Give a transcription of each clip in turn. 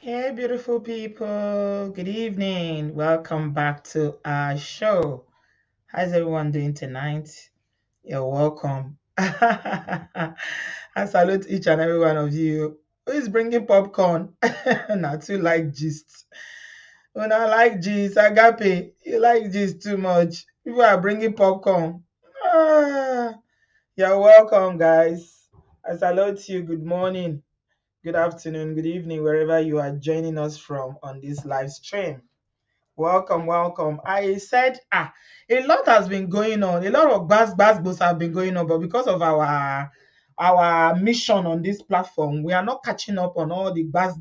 Hey, beautiful people. Good evening. Welcome back to our show. How's everyone doing tonight? You're welcome. I salute each and every one of you. Who is bringing popcorn? Not too like gist. When I like gist, agape, you like gist too much. People are bringing popcorn. Ah, you're welcome, guys. I salute you. Good morning. Good afternoon, good evening, wherever you are joining us from on this live stream. Welcome, welcome. I said, a lot has been going on. A lot of buzz have been going on, but because of our mission on this platform, we are not catching up on all the buzz.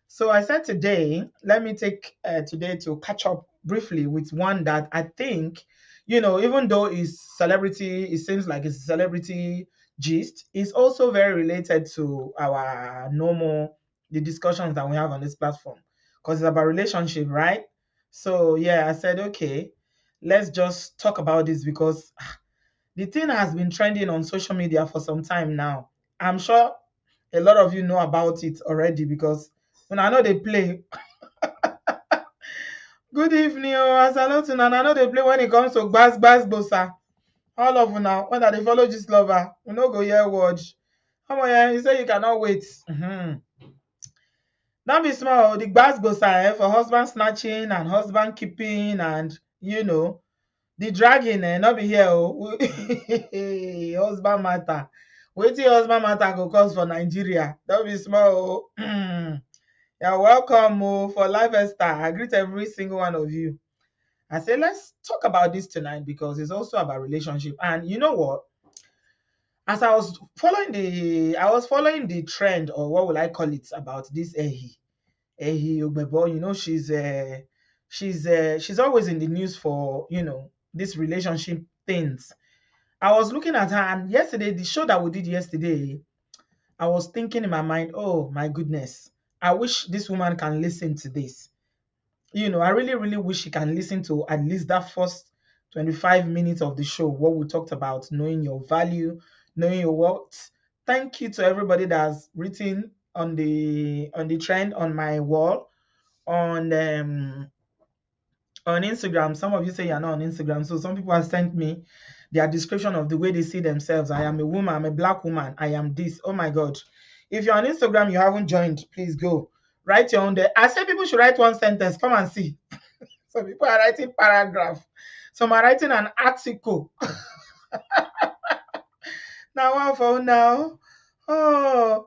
So I said today, let me take today to catch up briefly with one that I think, even though it's celebrity, it seems like it's a celebrity gist, it's also very related to our normal, the discussions that we have on this platform because it's about relationship, right? So yeah, I said, okay, let's just talk about this because the thing has been trending on social media for some time now. I'm sure a lot of you know about it already because when I know they play. Good evening, as I know and I know they play when it comes to bass bossa. All of you now, when they follow this lover, we no go hear word. Come on, yeah, you say you cannot wait. Don't be small, the bass bossa for husband snatching and husband keeping and the dragging not be here. Oh. Husband matter. Wetin husband matter go cause for Nigeria. Don't be small. Oh. You're welcome for Live Star. I greet every single one of you. I say let's talk about this tonight because it's also about relationship. And you know what? As I was following the trend, or what will I call it, about this Ehi Ogbebor. She's always in the news for this relationship things. I was looking at her, and yesterday, the show that we did yesterday, I was thinking in my mind, oh my goodness, I wish this woman can listen to this. I really, really wish she can listen to at least that first 25 minutes of the show, what we talked about, knowing your value, knowing your worth. Thank you to everybody that's written on the trend on my wall on Instagram. Some of you say you're not on Instagram, so some people have sent me their description of the way they see themselves. I am a woman, I'm a black woman, I am this. Oh my god. If you're on Instagram, you haven't joined, please go. Write your own there. I say people should write one sentence. Come and see. Some people are writing paragraph. Some are writing an article. Now one for now. Oh,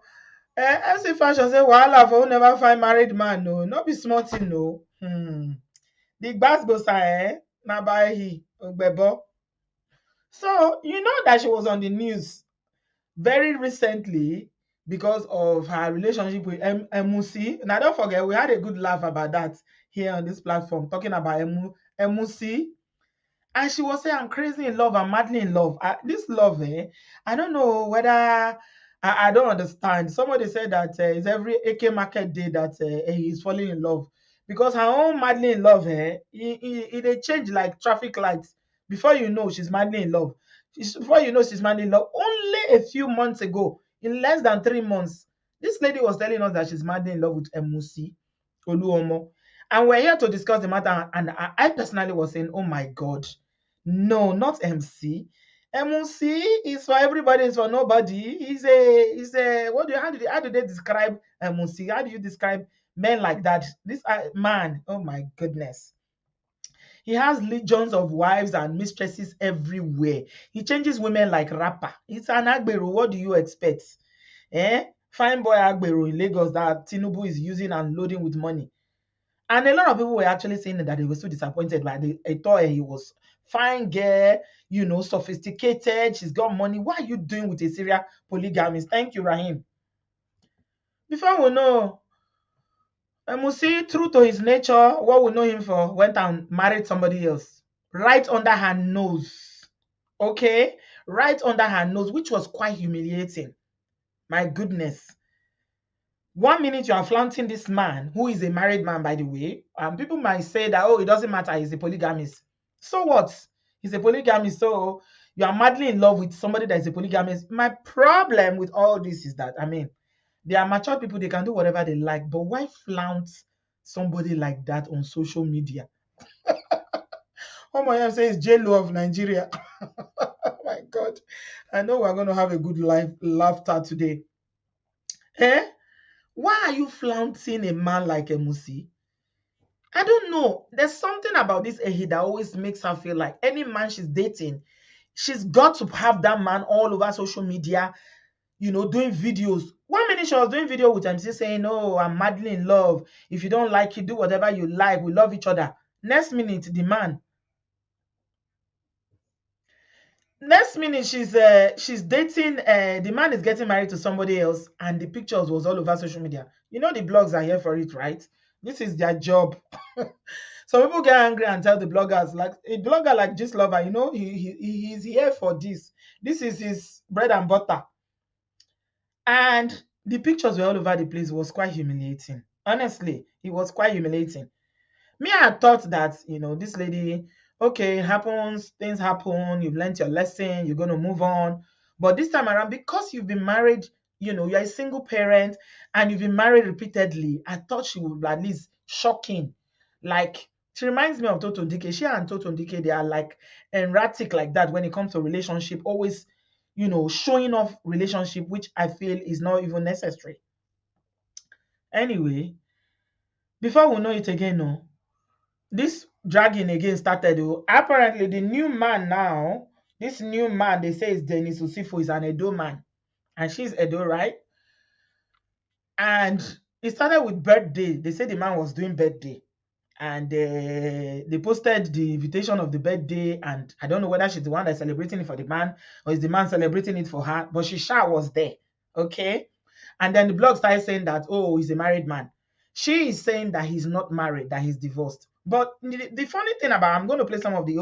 MC Fashion say wahala for who never find married man. No, not be small thing. No. The gbasgbosa na by he Ogbebor. So you know that she was on the news very recently because of her relationship with Emusi. Now don't forget, we had a good laugh about that here on this platform, talking about Emusi. And she was saying, I'm crazy in love, I'm madly in love. This love, I don't know whether I don't understand. Somebody said that it's every AK market day that he is falling in love. Because her own madly in love, they change like traffic lights. Before you know, she's madly in love. Before you know, she's madly in love. Only a few months ago, in less than 3 months, this lady was telling us that she's madly in love with Emusi Oluomo. And we're here to discuss the matter. And I personally was saying, oh my God, no, not MC. MC is for everybody, is for nobody. He's a what do you how do they describe MC? How do you describe men like that? This man, oh my goodness. He has legions of wives and mistresses everywhere. He changes women like rapper. It's an Agbero. What do you expect? Fine boy Agbero in Lagos that Tinubu is using and loading with money. And a lot of people were actually saying that they were so disappointed. Like they thought he was fine girl, sophisticated. She's got money. What are you doing with a serial polygamist? Thank you, Rahim. Before we know, Musi, true to his nature, what we know him for, went and married somebody else. Right under her nose. Okay? Right under her nose, which was quite humiliating. My goodness. 1 minute you are flaunting this man who is a married man, by the way, and people might say that, oh, it doesn't matter, he's a polygamist. So what? He's a polygamist, so you are madly in love with somebody that is a polygamist. My problem with all this is that, They are mature people, they can do whatever they like. But why flaunt somebody like that on social media? Oh my God, says J-Lo of Nigeria. Oh my God. I know we're going to have a good life laughter today. Eh? Why are you flaunting a man like a Musi? I don't know. There's something about this Ehi that always makes her feel like any man she's dating, she's got to have that man all over social media, doing videos. 1 minute she was doing video with MC saying, "Oh, I'm madly in love. If you don't like it, do whatever you like. We love each other." Next minute, she's dating. The man is getting married to somebody else, and the pictures was all over social media. The blogs are here for it, right? This is their job. Some people get angry and tell the bloggers, like a blogger like Gist Lover, he's here for this. This is his bread and butter. And the pictures were all over the place. It was quite humiliating. Honestly, it was quite humiliating. Me, I thought that, this lady, okay, it happens, things happen, you've learned your lesson, you're going to move on. But this time around, because you've been married, you're a single parent and you've been married repeatedly, I thought she would at least shocking. Like, she reminds me of Toto Ndike. She and Toto Ndike, they are like erratic like that when it comes to relationship, always, showing off relationship, which I feel is not even necessary. Anyway, before we know it again, no. This dragging again started. Oh. Apparently, the new man now, this new man, they say is Dennis Osifo, is an Edo man. And she's Edo, right? And it started with birthday. They say the man was doing birthday. And they posted the invitation of the birthday. And I don't know whether she's the one that's celebrating it for the man or is the man celebrating it for her. But she sure was there. Okay? And then the blog started saying that, oh, he's a married man. She is saying that he's not married, that he's divorced. But the funny thing about, I'm going to play some of the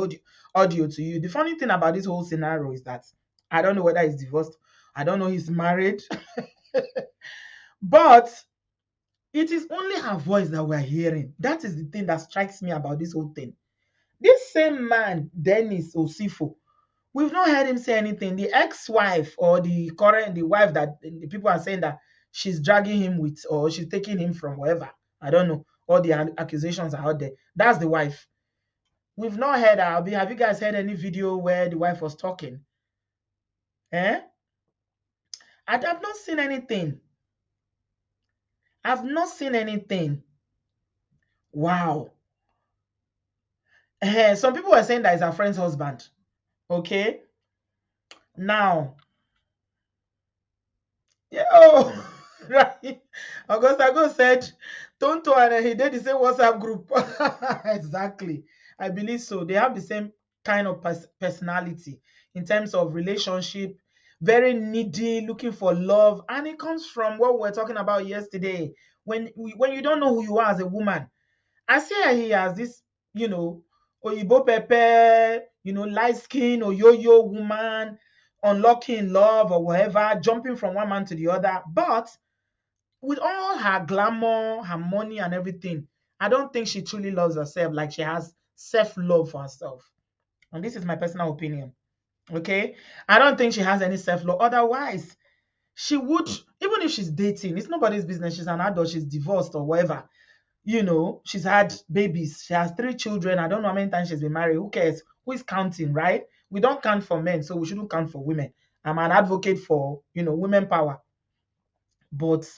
audio to you. The funny thing about this whole scenario is that I don't know whether he's divorced. I don't know he's married. But it is only her voice that we're hearing. That is the thing that strikes me about this whole thing. This same man, Dennis Osifo, we've not heard him say anything. The ex-wife or the wife that the people are saying that she's dragging him with or she's taking him from wherever. I don't know. All the accusations are out there. That's the wife. We've not heard her. Have you guys heard any video where the wife was talking? Eh? I've not seen anything. I've not seen anything. Wow. Some people were saying that it's her friend's husband. Okay. Now, yeah, oh, right. Augusta said, Tonto and he did the same WhatsApp group. Exactly. I believe so. They have the same kind of personality in terms of relationship, very needy, looking for love. And it comes from what we were talking about yesterday. When you don't know who you are as a woman, I see her here as this, Oyibo Pepe, light skin or yo-yo woman, unlocking love or whatever, jumping from one man to the other. But with all her glamour, her money and everything, I don't think she truly loves herself like she has self-love for herself. And this is my personal opinion. Okay? I don't think she has any self-love. Otherwise, she would, even if she's dating, it's nobody's business. She's an adult, she's divorced or whatever. She's had babies. She has 3 children. I don't know how many times she's been married. Who cares? Who is counting, right? We don't count for men, so we shouldn't count for women. I'm an advocate for, women power. But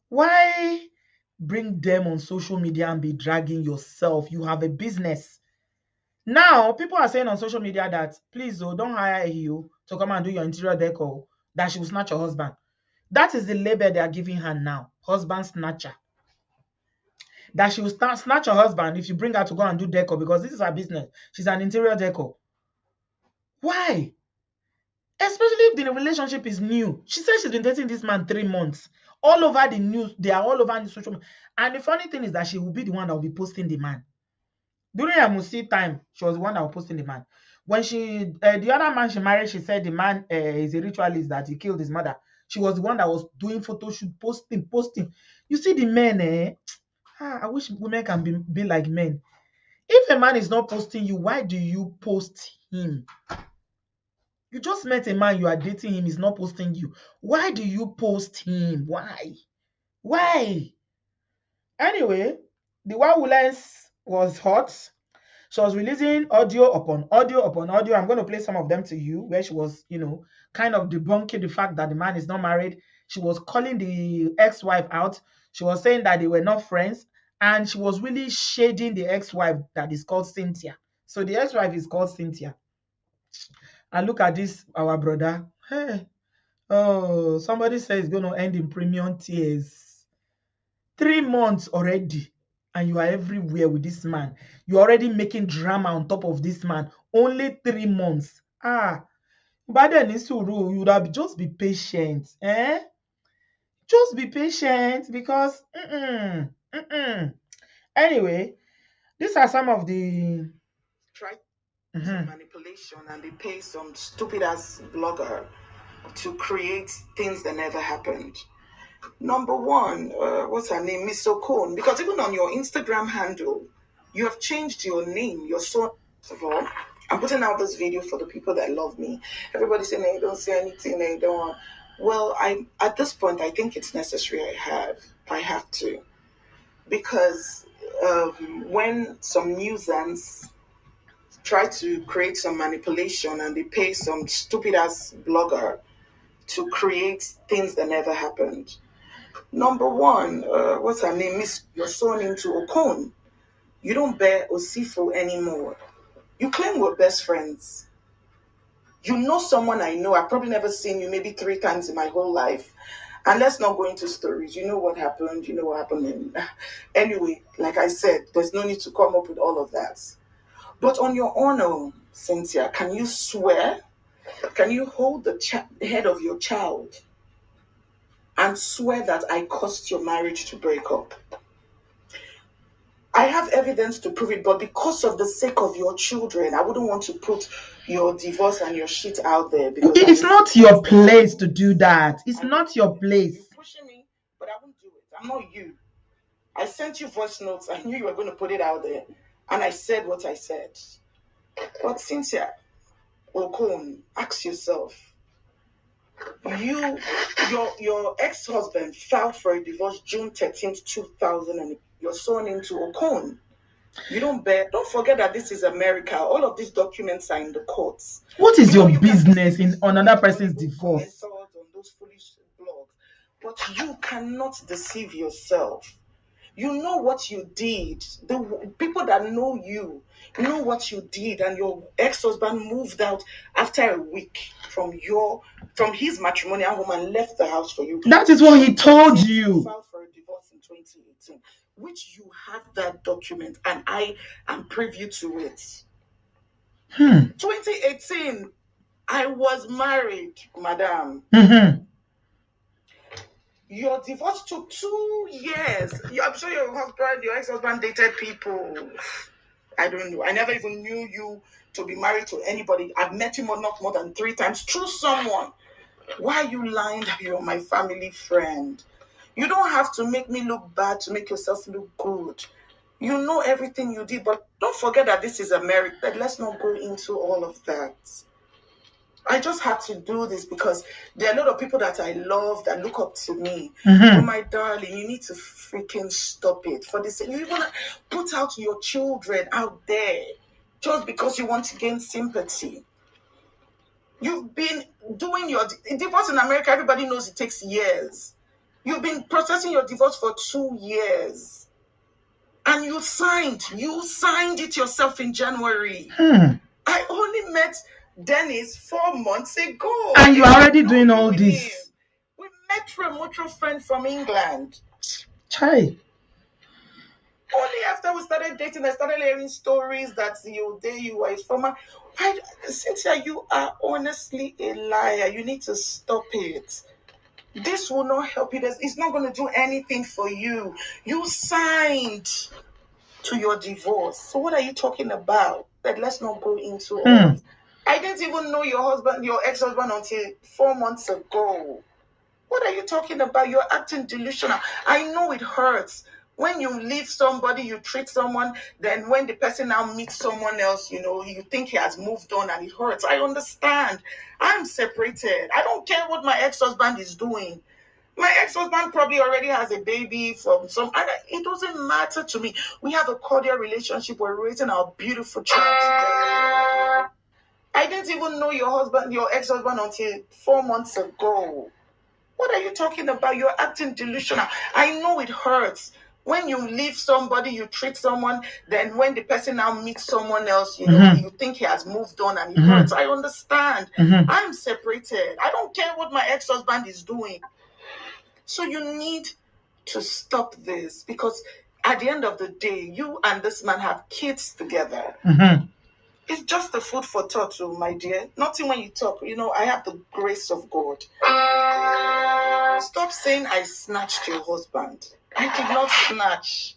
why bring them on social media and be dragging yourself? You have a business. Now, people are saying on social media that, please, don't hire you to come and do your interior decor, that she will snatch your husband. That is the label they are giving her now, husband snatcher. That she will snatch her husband if you bring her to go and do decor because this is her business. She's an interior decor. Why? Especially if the relationship is new. She said she's been dating this man 3 months. All over the news, they are all over the social media. And the funny thing is that she will be the one that will be posting the man. During her Musi time, she was the one that was posting the man. When the other man she married, she said the man is a ritualist, that he killed his mother. She was the one that was doing photo shoot, posting. You see the men, I wish women can be like men. If a man is not posting you, why do you post him? You just met a man, you are dating him, he's not posting you. Why do you post him? Why? Why? Anyway, the Wawulens was hot. She was releasing audio upon audio upon audio. I'm going to play some of them to you where she was, kind of debunking the fact that the man is not married. She was calling the ex-wife out. She was saying that they were not friends. And she was really shading the ex-wife that is called Cynthia. So the ex-wife is called Cynthia. And look at this, our brother. Hey, oh, somebody says it's going to end in premium tears. 3 months already, and you are everywhere with this man. You're already making drama on top of this man. Only 3 months. But then you would have just be patient. Just be patient because anyway, these are some of the try some manipulation and they pay some stupid ass blogger to create things that never happened. Number one, what's her name? Miss Okon. Because even on your Instagram handle, you have changed your name. You're so, first of all, I'm putting out this video for the people that love me. Everybody's saying they don't say anything, they don't. Well, at this point, I think it's necessary. I have to. Because when some nuisance try to create some manipulation and they pay some stupid ass blogger to create things that never happened. Number one, what's her name? Miss, your son into Okon. You don't bear Osifo anymore. You claim we're best friends. You know someone I know. I've probably never seen you maybe 3 times in my whole life. And let's not go into stories. You know what happened. You know what happened. And anyway, like I said, there's no need to come up with all of that. But on your honor, Cynthia, can you swear? Can you hold the head of your child and swear that I caused your marriage to break up? I have evidence to prove it, but because of the sake of your children, I wouldn't want to put your divorce and your shit out there. Because it's not your place to do that. It's not your place. You're pushing me, but I won't do it. I'm not you. I sent you voice notes. I knew you were going to put it out there. And I said what I said. But Cynthia Okon, ask yourself. Your ex-husband filed for a divorce June 13th, 2000, and your son into Okon. You don't forget that this is America. All of these documents are in the courts. What is your business in another person's divorce? On those foolish blogs. But you cannot deceive yourself. You know what you did. The people that know you know what you did, and your ex-husband moved out after a week from his matrimonial home and left the house for you. That is what he told you. Filed for a divorce in 2018, which you have that document, and I am privy to it. 2018, I was married, madam. Your divorce took 2 years. I'm sure your ex-husband dated people. I don't know. I never even knew you to be married to anybody. I've met him not more than 3 times through someone. Why are you lying that you're my family friend? You don't have to make me look bad to make yourself look good. You know everything you did, but don't forget that this is America. Let's not go into all of that. I just had to do this because there are a lot of people that I love that look up to me. But my darling, you need to freaking stop it. For this, you even put out your children out there just because you want to gain sympathy. You've been doing your divorce in America. Everybody knows it takes years. You've been processing your divorce for 2 years, and you signed it yourself in January. I only met Dennis 4 months ago. And you're already doing all this. We met through a mutual friend from England. Chai. Only after we started dating, I started hearing stories that you were his former. Cynthia, you are honestly a liar. You need to stop it. This will not help you. It's not going to do anything for you. You signed to your divorce. So what are you talking about? Let's not go into all this. I didn't even know your ex-husband until 4 months ago. What are you talking about? You're acting delusional. I know it hurts, When you leave somebody, you treat someone, then when the person now meets someone else, you think he has moved on and it hurts. I understand. I'm separated. I don't care what my ex-husband is doing. My ex-husband probably already has a baby from some other. It doesn't matter to me. We have a cordial relationship. We're raising our beautiful child together. I didn't even know your ex-husband, until 4 months ago. What are you talking about? You're acting delusional. I know it hurts. When you leave somebody, you treat someone, then when the person now meets someone else, you think he has moved on and it hurts. I understand. I'm separated. I don't care what my ex-husband is doing. So you need to stop this, because at the end of the day, you and this man have kids together. It's just a food for thought, my dear. Nothing when you talk. I have the grace of God. Stop saying I snatched your husband. I did not snatch.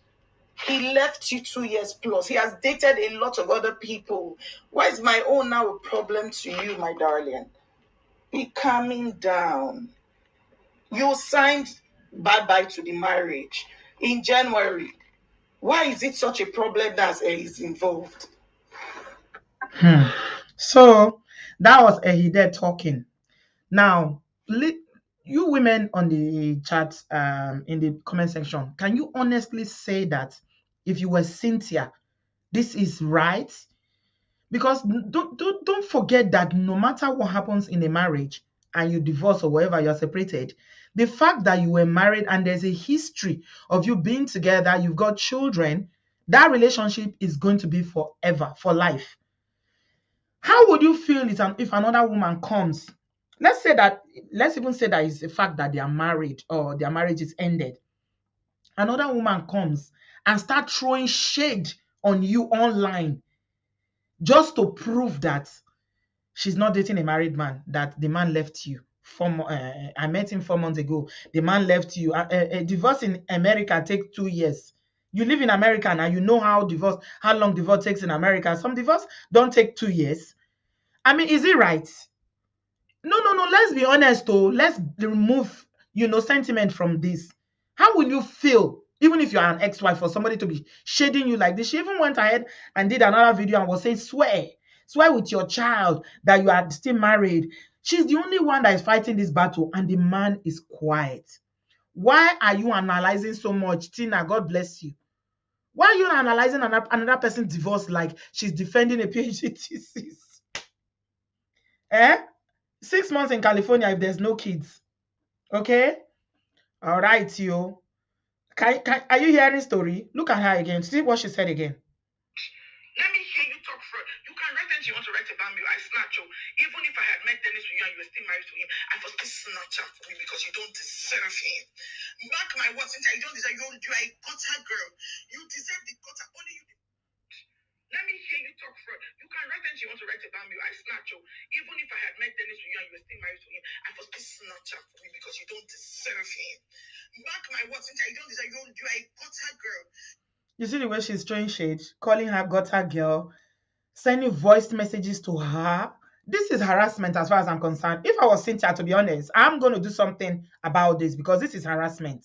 He left you 2 years plus. He has dated a lot of other people. Why is my own now a problem to you, my darling? Be calming down. You signed bye-bye to the marriage in January. Why is it such a problem that is involved? So that was Ehide talking. Now, you women on the chat, in the comment section, can you honestly say that if you were Cynthia, this is right? Because don't forget that no matter what happens in a marriage and you divorce or whatever, you're separated, the fact that you were married and there's a history of you being together, you've got children, that relationship is going to be forever, for life. How would you feel if another woman comes? Let's even say that it's the fact that they are married or their marriage is ended. Another woman comes and start throwing shade on you online just to prove that she's not dating a married man, that the man left you. I met him 4 months ago. The man left you. A divorce in America takes 2 years. You live in America now, you know how long divorce takes in America. Some divorce don't take 2 years. I mean, is it right? No. Let's be honest, though. Let's remove, sentiment from this. How will you feel, even if you're an ex-wife, for somebody to be shading you like this? She even went ahead and did another video and was saying, swear with your child that you are still married. She's the only one that is fighting this battle, and the man is quiet. Why are you analyzing so much, Tina? God bless you. Why are you analyzing another person's divorce like she's defending a PhD thesis? 6 months in California if there's no kids. Okay? All right, yo. Are you hearing story? Look at her again. See what she said again. Let me hear you talk first. You can write anything you want to write about me. I snatch you. Even if I had met Dennis with you and you were still married to him, I was still snatch him for me because you don't deserve him. Mark my words, Cynthia, you don't deserve. You are a gutter girl. You deserve the gutter. Only you. Let me hear you talk first. You can write anything you want to write about me. I snatch you. Even if I had met Dennis with you and you were still married to him, I was still snatch him for me because you don't deserve him. Mark my words, Cynthia, you don't deserve. You are a gutter girl. You see the way she's throwing shade, calling her gutter girl, sending voice messages to her. This is harassment as far as I'm concerned. If I was Cynthia, to be honest, I'm going to do something about this because this is harassment.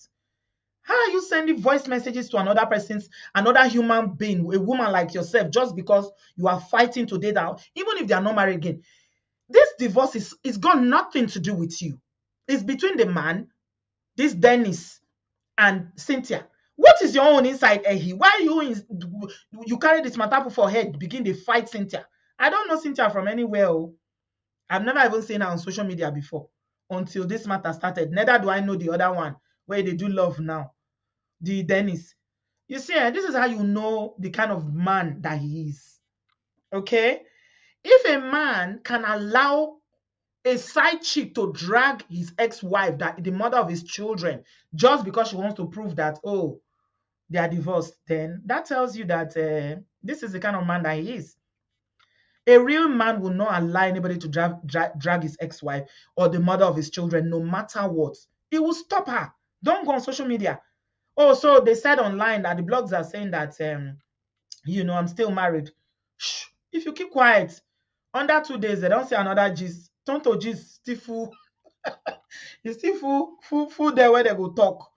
How are you sending voice messages to another human being, a woman like yourself, just because you are fighting to date out, even if they are not married again? This divorce is got nothing to do with you. It's between the man, this Dennis, and Cynthia. What is your own inside, Ehi? Why you carry this matter for head, begin to fight Cynthia? I don't know Cynthia from anywhere. I've never even seen her on social media before until this matter started. Neither do I know the other one where they do love now, the Dennis. You see, this is how you know the kind of man that he is. Okay? If a man can allow a side chick to drag his ex-wife, that the mother of his children, just because she wants to prove that, oh, they are divorced, then that tells you that this is the kind of man that he is. A real man will not allow anybody to drag his ex-wife or the mother of his children, no matter what. He will stop her. Don't go on social media. Oh, so they said online that the blogs are saying that, I'm still married. Shh. If you keep quiet, under 2 days, they don't say another gist. Tonto gist still full. It's still full there where they go talk.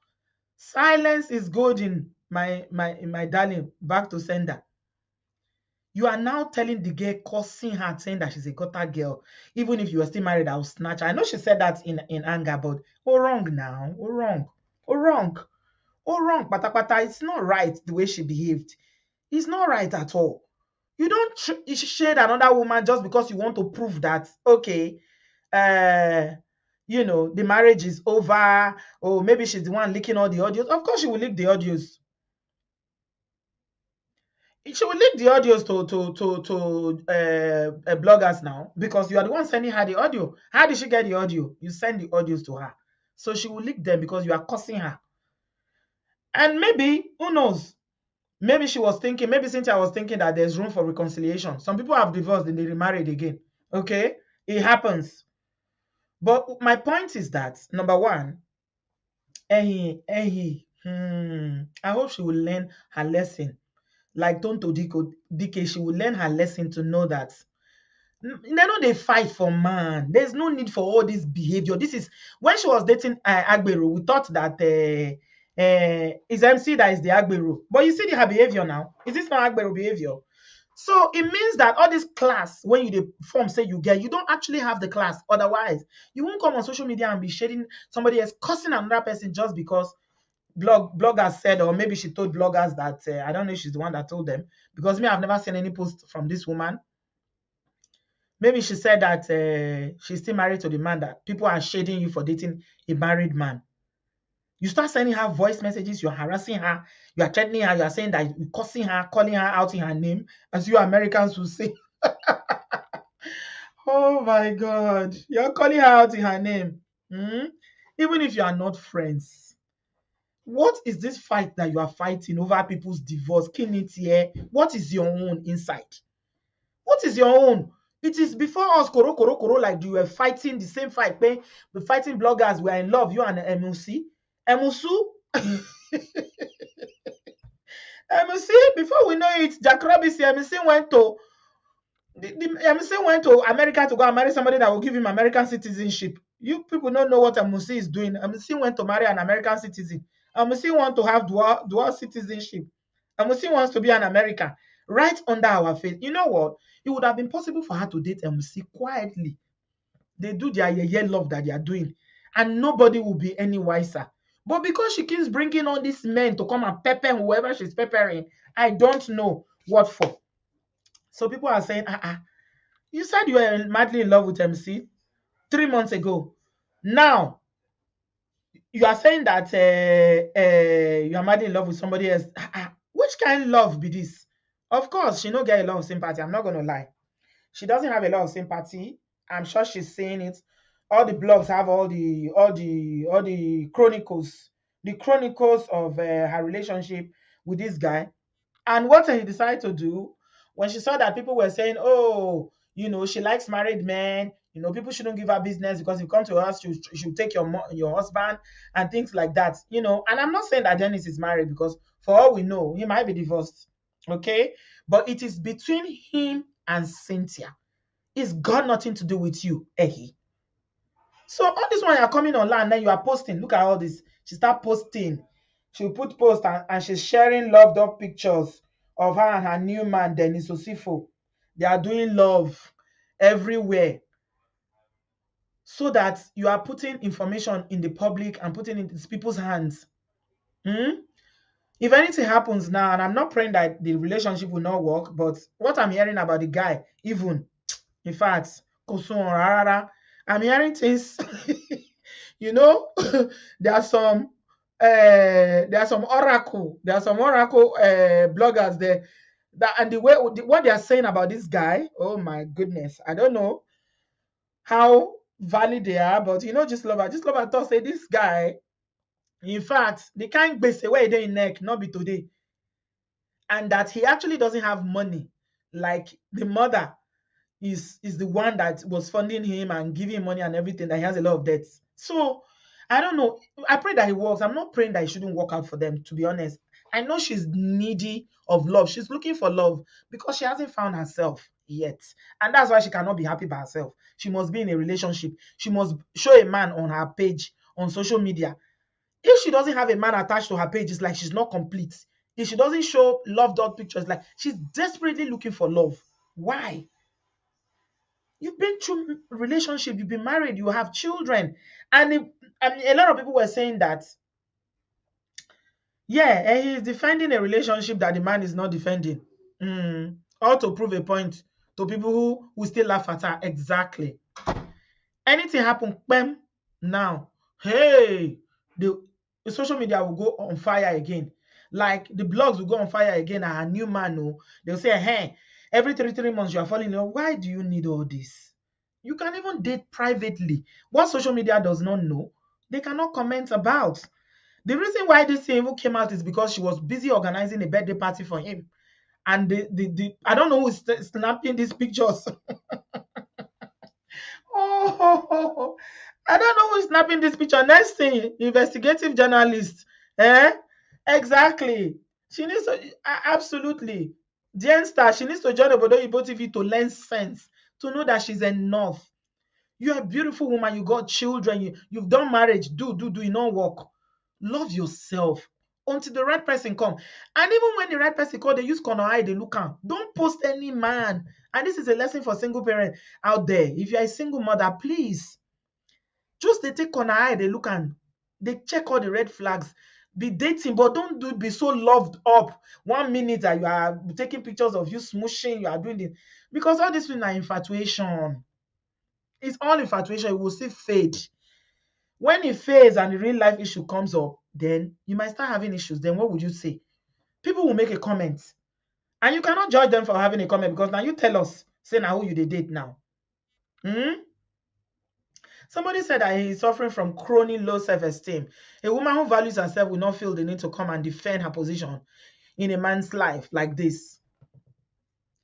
Silence is golden. my darling, back to sender. You are now telling the girl, cursing her, saying that she's a gutter girl. Even if you were still married, I'll snatch her. I know she said that in anger, but oh wrong now. Oh wrong. Oh wrong. Oh wrong. Pata. It's not right the way she behaved. It's not right at all. You don't shade another woman just because you want to prove that, okay, uh, the marriage is over, or maybe she's the one leaking all the audios. Of course, she will leak the audios. She will leak the audios to bloggers now, because you are the one sending her the audio. How did she get the audio? You send the audios to her. So she will leak them because you are cursing her. And maybe, who knows? Maybe she was thinking, maybe Cynthia was thinking that there's room for reconciliation. Some people have divorced and they remarried again. Okay? It happens. But my point is that, number one, I hope she will learn her lesson. Like Tonto DK, she will learn her lesson to know that they know they fight for man. There's no need for all this behavior. This is when she was dating Agbero, we thought that it's MC that is the Agbero. But you see her behavior now. Is this not Agbero behavior? So it means that all this class, when you the form say you get, you don't actually have the class. Otherwise, you won't come on social media and be shading somebody else, cussing another person just because bloggers said, or maybe she told bloggers that I don't know if she's the one that told them, because me, I've never seen any post from this woman. Maybe she said that she's still married to the man, that people are shading you for dating a married man. You start sending her voice messages, you're harassing her, you are threatening her, you are saying that you're cursing her, calling her out in her name, as you Americans will say. Oh my God, you're calling her out in her name. Even if you are not friends. What is this fight that you are fighting over people's divorce? Here. What is your own inside? What is your own? It is before us, koro, like you were fighting the same fight. We're fighting bloggers, we're in love, you and MLC. Emusu? MLC, before we know it, Jack Robinson, MLC went to MLC went to America to go and marry somebody that will give him American citizenship. You people don't know what MLC is doing. MLC went to marry an American citizen. MLC want to have dual citizenship. MLC wants to be an American right under our face. You know what? It would have been possible for her to date MLC quietly. They do their yeye love that they are doing, and nobody will be any wiser. But because she keeps bringing all these men to come and pepper whoever she's peppering, I don't know what for. So people are saying, you said you were madly in love with MC 3 months ago. Now you are saying that you are madly in love with somebody else. Which kind of love be this? Of course, she no get a lot of sympathy. I'm not gonna lie. She doesn't have a lot of sympathy. I'm sure she's saying it. All the blogs have all the chronicles of her relationship with this guy. And what he decided to do when she saw that people were saying, oh, she likes married men, people shouldn't give her business because if you come to us, she'll take your husband and things like that, And I'm not saying that Dennis is married, because for all we know, he might be divorced. Okay. But it is between him and Cynthia. It's got nothing to do with you, Ehi. So all this one you're coming online, then you are posting. Look at all this. She start posting. She'll put post and she's sharing loved up pictures of her and her new man, Dennis Osifo. They are doing love everywhere. So that you are putting information in the public and putting it in people's hands. If anything happens now, and I'm not praying that the relationship will not work, but what I'm hearing about the guy, even, in fact, I'm hearing things. there are some oracle bloggers there, that, and the way what they are saying about this guy, oh my goodness, I don't know how valid they are, but just lover thought say this guy, in fact, the kind gbese wey dey in neck not be today, and that he actually doesn't have money, like the mother is the one that was funding him and giving him money and everything, that he has a lot of debts. So I don't know. I pray that it works. I'm not praying that it shouldn't work out for them, to be honest. I know she's needy of love. She's looking for love because she hasn't found herself yet. And that's why she cannot be happy by herself. She must be in a relationship. She must show a man on her page on social media. If she doesn't have a man attached to her page, it's like she's not complete. If she doesn't show love dot pictures, like she's desperately looking for love. Why? You've been through relationship, you've been married, you have children. And I mean, a lot of people were saying that, yeah, and he's defending a relationship that the man is not defending. Or to prove a point to people who still laugh at her. Exactly. Anything happen, bam, now, hey, the social media will go on fire again. Like the blogs will go on fire again. And a new man, oh, they'll say, hey, every three months you are falling in love. Why do you need all this? You can even date privately. What social media does not know, they cannot comment about. The reason why this thing even came out is because she was busy organizing a birthday party for him. And I don't know who's snapping these pictures. Oh, I don't know who's snapping this picture. Next thing, investigative journalist. Eh? Exactly. She needs to, absolutely. Jen Star, she needs to join Obodo TV to learn sense, to know that she's enough. You're a beautiful woman. You got children. You've done marriage. Do. You not work. Love yourself until the right person come. And even when the right person come, they use corner eye, they look am. Don't post any man. And this is a lesson for single parents out there. If you're a single mother, please just they take corner eye, they look and they check all the red flags. Be dating, but don't be so loved up. 1 minute that you are taking pictures of you smooshing, you are doing it. Because all this is infatuation. It's all infatuation. It will still fade. When it fades and the real life issue comes up, then you might start having issues. Then what would you say? People will make a comment. And you cannot judge them for having a comment because now you tell us, say now who you date now. Hmm? Somebody said that he is suffering from chronic low self-esteem. A woman who values herself will not feel the need to come and defend her position in a man's life like this.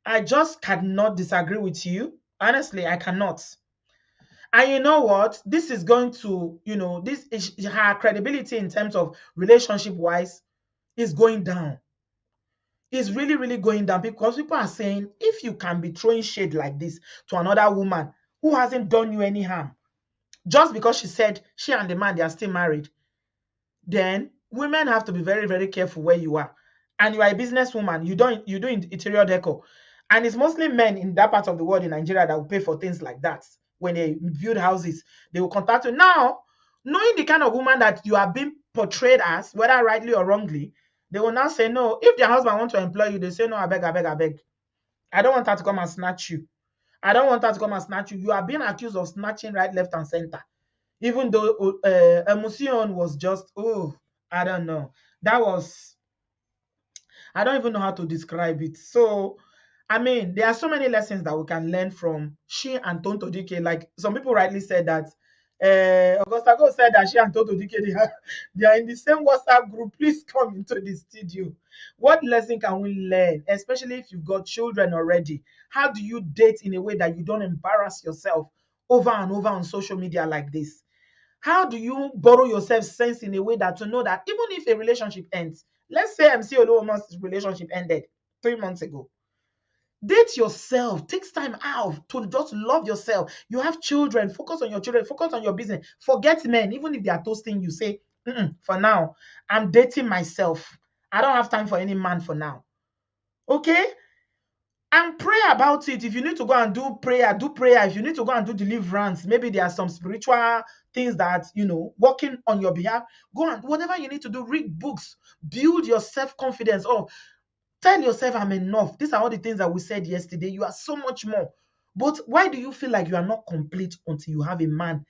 I just cannot disagree with you. Honestly, I cannot. And you know what? This is going to, this is her credibility in terms of relationship wise is going down. It's really, really going down because people are saying if you can be throwing shade like this to another woman who hasn't done you any harm, just because she said she and the man they are still married, then women have to be very, very careful where you are. And you are a businesswoman, you do interior decor. And it's mostly men in that part of the world in Nigeria that will pay for things like that. When they build houses, they will contact you. Now, knowing the kind of woman that you are being portrayed as, whether rightly or wrongly, they will now say no. If their husband want to employ you, they say no, I beg, I beg, I beg. I don't want her to come and snatch you. I don't want her to come and snatch you. You are being accused of snatching right, left, and center. Even though Emotion was just, oh, I don't know. That was, I don't even know how to describe it. So, I mean, there are so many lessons that we can learn from she and Tonto DK. Like some people rightly said that, Augusta Go said that she and Tonto DK, they are in the same WhatsApp group. Please come into the studio. What lesson can we learn, especially if you've got children already? How do you date in a way that you don't embarrass yourself over and over on social media like this? How do you borrow yourself sense in a way that to know that even if a relationship ends, let's say MC Oluomo's relationship ended 3 months ago, date yourself, takes time out to just love yourself. You have children, focus on your children, focus on your business. Forget men, even if they are toasting you, say, for now, I'm dating myself. I don't have time for any man for now. Okay? And pray about it. If you need to go and do prayer, do prayer. If you need to go and do deliverance, maybe there are some spiritual things that, working on your behalf. Go and whatever you need to do, read books, build your self-confidence. Oh, tell yourself I'm enough. These are all the things that we said yesterday. You are so much more. But why do you feel like you are not complete until you have a man?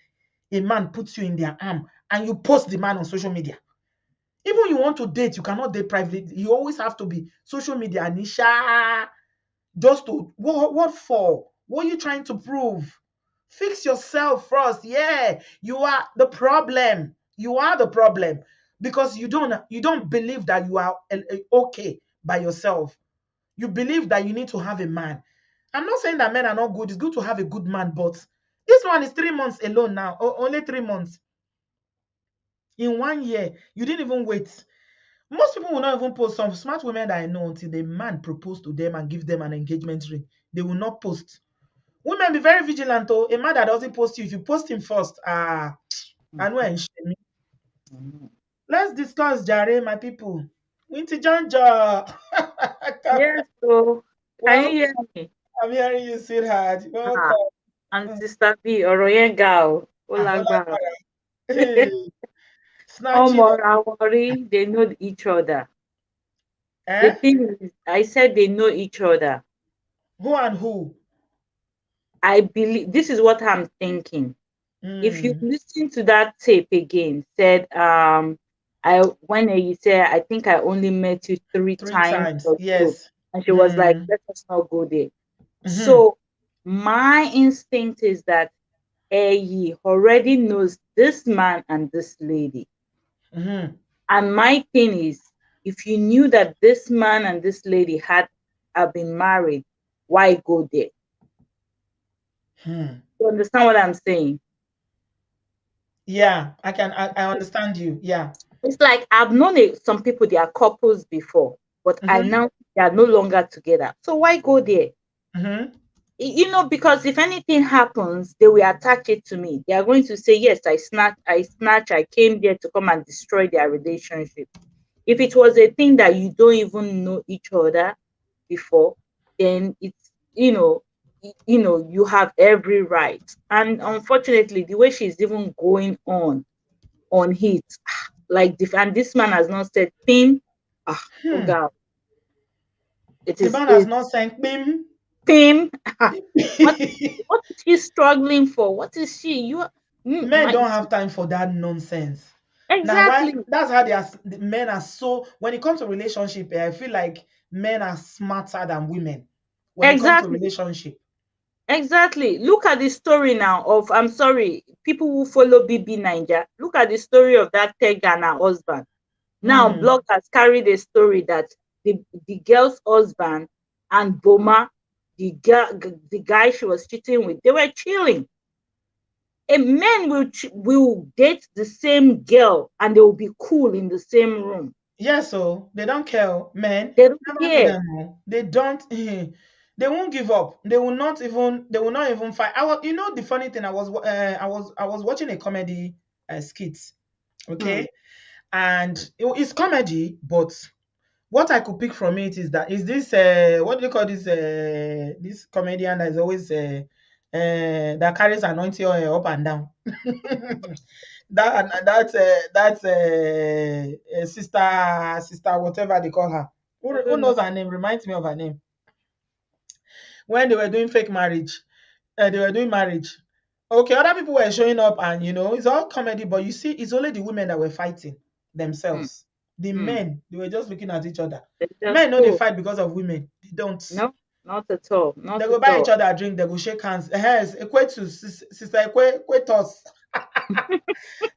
A man puts you in their arm and you post the man on social media. Even you want to date, you cannot date privately. You always have to be social media, Nisha. Just to what for? What are you trying to prove? Fix yourself first. Yeah, you are the problem. You are the problem because you don't believe that you are okay by yourself. You believe that you need to have a man. I'm not saying that men are not good. It's good to have a good man, but this one is 3 months alone now. Only 3 months. In 1 year, you didn't even wait. Most people will not even post. Some smart women that I know, until the man propose to them and give them an engagement ring, they will not post. Women, be very vigilant. Oh, a man that doesn't post you, if you post him first, I know and shame. Let's discuss, Jare, my people. Winty Janja. Yes, so can you Well, hear me? I'm hearing you, sweetheart. Ah, Welcome. and Sister B, ọ̀rọ̀ yẹn ga o, ó lágbára. Ahola, hey, snatching up. Ọmọ they know each other. The Eh? thing is, I said they know each other. Who and who? I believe this is what I'm thinking. If you Mm. listen to that tape again, said I when you said I think I only met you three Three times times. or so, Yes. and she was like, Mm. let us not go there. Mm-hmm. So my instinct is that he already knows this man and this lady. Mm-hmm. And my thing is, if you knew that this man and this lady had been married, why go there? Hmm. You understand what I'm saying? Yeah, I understand you. Yeah. It's like I've known some people, they are couples before, but I Mm-hmm. now they are no longer together. So why go there? Mm-hmm. Because if anything happens, they will attach it to me. They are going to say, yes, I came there to come and destroy their relationship. If it was a thing that you don't even know each other before, then it's you have every right. And unfortunately, the way she's even going on it, like and this man has not said pin. Oh Hmm. God, it The is man has it not sent him. pin. what what is she struggling for? What is she? Men My don't have time for that nonsense. Now, why? exactly, That's how the men are so. When it comes to relationship, I feel like men are smarter than women. When it comes to exactly. relationship. Exactly. Look at the story now of, I'm sorry, people who follow BB Niger. Look at the story of that Tega and her husband. Now, Hmm. bloggers carried a story that the girl's husband and Boma, the guy she was cheating with, they were chilling. A man will date the same girl and they will be cool in the same room. Yes, so they don't care. Men They don't never do care. them. No. They don't. They won't give up. They will not even. They will not even fight. The funny thing. I was watching a comedy skit. Hmm. Okay, and it's comedy, but what I could pick from it is that is this what do you call this comedian that is always that carries anointing oil up and down. That's sister whatever they call her. I Who don't know. knows her name? Reminds me of her name. When they were doing fake marriage, they were doing marriage. Okay, other people were showing up, and it's all comedy. But you see, it's only the women that were fighting Hmm. themselves. The Hmm. men, they were just looking at each other. They just Men know they cool. fight because of women. They don't. No, not at all. They Not go at buy each all. other a drink. They go shake hands. Yes, equate to sister equate us.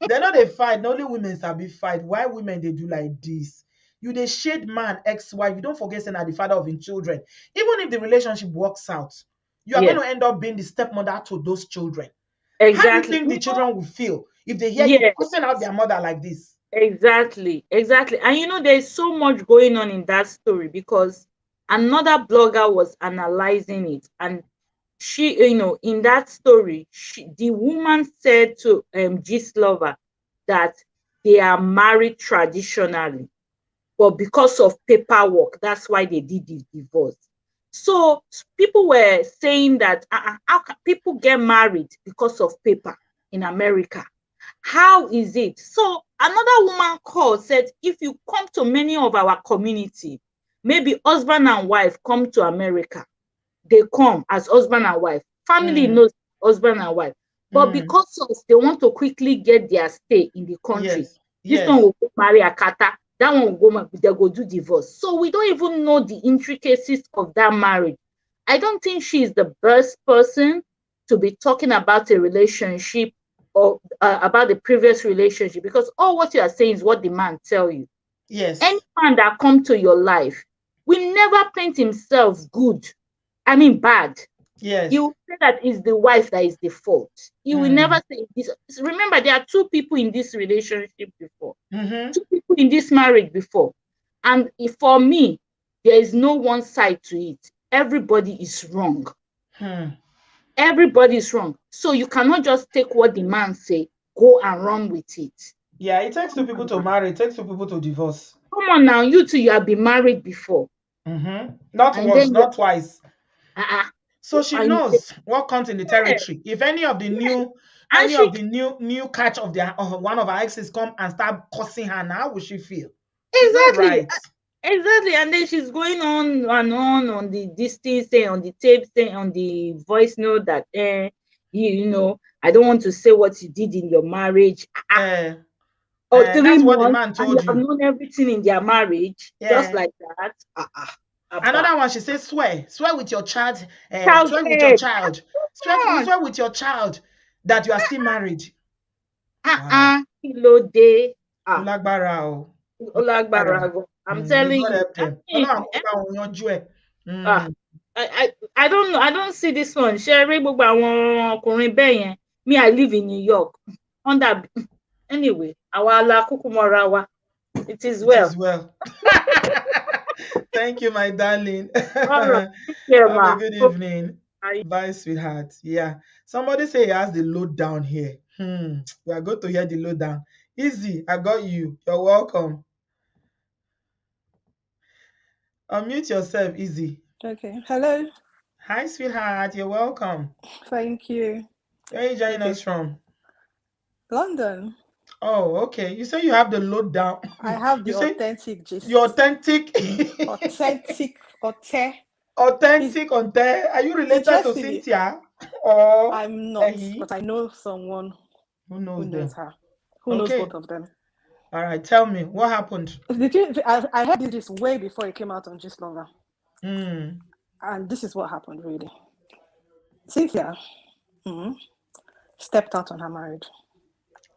They know they fight. Not only women sabi fight. Why women they do like this? You they shade man, ex-wife. You don't forget saying that the father of his children. Even if the relationship works out, you are going Yes, to end up being the stepmother to those children. How do you exactly. think the children will feel if they hear you Yes, cursing out their mother like this? exactly. Exactly. And there's so much going on in that story because another blogger was analyzing it. And she, in that story, the woman said to Gist Lover that they are married traditionally, but because of paperwork, that's why they did the divorce. So people were saying that how can people get married because of paper in America? How is it? So another woman called, said, if you come to many of our community, maybe husband and wife come to America, they come as husband and wife. Family Mm, knows husband and wife. But mm, because of they want to quickly get their stay in the country, yes, this one yes, will go marry Akata, that one will go, they go do divorce. So we don't even know the intricacies of that marriage. I don't think she is the best person to be talking about a relationship or about the previous relationship, because all what you are saying is what the man tell you. Any yes, man that come to your life will never paint himself good, I mean bad. He yes. will say that it's the wife that is the fault. He will never Mm, say this. Remember, there are two people in this relationship before, mm-hmm, two people in this marriage before. And for me, there is no one side to it. Everybody is wrong. hmm. Everybody is wrong. So you cannot just take what the man say, go and run with it. Yeah, it takes two people to marry. It takes two people to divorce. come on now, you two, you have been married before, Not and once, then you not twice. uh, So she and you knows what comes in the yeah, territory. If any of the yeah, new, and she new catch of their one of her exes come and start cussing her, now how will she feel? It's not exactly. right. Exactly, and then she's going on and on the this thing saying on the tape saying on the voice note that you know, I don't want to say what you did in your marriage. Uh, Or three that's what the months man and you told have you. known everything in their marriage just Yeah. like that. Abba. Another one, she says, swear with your child, Child swear with your age. child, Come on. swear with your child that you are still married. Wow. Kí ló dé? Olagbara o. Olagbara Olagbara. go. I'm May telling God you. help them. Ọlọ́run kó bá wọn yanjú ẹ̀. Ah, I don't know. I don't see this one. Ṣé gbogbo àwọn ọkùnrin bẹ́ẹ̀ yẹn? Me, I live in New York. Under anyway, àwa la kúkú mọ́ra wa. It is It well. is well. Thank you, my darling. All right. Take care, Have a ma. good evening. Bye. Bye, sweetheart. Yeah. Somebody say he has the load down here. We are going to hear the load down. Easy. I got you. You're welcome. Unmute yourself, Easy. Okay. Hello. Hi, sweetheart. You're welcome. Thank you. Where are you joining Okay. us from? London. Oh, okay. You say you have the load down. I have the You say authentic gist. you're authentic. Authentic. Is Authentic on there. Are you related to interestingly, Cynthia or I'm not, Ehi? but I know someone Who who knows knows them? her. Who knows both Okay. of them. All right. Tell me what happened. I heard this way before it came out on Gist Longer. Hmm. And this is what happened really. Cynthia stepped out on her marriage.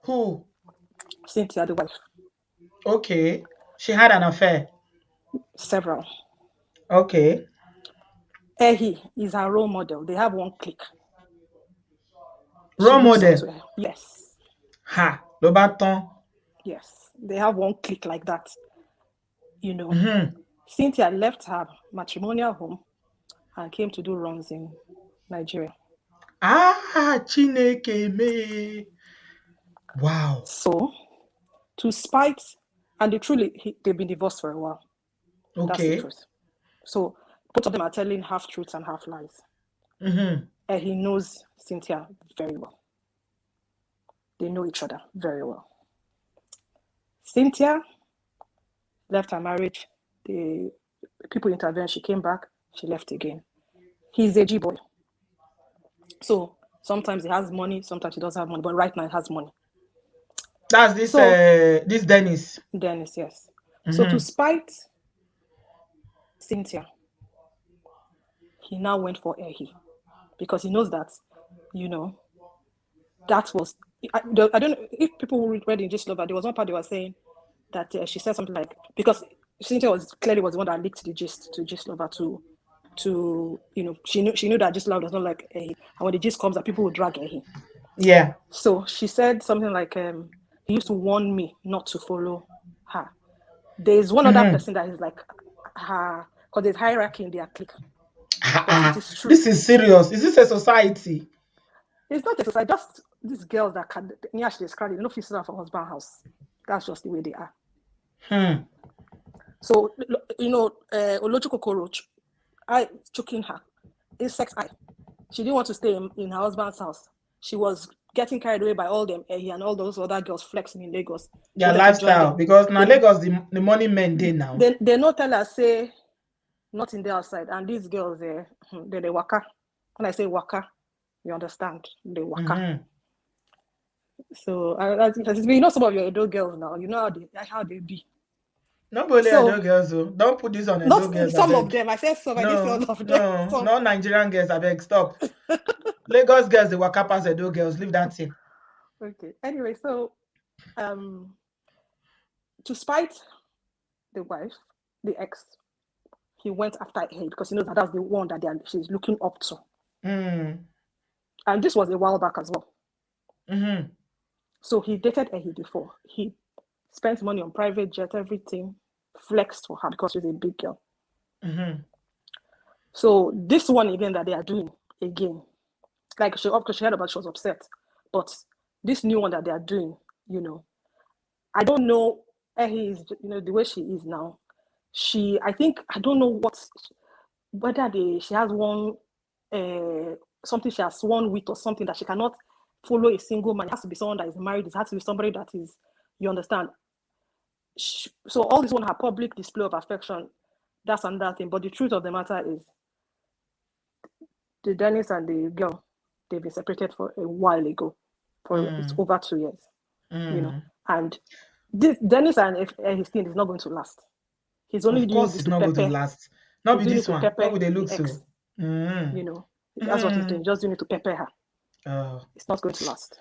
Who? Cynthia, the wife. Okay. She had an affair. Several. Okay. Ehi is her role model. They have one clique. She Role looks up model. to her. Yes. Ha. Ló bá tán. Yes. They have one clique like that. You know. Mm-hmm. Cynthia left her matrimonial home and came to do runs in Nigeria. Ah, Chineke me. Wow. So, to spite, and they've been divorced for a while. That's the Okay. truth. So, both of them are telling half truths and half lies. Mm-hmm. And he knows Cynthia very well. They know each other very well. Cynthia left her marriage. The people intervened. She came back. She left again. He's a G boy. So sometimes he has money, sometimes he doesn't have money, but right now he has money. That's this So this Dennis. Dennis, yes. Mm-hmm. So to spite Cynthia, he now went for Ehi because he knows that, that was, I don't know if people read in Gist Lover, there was one part they were saying that she said something like, because Cynthia was the one that leaked the gist to Gist Lover to she knew that Gist Lover does not like Ehi, and when the gist comes that people will drag Ehi. Yeah. So she said something like, he used to warn me not to follow her. There's one other person that is like her, because there's hierarchy in their clique. But it is true. This is serious. Is this a society? It's not a society, just these girls that can actually describe it. They don't feel from husband house. That's just the way they are. So, Olochukokoro, I choking her, insect eye. She didn't want to stay in her husband's house. She was getting carried away by all them and all those other girls flexing in Lagos. Their lifestyle, because now Lagos the money men dey now. They no tell her say nothing there outside, and these girls they waka. When I say waka, you understand? They waka. So you know some of your Edo girls now. You know how they be. Nobody Edo girls though. Don't put this on Edo Not girls. some of them. I said some. I didn't say all of them. No, not Nigerian girls. I beg, stop. Lagos girls, they waka pass Edo girls. Leave that thing. Okay. Anyway, so to spite the wife, the ex, he went after her because he knows that's the one that she's looking up to. And this was a while back as well. So he dated Ehi before. He spent money on private jet, everything, flexed for her because she's a big girl. So this one again that they are doing again, like she heard about, she was upset. But this new one that they are doing, I don't know Ehi is, the way she is now. I think, I don't know whether she has one, something she has sworn with or something that she cannot follow a single man. It has to be someone that is married. It has to be somebody that is, you understand. So all this one, her public display of affection, that's another thing. But the truth of the matter is, the Dennis and the girl, they've been separated for a while ago. It's over 2 years, And Dennis and his thing is not going to last. He's only doing this to not pepper. going to last. Not He's be doing this it to one. pepper What would they look the ex. so? That's what he's doing. Just doing it to pepper her. It's not going to last.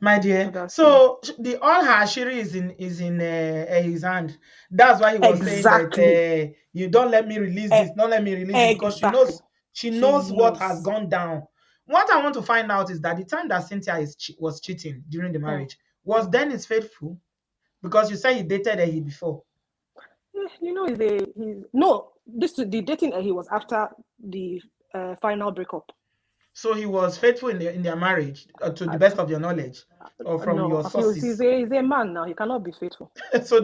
My dear. So all her shiri is in his hand. That's why he was saying that you don't let me release this, don't let me release this, because she knows what has gone down. What I want to find out is that the time that Cynthia was cheating during the marriage, was Dennis faithful? Because you said he dated her before. The dating he was after the final breakup. So he was faithful in their marriage, to the best of your knowledge, or from your sources? He's a man now. He cannot be faithful. So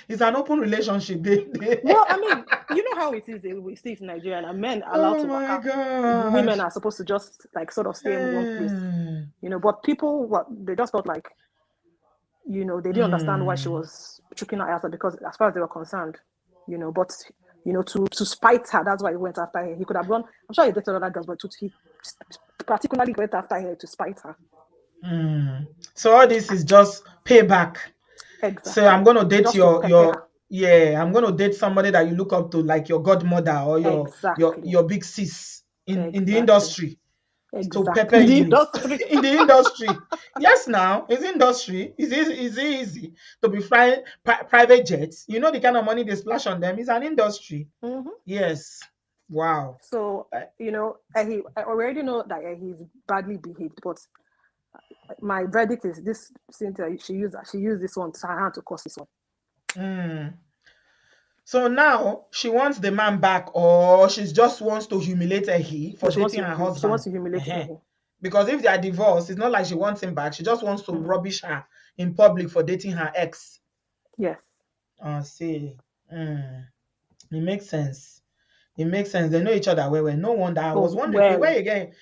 it's an open relationship. Well, I mean, you know how it is. We see it in Nigeria, and men are allowed to work out. Women are supposed to just sort of stay in one place. But people, they just felt like, they didn't understand why she was choking her out, because as far as they were concerned, but to spite her, that's why he went after her. He could have gone. I'm sure he dated other girls, but he particularly went after her to spite her. So all this is just payback. Exactly. So I'm going to date I'm going to date somebody that you look up to, like your godmother or your big sis in the industry. To pepper you in the industry. Yes, now it's industry. Is it easy to be flying private jets? You know the kind of money they splash on them. It's an industry. Yes. Wow. So I already know that he's badly behaved, but my verdict is this: Cynthia, she used this one to her hand to cause this one. So now she wants the man back, or she just wants to humiliate he for dating her husband. She wants to humiliate he. Because if they are divorced, it's not like she wants him back. She just wants to rubbish her in public for dating her ex. Yes. See. It makes sense. It makes sense. They know each other well. No wonder. I was wondering where you get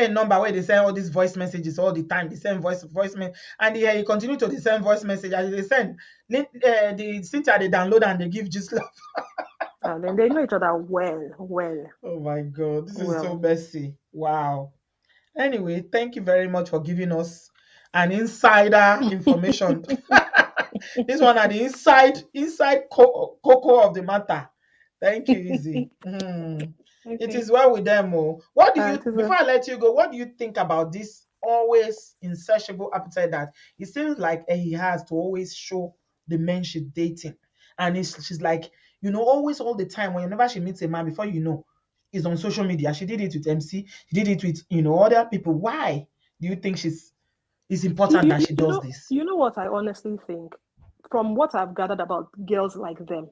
a number where they send all these voice messages all the time. They send voice message, and you continue to send voice message as they send. The Cynthia they download and they give just love. Then they know each other well. Oh my God, this is so messy. Wow. Anyway, thank you very much for giving us an insider information. This one are the inside cocoa of the matter. Thank you, Izzy. Okay. It is well with them. What do you, before I let you go, what do you think about this always insatiable appetite that it seems like he has to always show the men she's dating? And she's like, always all the time, whenever she meets a man, before is on social media. She did it with MC, she did it with other people. Why do you think it's important that she does this? You know what I honestly think? From what I've gathered about girls like them,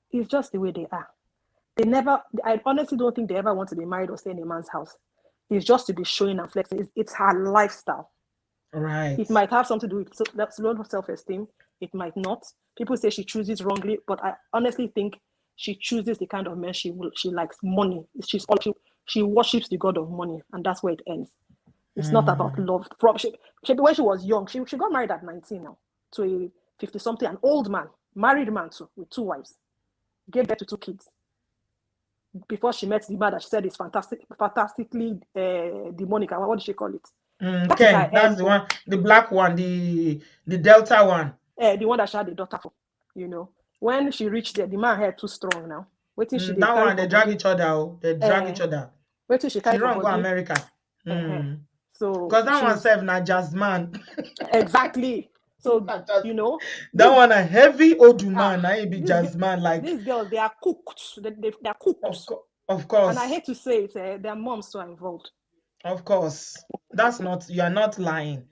it's just the way they are. I honestly don't think they ever want to be married or stay in a man's house. It's just to be showing and flexing. It's her lifestyle. Right. It might have something to do with low self-esteem. It might not. People say she chooses wrongly, but I honestly think she chooses the kind of men she likes. Money. She worships the god of money, and that's where it ends. It's not about love. When she was young, she got married at 19 now to a 50-something, an old man, married man too, with 2 wives. Gave birth to 2 kids. Before she met the man that she said is fantastically demonic. What did she call it? Okay, that's the one, the black one, the Delta one. The one that she had a daughter for. When she reached there, the man had too strong now. Waiting she that one, they drag each other. They drag each other. Waiting she carried for go America. So because that one served not just man. Exactly. So that one a heavy old man. I be just man. Like these girls, they are cooked. They are cooked. Of course. And I hate to say it, their moms are involved. Of course, you are not lying.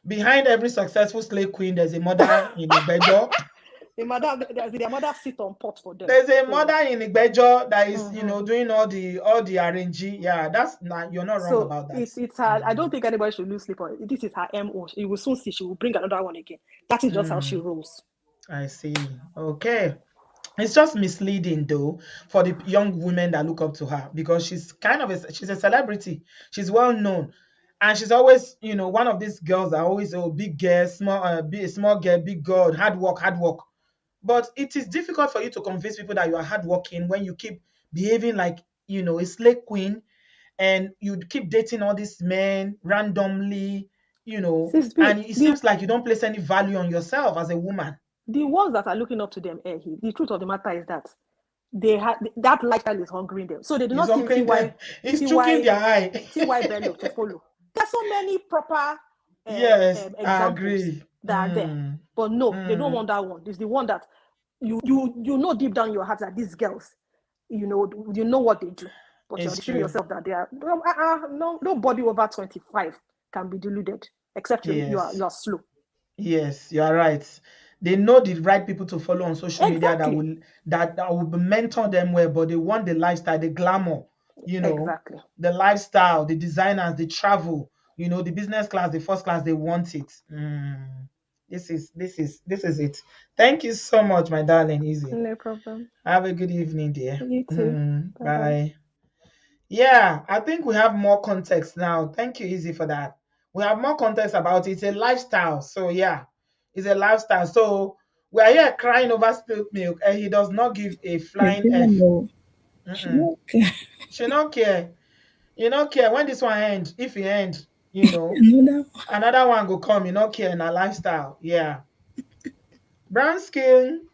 Behind every successful slave queen, there's a mother in Ogbebor. their mother sit on pot for them. There's a So mother in Igbejo that is, doing all the arranging. Yeah, that's not, you're not wrong so about that. it's her. I don't think anybody should lose sleep on it. This is her MO. You will soon see she will bring another one again. That is just how she rolls. I see. Okay. It's just misleading though for the young women that look up to her, because she's a celebrity. She's well known. And she's always, one of these girls that are always, big girl, small girl, big girl, hard work, hard work. But it is difficult for you to convince people that you are hardworking when you keep behaving like, a slave queen, and you keep dating all these men randomly, Sis and B, it seems like you don't place any value on yourself as a woman. the ones that are looking up to them, the truth of the matter is that they had that lifestyle is hungering them. So they do It's not see hungering them. It's choking TY, their eye. Bello to follow. There are so many proper Yes, I examples agree. that are there. But no, they don't want that one. It's the one that you know deep down in your heart that these girls, you know what they do. But you're It's deceiving true. yourself that they are no, nobody over 25 can be deluded except you Yes. are slow. Yes, you are right. They know the right people to follow on social media that Exactly. will mentor them well, but they want the lifestyle, the glamour, Exactly. the lifestyle, the designers, the travel, the business class, the first class, they want it. This is it. Thank you so much, my darling. Easy. No problem. Have a good evening, dear. You too. Bye-bye. Bye. Yeah, I think we have more context now. Thank you, Easy, for that. We have more context about it. It's a lifestyle. So, yeah, it's a lifestyle. So, we are here crying over spilled milk, and he does not give a You flying don't F. know. She Mm-mm. don't care. She don't care. You don't care when this one end. If it end, Another another one go come. You don't care in a lifestyle. Yeah. Brown skin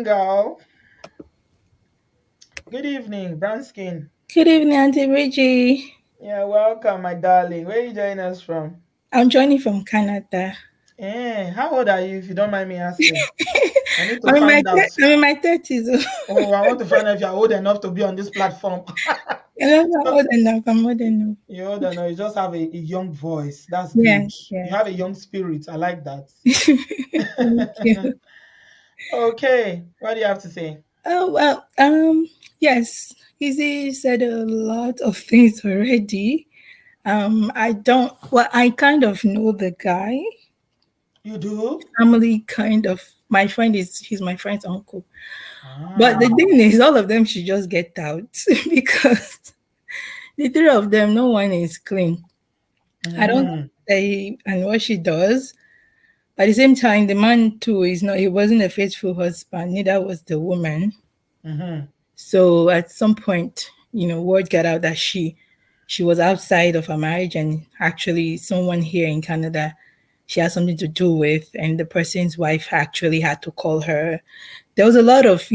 girl. Good evening, brown skin. Good evening, Auntie Reggie. Yeah, welcome, my darling. Where are you joining us from? I'm joining from Canada. How old are you, if you don't mind me asking? I need to I'm in my find out. I'm in my 30s. Oh, I want to find out if you're old enough to be on this platform. I'm not old enough. I'm old enough. You're old enough. You just have a young voice. That's good. Yes, You yes. have a young spirit. I like that. Thank you. Okay, what do you have to say? Oh well, yes. Izzy said a lot of things already. I don't well, I kind of know the guy. You do? Family kind of my friend is he's my friend's uncle. But the Ah. thing is all of them should just get out because the three of them, no one is clean. I don't Mm-hmm. say and what she does. At the same time, the man too is not he wasn't a faithful husband, neither was the woman. Mm-hmm. So at some point, word got out that she was outside of her marriage and actually someone here in Canada she had something to do with and the person's wife actually had to call her. There was a lot of,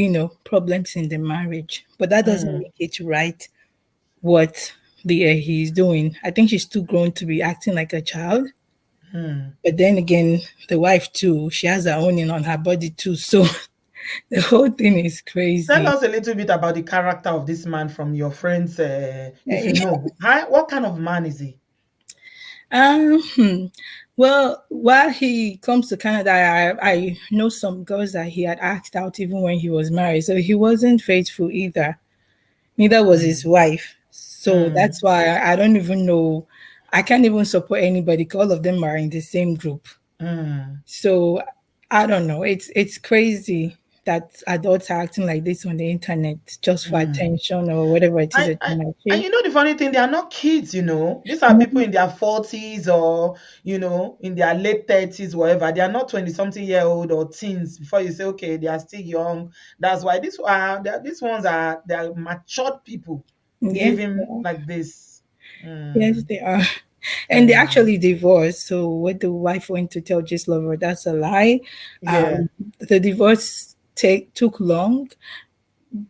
problems in the marriage, but that doesn't Mm-hmm. make it right what the he's doing. I think she's too grown to be acting like a child. Mm-hmm. But then again, the wife too, she has her own in on her body too. So the whole thing is Tell crazy. us a little bit about the character of this man from your friends, if you Eh, know. What kind of man is he? Um, hmm. Well, while he comes to Canada, I know some girls that he had asked out even when he was married. So he wasn't faithful either. Neither was his Mm. wife. So Mm. that's why I don't even know. I can't even support anybody 'cause all of them are in the same group. Mm. So I don't know. It's crazy that adults are acting like this on the internet just for Mm. attention or whatever it is I, that they I, might and say. the funny thing, they are not kids. These are people in their 40s or, in their late 30s, whatever. They are not 20 something year old or teens before you say, okay, they are still young. That's why these ones they are matured people Yes, they behaving are. like this. Yes, Mm. they are. And they Mm. actually divorced. So what the wife went to tell Gist Lover, that's a lie. Yeah. The divorce took long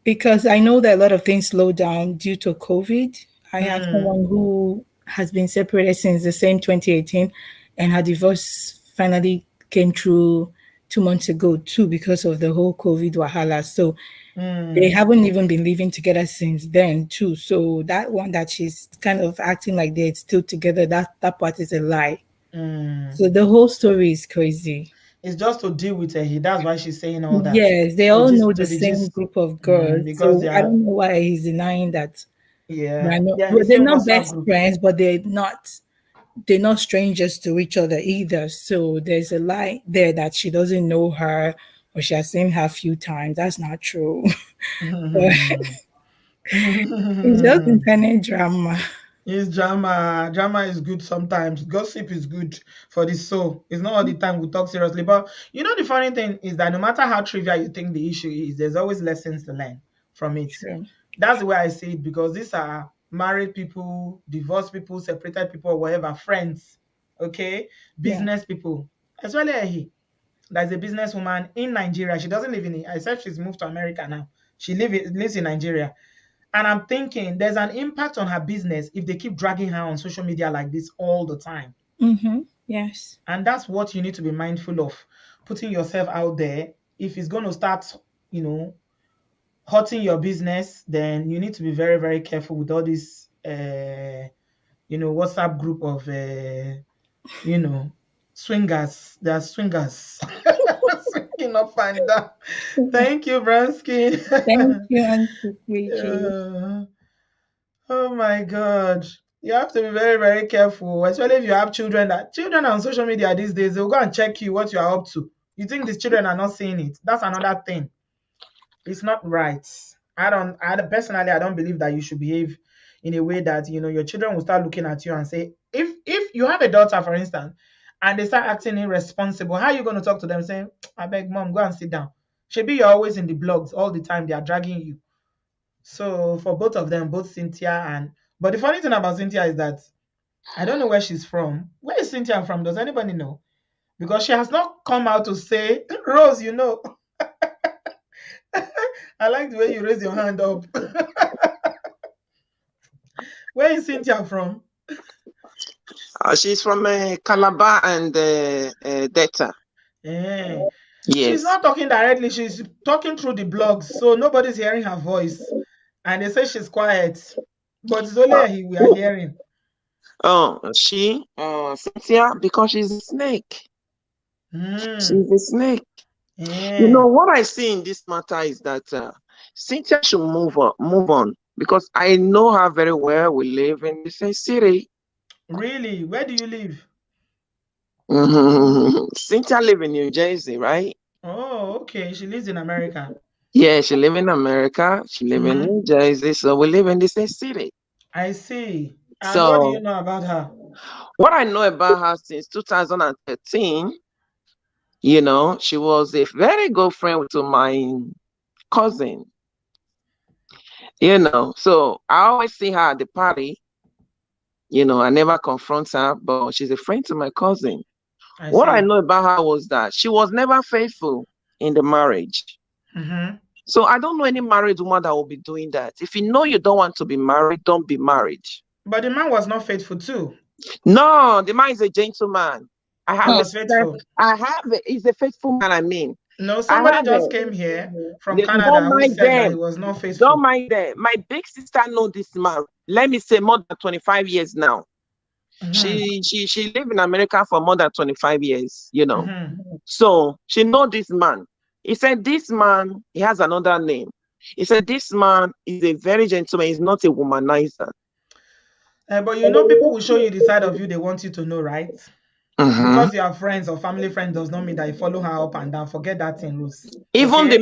because I know that a lot of things slowed down due to COVID. I have Mm. someone who has been separated since the same 2018, and her divorce finally came through 2 months ago too because of the whole COVID wahala. So they Mm. haven't even been living together since then too. So that one that she's kind of acting like they're still together, that part is a lie. Mm. So the whole story is crazy. It's just to deal with her. That's why she's saying all that. Yes, they all know To the be same just group of girls. because they So I are, don't know why he's denying that they're not, they're in well, the they're same not WhatsApp best group. friends, but they're not strangers to each other either. So there's a lie there that she doesn't know her or she has seen her a few times. That's not true. But it's just internet drama. It's drama. Drama is good sometimes. Gossip is good for the soul. It's not all the time we talk seriously. But you know, the funny thing is that no matter how trivial you think the issue is, there's always lessons to learn from it. True. That's the way I see it because these are married people, divorced people, separated people, or whatever, friends, okay, Yeah. business people. Especially he, there's a businesswoman in Nigeria. She doesn't live in it. I said she's moved to America now. Lives in Nigeria. And I'm thinking there's an impact on her business if they keep dragging her on social media like this all the time. Mm-hmm. Yes. And that's what you need to be mindful of, putting yourself out there. If it's going to start, you know, hurting your business, then you need to be very, very careful with all this, WhatsApp group of, you know, swingers. They are swingers. Swinging up and down. Thank you, Bransky. Thank you, Auntie Rachel. uh, Oh my God. You have to be very, very careful, especially if you have children. That children on social media these days, they'll go and check you what you are up to. You think these children are not seeing it. That's another thing. It's not right. Personally, I don't believe that you should behave in a way that your children will start looking at you and say, if you have a daughter, for instance, and they start acting irresponsible, how are you going to talk to them saying, I beg mom, go and sit down? Maybe you're always in the blogs all the time, they are dragging you. So for both of them, both Cynthia but the funny thing about Cynthia is that I don't know where she's from. Where is Cynthia from? Does anybody know? Because she has not come out to say, Rose, I like the way you raise your hand up. Where is Cynthia from? She's from Calabar and Delta. Eh. She's Yes. not talking directly. She's talking through the blogs, so nobody's hearing her voice. And they say she's quiet, but it's only we are hearing. Oh, Cynthia, because she's a snake. She's a snake. What I see in this matter is that Cynthia should move on, because I know her very well. We live in the same city. Really? Where do you live? Cynthia live in New Jersey, right? Oh, okay. She lives in America. Yeah, she live in America. She live in New Jersey, so we live in the same city. I see. And what do you So know about her? what I know about her since 2013, she was a very good friend to my cousin. So I always see her at the party. I never confront her, but she's a friend to my cousin. What I know about her was that she was never faithful in the marriage. So I don't know any married woman that will be doing that. If you know you don't want to be married, don't be married. But the man was not faithful too. No, the man is a gentleman. He was faithful. He's a faithful man, I mean. No, somebody just came here from Don't Canada who mind said that them. he was not faithful. Don't mind them. My big sister know this man. Let me say more than 25 years now. She lived in America for more than 25 years, So she know this man. He said this man, he has another name. He said this man is a very gentleman. He's not a womanizer. But people will show you the side of you they want you to know, right? Because you are friends or family friends does not mean that you follow her up and down. Forget that thing, Ruth. Even the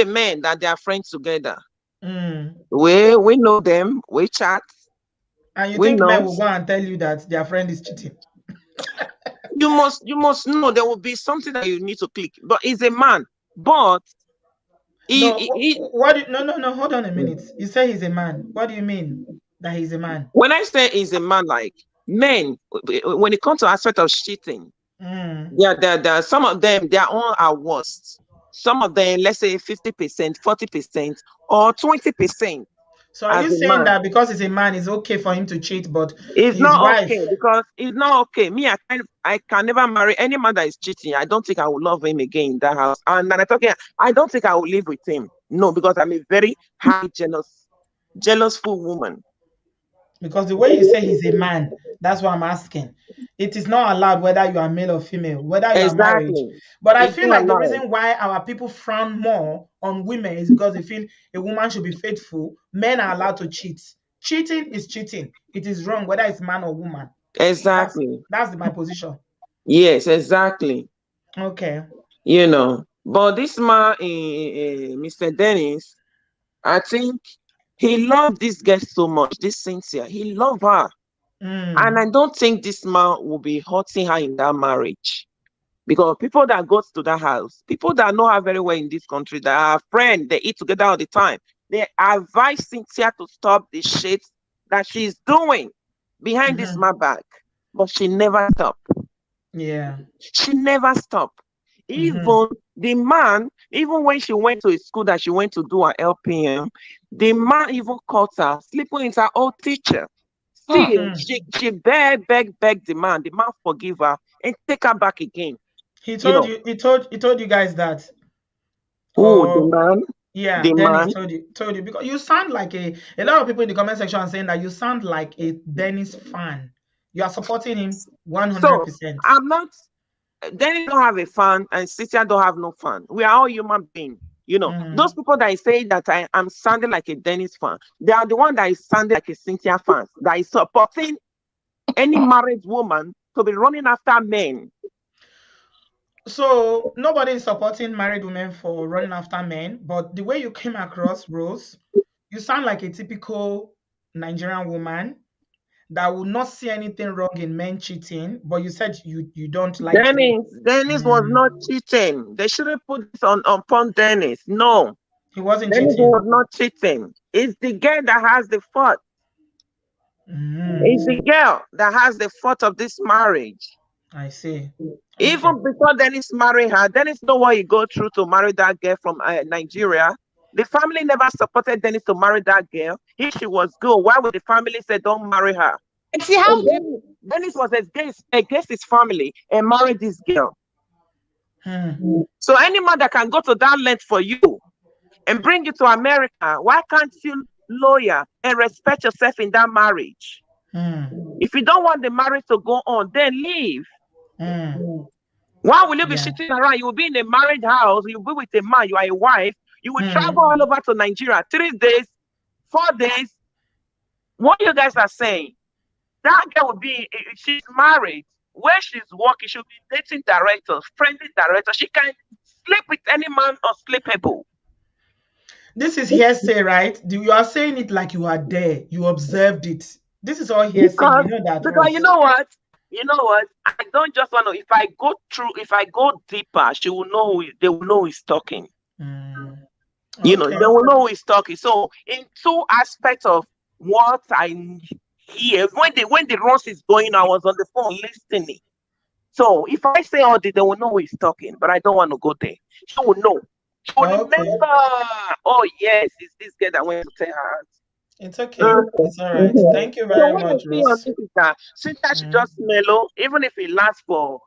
men that they are friends together. We know them. We chat. And you think men will go and tell you that their friend is cheating? You must know there will be something that you need to click. But he's a man. But no, hold on a minute. You say he's a man. What do you mean that he's a man? When I say he's a man, like men, when it comes to aspect of cheating, some of them, they are all our worst. Some of them, let's say 50%, 40%, or 20%. So are you saying that because he's a man, it's okay for him to cheat, but it's his not wife... okay? Because it's not okay. Me, I can never marry any man that is cheating. I don't think I will love him again in that house. And then I don't think I will live with him. No, because I'm a very high jealousful woman. Because the way you say he's a man, That's what I'm asking. It is not allowed whether you are male or female, whether you are married. Exactly. But I It's feel not like the allowed. reason why our people frown more on women is because they feel a woman should be faithful. Men are allowed to cheat. Cheating is cheating. It is wrong whether it's man or woman. That's Exactly. that's my position. Yes, exactly. Okay. But this man, Mr. Dennis, I think he loved this girl so much, this Cynthia. He loved her. And Mm. I don't think this man will be hurting her in that marriage. Because people that go to that house, people that know her very well in this country, that are friends, they eat together all the time, they advise Cynthia to stop the shit that she's doing behind this Hmm. man back. But she never stopped. Yeah. She never stopped. Hmm. Even the man, even when she went to a school that she went to do her LPM, the man even caught her sleeping with her old teacher. Still, Hmm. she begged the man forgive her and take her back again. He You told know, you. He told you guys that. who the Or man? yeah, The Dennis man. told you because you sound like a lot of people in the comment section are saying that you sound like a Dennis fan. You are supporting him So 100%. I'm not. Dennis don't have a fan and Cynthia don't have no fan. We are all human beings. Those Mm. people that is saying that I'm sounding like a Dennis fan, they are the one that is sounding like a Cynthia fan, that is supporting any married woman to be running after men. So nobody is supporting married women for running after men, but the way you came across, Rose, you sound like a typical Nigerian woman that will not see anything wrong in men cheating, but you said you don't like to. Dennis was Mm. not cheating. They shouldn't put this on upon Dennis. No, He wasn't Dennis cheating. was not cheating. It's the girl that has the fault. Mm. It's the girl that has the fault of this marriage. I see. Okay. Even before Dennis married her, Dennis know what he go through to marry that girl from Nigeria. The family never supported Dennis to marry that girl. If she was good, why would the family say don't marry her? And see And how do Dennis was against his family and married this girl. Hmm. So any man that can go to that length for you and bring you to America, why can't you lawyer and respect yourself in that marriage? Hmm. If you don't want the marriage to go on, then leave. Hmm. Why will you be Yeah. sitting around? You will be in a married house, you'll be with a man, you are a wife, you will Hmm. travel all over to Nigeria 3 days, 4 days. What you guys are saying, that girl will be, she's married. Where she's working, she'll be dating directors, friendly directors. She can sleep with any man unsleepable. This is hearsay, right? You are saying it like you are there. You observed it. This is all hearsay. You Because know that, because you Rose. know what? You know what? I don't just want to. If I go deeper, she will know. They will know who's talking. Hmm. They Okay. will know who is talking. So in two aspects of what I hear, when the roast is going, I was on the phone listening. So if I say all this, they will know who is talking. But I don't want to go there. She will know. She will Okay. remember. Oh yes, it's this girl that went to tell her. It's okay. Okay. It's all right. Mhm. Thank you So very what I much, see on Rose. this is that Cynthia should Hmm. just mellow, even if it lasts for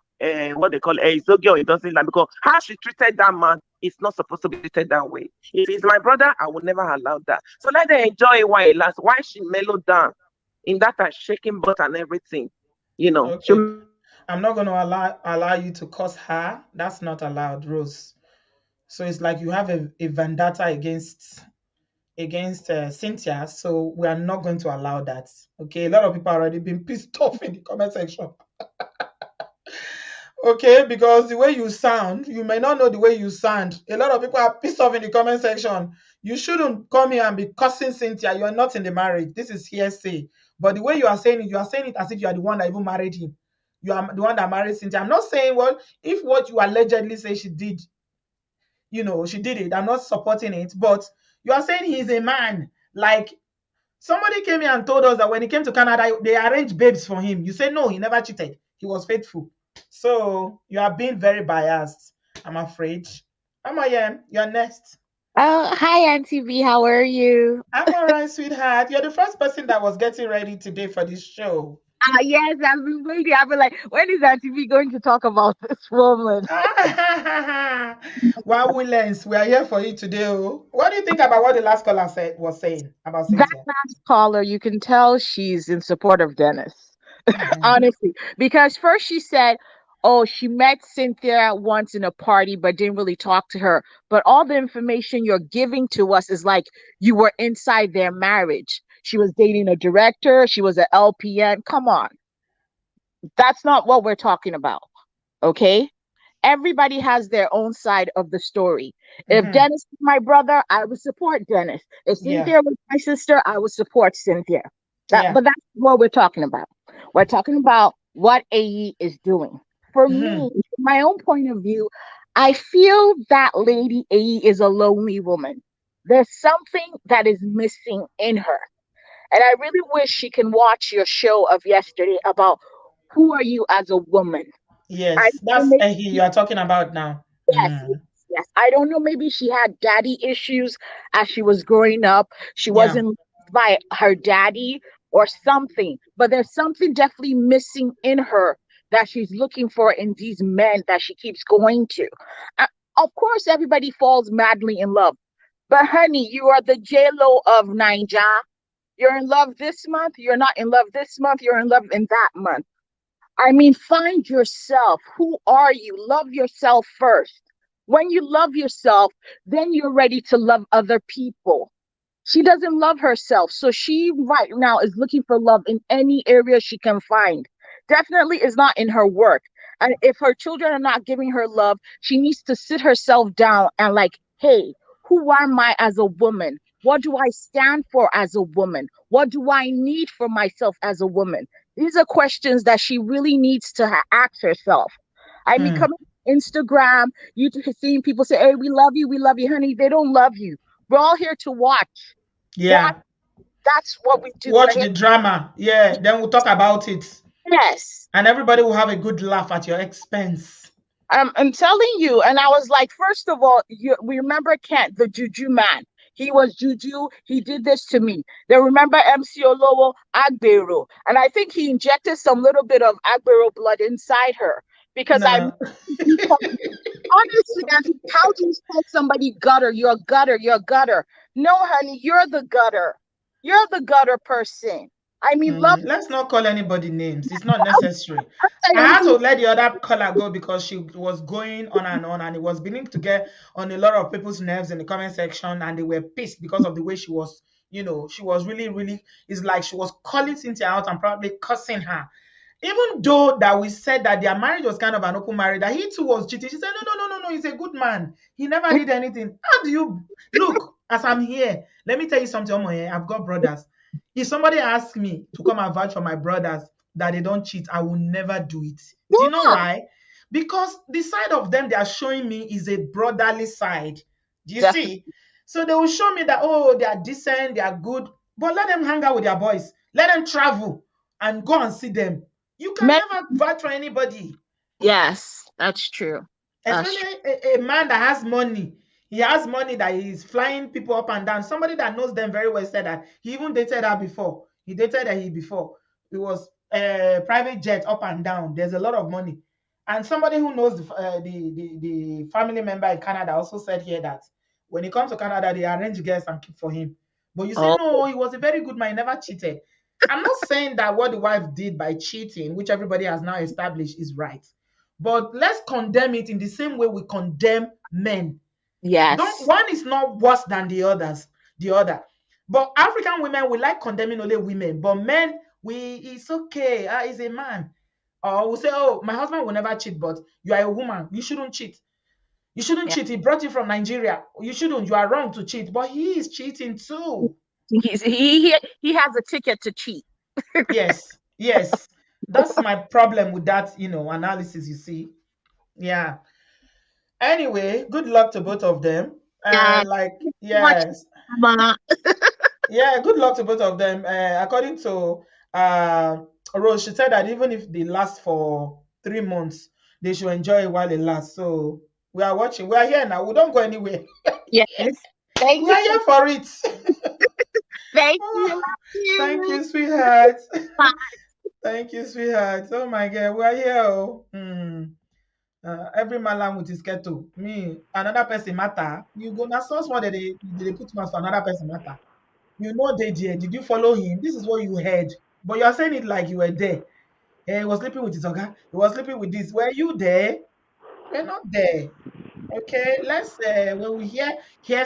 what they call a zogi or it doesn't like, because how she treated that man is not supposed to be treated that way. If he's my brother, I would never allow that. So let her enjoy it while it lasts. Why she mellow down in that and shaking butt and everything, she Okay. I'm not going to allow you to curse her. That's not allowed, Rose. So it's like you have a vendetta against Cynthia. So we are not going to allow that. Okay. A lot of people are already been pissed off in the comment section. Okay, because the way you sound, you may not know the way you sound. A lot of people are pissed off in the comment section. You shouldn't come here and be cussing Cynthia. You are not in the marriage. This is hearsay. But the way you are saying it as if you are the one that even married him. You are the one that married Cynthia. I'm not saying, well, if what you allegedly say she did, she did it. I'm not supporting it. But you are saying he's a man. Like somebody came here and told us that when he came to Canada, they arranged babes for him. You say no, he never cheated. He was faithful. So you are being very biased, I'm afraid. Amayem, you're next. Oh, hi, Auntie B. How are you? I'm all right, sweetheart. You're the first person that was getting ready today for this show. Yes, I've been waiting. I've been like, when is Auntie B going to talk about this woman? Wow, Williams, we are here for you today. Oh. What do you think about what the last caller was saying about That Cynthia? last caller, you can tell she's in support of Dennis. honestly. Because first she said, oh, she met Cynthia once in a party, but didn't really talk to her. But all the information you're giving to us is like you were inside their marriage. She was dating a director, she was an LPN. Come on. That's not what we're talking about. Okay. Everybody has their own side of the story. If Mm-hmm. Dennis is my brother, I would support Dennis. If Yeah. Cynthia was my sister, I would support Cynthia. Yeah. But that's what we're talking about. We're talking about what AE is doing. For Mm-hmm. me, from my own point of view, I feel that Lady AE is a lonely woman. There's something that is missing in her. And I really wish she can watch your show of yesterday about who are you as a woman. I Yes. don't That's know, Ehi you are talking about now. yes, Mm. yes. I don't know. Maybe she had daddy issues as she was growing up. She Yeah. wasn't loved by her daddy or something. But there's something definitely missing in her that she's looking for in these men that she keeps going to. Uh, of course, everybody falls madly in love. But honey, you are the J Lo of Ninja. You're in love this month. You're not in love this month. You're in love in that month. I mean, find yourself. Who are you? Love yourself first. When you love yourself, then you're ready to love other people. She doesn't love herself. So she right now is looking for love in any area she can find. Definitely is not in her work. And if her children are not giving her love, she needs to sit herself down and, like, hey, who am I as a woman? What do I stand for as a woman? What do I need for myself as a woman? These are questions that she really needs to ask herself. I mean, Mm. coming to Instagram, seeing people say, hey, we love you, honey. They don't love you. We're all here to watch. Watch. Yeah. That's what we do. We're Watch here. the drama. Yeah. Then we'll talk about it. Yes. And everybody will have a good laugh at your expense. I'm telling you. And I was like, first of all, we remember Kent, the juju man. He was juju. He did this to me. They remember MC Olowo Agbero. And I think he injected some little bit of Agbero blood inside her because I No. honestly, how do you call somebody gutter? You're a gutter. You're a gutter. No, honey, you're the gutter. You're the gutter person. I mean, love. Let's not call anybody names. It's not necessary. I I'm had to saying, let the other caller go because she was going on, and it was beginning to get on a lot of people's nerves in the comment section, and they were pissed because of the way she was. She was really, really. It's like she was calling Cynthia out and probably cursing her. Even though that we said that their marriage was kind of an open marriage, that he too was cheating. She said, no, no, no, no, no, he's a good man. He never did anything. How do you look as I'm here? Let me tell you something, Omoye. I've got brothers. If somebody asks me to come and vouch for my brothers that they don't cheat, I will never do it. Do you know yeah, why? Because the side of them they are showing me is a brotherly side. Do you definitely. see? So they will show me that, oh, they are decent, they are good, but let them hang out with their boys. Let them travel and go and see them. You can Men, never vouch for anybody, yes, that's true. That's especially true. a man that has money. He has money that he's flying people up and down. Somebody that knows them very well said that he even dated her before. He dated her before. It was a private jet up and down. There's a lot of money. And somebody who knows the family member in Canada also said here that when he comes to Canada, they arrange guests and keep for him. But you say, Oh, no, he was a very good man. He never cheated. I'm not saying that what the wife did by cheating, which everybody has now established, is right. But let's condemn it in the same way we condemn men. Don't yes. One is not worse than the other. But African women, we like condemning only women, but men, it's okay. He's a man. Or we say, oh, my husband will never cheat, but you are a woman, you shouldn't cheat. You shouldn't Yeah. cheat. He brought you from Nigeria. You shouldn't. You are wrong to cheat, but he is cheating too. He has a ticket to cheat. Yes, yes. That's my problem with that, analysis. You see, yeah. Anyway, good luck to both of them. Yeah. Like, Much yes, drama. yeah, good luck to both of them. According to uh, Rose, she said that even if they last for 3 months, they should enjoy it while it lasts. So we are watching. We are here now. We don't go anywhere. Yes. Thank We you are so here for it. Thank you. Oh, Love thank you. you, sweetheart. Bye. Thank you, sweetheart. Oh my God, we are here. Oh. Every malam with his kettle. Me, another person matter. You go now, so small that they put mouth for another person matter. You know they there. Did you follow him? This is what you heard. But you're saying it like you were there. He was sleeping with his oga. He was sleeping with this. Were you there? We're not there. Okay, let's when we hear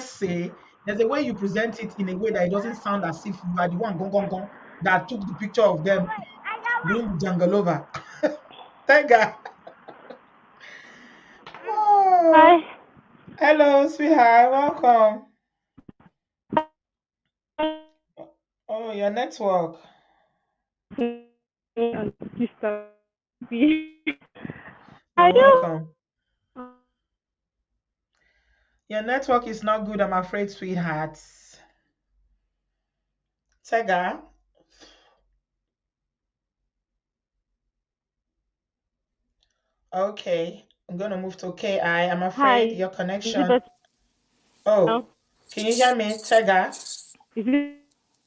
say, there's a way you present it in a way that it doesn't sound as if you are the one gong gong gong that took the picture of them doing the jungle over. Thank God. Hi. Oh, hello, sweetheart. Welcome. Oh, your network. Sister You're Are you? welcome. Your network is not good, I'm afraid, sweetheart. Tega. Okay, I'm gonna move to KI. I'm afraid Hi. your Is it connection. better Oh, now? can you hear me, Tega? Is it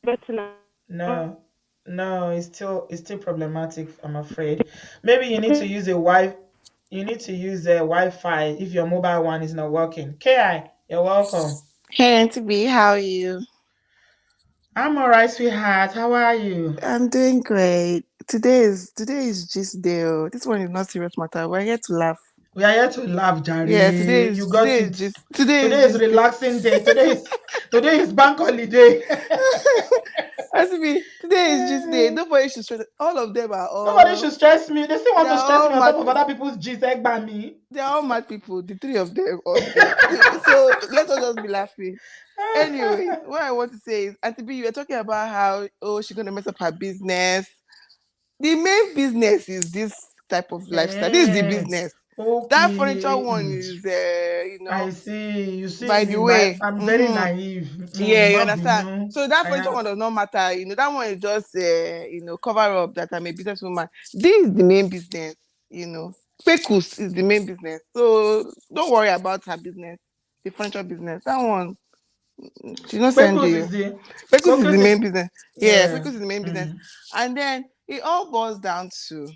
better now? No, no, it's still problematic, I'm afraid. Maybe you need to Okay. use a Wi you need to use a Wi-Fi if your mobile one is not working. KI, you're welcome. Hey, Auntie B, how are you? I'm alright, sweetheart. How are you? I'm doing great. Today is just day. Oh. This one is not serious matter. We're here to laugh. We are here to laugh, Jare. Yeah, You got it. today Today is is just day. relaxing day. Today is bank holiday. Auntie B, today is just day. Nobody should stress. All of them are Nobody all should stress me. They still they want to are stress all me on top mad. of other people's G's egg by me. They are all mad people. The three of them also. So let us just be laughing. Anyways, what I want to say is, Auntie B, you were talking about how she's gonna mess up her business. The main business is this type of lifestyle. This is the Eh, business. That furniture okay. one is, I see. You see by me, the way. I'm very naive. Yeah, you Not be understand. no. So that I furniture am. one does not matter. That one is just, cover up that I'm a businesswoman. This is the main business. You know, Pekus is the main business. So don't worry about her business, the furniture business. That one, she's not sending Focus is you. the Focus is the focus main is business. Yeah, yeah. focus is the main business. Mm. And then it all boils down to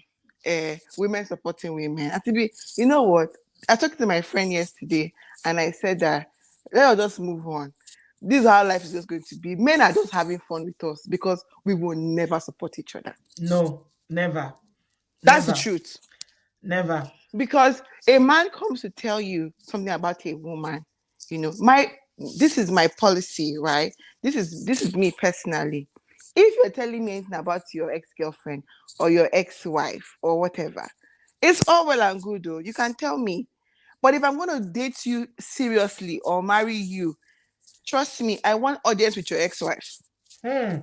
women supporting women. And to be, you know what? I talked to my friend yesterday and I said that let us just move on. This is how life is just going to be. Men are just having fun with us because we will never support each other. No, never, That's the never, truth. never. Because a man comes to tell you something about a woman, my this is my policy, right? This is me personally. If you're telling me anything about your ex-girlfriend or your ex-wife or whatever, it's all well and good though. You can tell me. But if I'm going to date you seriously or marry you, trust me, I want audience with your ex-wife. Hmm.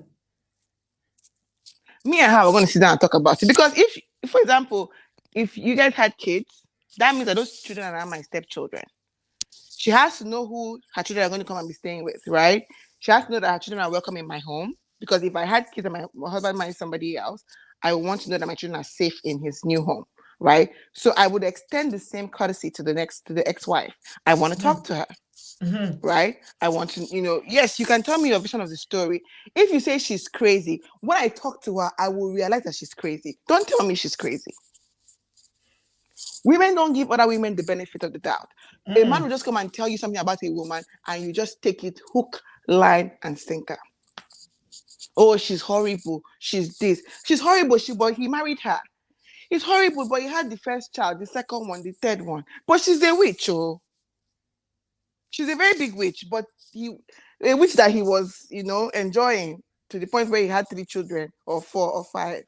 Me and her are going to sit down and talk about it. Because if, for example, if you guys had kids, that means that those children are my stepchildren. She has to know who her children are going to come and be staying with, right? She has to know that her children are welcome in my home. Because if I had kids and my husband married somebody else, I want to know that my children are safe in his new home, right? So I would extend the same courtesy to the ex-wife. I want to talk to her, Mm-hmm. right? I want to, yes, you can tell me your vision of the story. If you say she's crazy, when I talk to her, I will realize that she's crazy. Don't tell me she's crazy. Women don't give other women the benefit of the doubt. A man will just come and tell you something about a woman and you just take it hook, line, and sinker. Oh, she's horrible. She's this. She's horrible, but he married her. He's horrible, but he had the first child, the second one, the third one. But she's a witch, oh. She's a very big witch, but a witch that he was, enjoying to the point where he had 3 children or 4 or 5.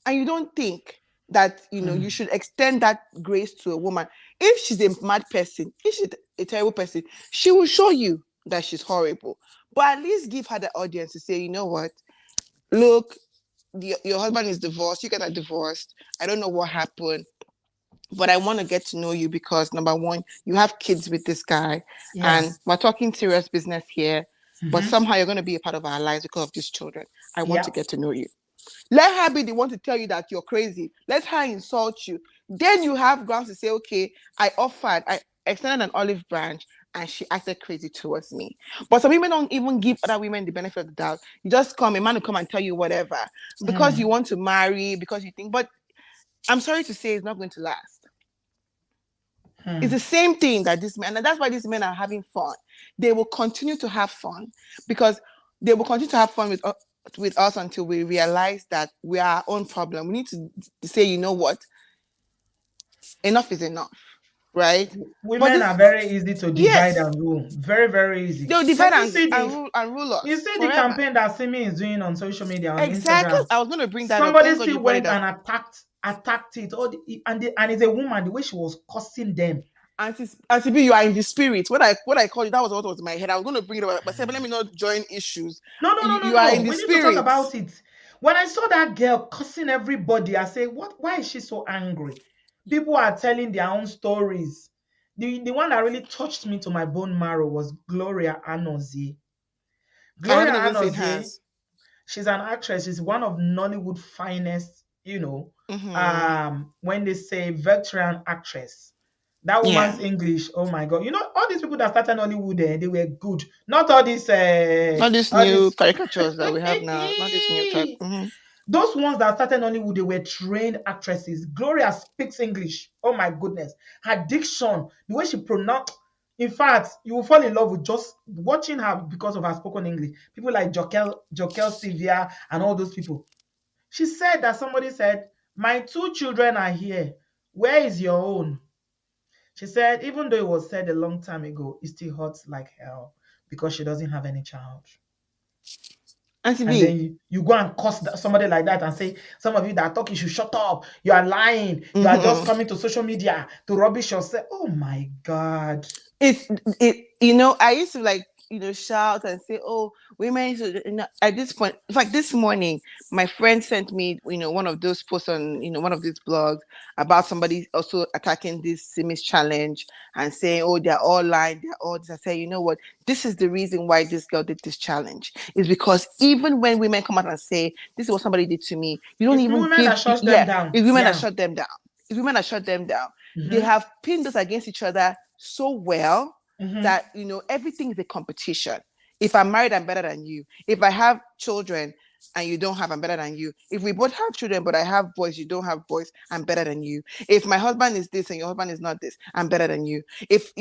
And you don't think that you should extend that grace to a woman. If she's a mad person, if she's a terrible person, she will show you that she's horrible. But at least give her the audience to say, you know what, look, your husband is divorced, you guys are divorced, I don't know what happened, but I want to get to know you because number one, you have kids with this guy, Yeah. and we're talking serious business here, but Mm-hmm. somehow you're going to be a part of our lives because of these children. I want to Yeah. get to know you. Let her be the one to tell you that you're crazy. Let her insult you. Then you have grounds to say, okay, I extended an olive branch and she acted crazy towards me. But some women don't even give other women the benefit of the doubt. You just come, a man will come and tell you whatever because you want to marry, because you think, but I'm sorry to say it's not going to last. It's the same thing that this man, and that's why these men are having fun. They will continue to have fun because they will continue to have fun with with us until we realize that we are our own problem. We need to say, you know what, enough is enough, right? But Women this, are very easy to divide yes, and rule. Very, very easy. they'll divide And and rule you us see the forever. campaign that Simi is doing on social media, on Exactly. Instagram. I was going to bring that up. Somebody Thank God you still brought it went up. and attacked it. And it's a woman, the way she was cursing them. Auntie B, you are in the spirit. What I called you, that was what was in my head. I was going to bring it up, but said, but let me not join issues. No, no, no, no, You are in no. the We need to talk spirit. about it. When I saw that girl cursing everybody, I say, what? Why is she so angry? People are telling their own stories. The one that really touched me to my bone marrow was Gloria Anozie. I Gloria haven't even seen Anozie, hers. she's an actress. She's one of Nollywood finest, when they say veteran actress. That Yeah. woman's English, oh my God. All these people that started Nollywood, they were good. Not all these, Not this all new this. caricatures that we have now. Not this new type. Those ones that started Nollywood, they were trained actresses. Gloria speaks English. Oh my goodness. Her diction, the way she pronounced. In fact, you will fall in love with just watching her because of her spoken English. People like Jokel Sylvia and all those people. She said that somebody said, "My two children are here. Where is your own?" She said, even though it was said a long time ago, it still hurts like hell because she doesn't have any child. Auntie And B. then you go and curse somebody like that and say, some of you that are talking should shut up. You are lying. You are just coming to social media to rubbish yourself. Oh my God. I used to shout and say, oh, women should, at this point. In fact, this morning my friend sent me one of those posts on one of these blogs about somebody also attacking this Simis challenge and saying, oh, they're all lying, they're all this. I say, you know what, this is the reason why this girl did this challenge, is because even when women come out and say this is what somebody did to me, you don't It's even women give. that shuts them Yeah, down. it's women that Yeah. shut them down. It's women that shut them down. They Mm-hmm. have pinned us against each other so well Mm-hmm. that everything is a competition. If I'm married, I'm better than you. If I have children and you don't have, I'm better than you. If we both have children but I have boys, you don't have boys, I'm better than you. If my husband is this and your husband is not this, I'm better than you. If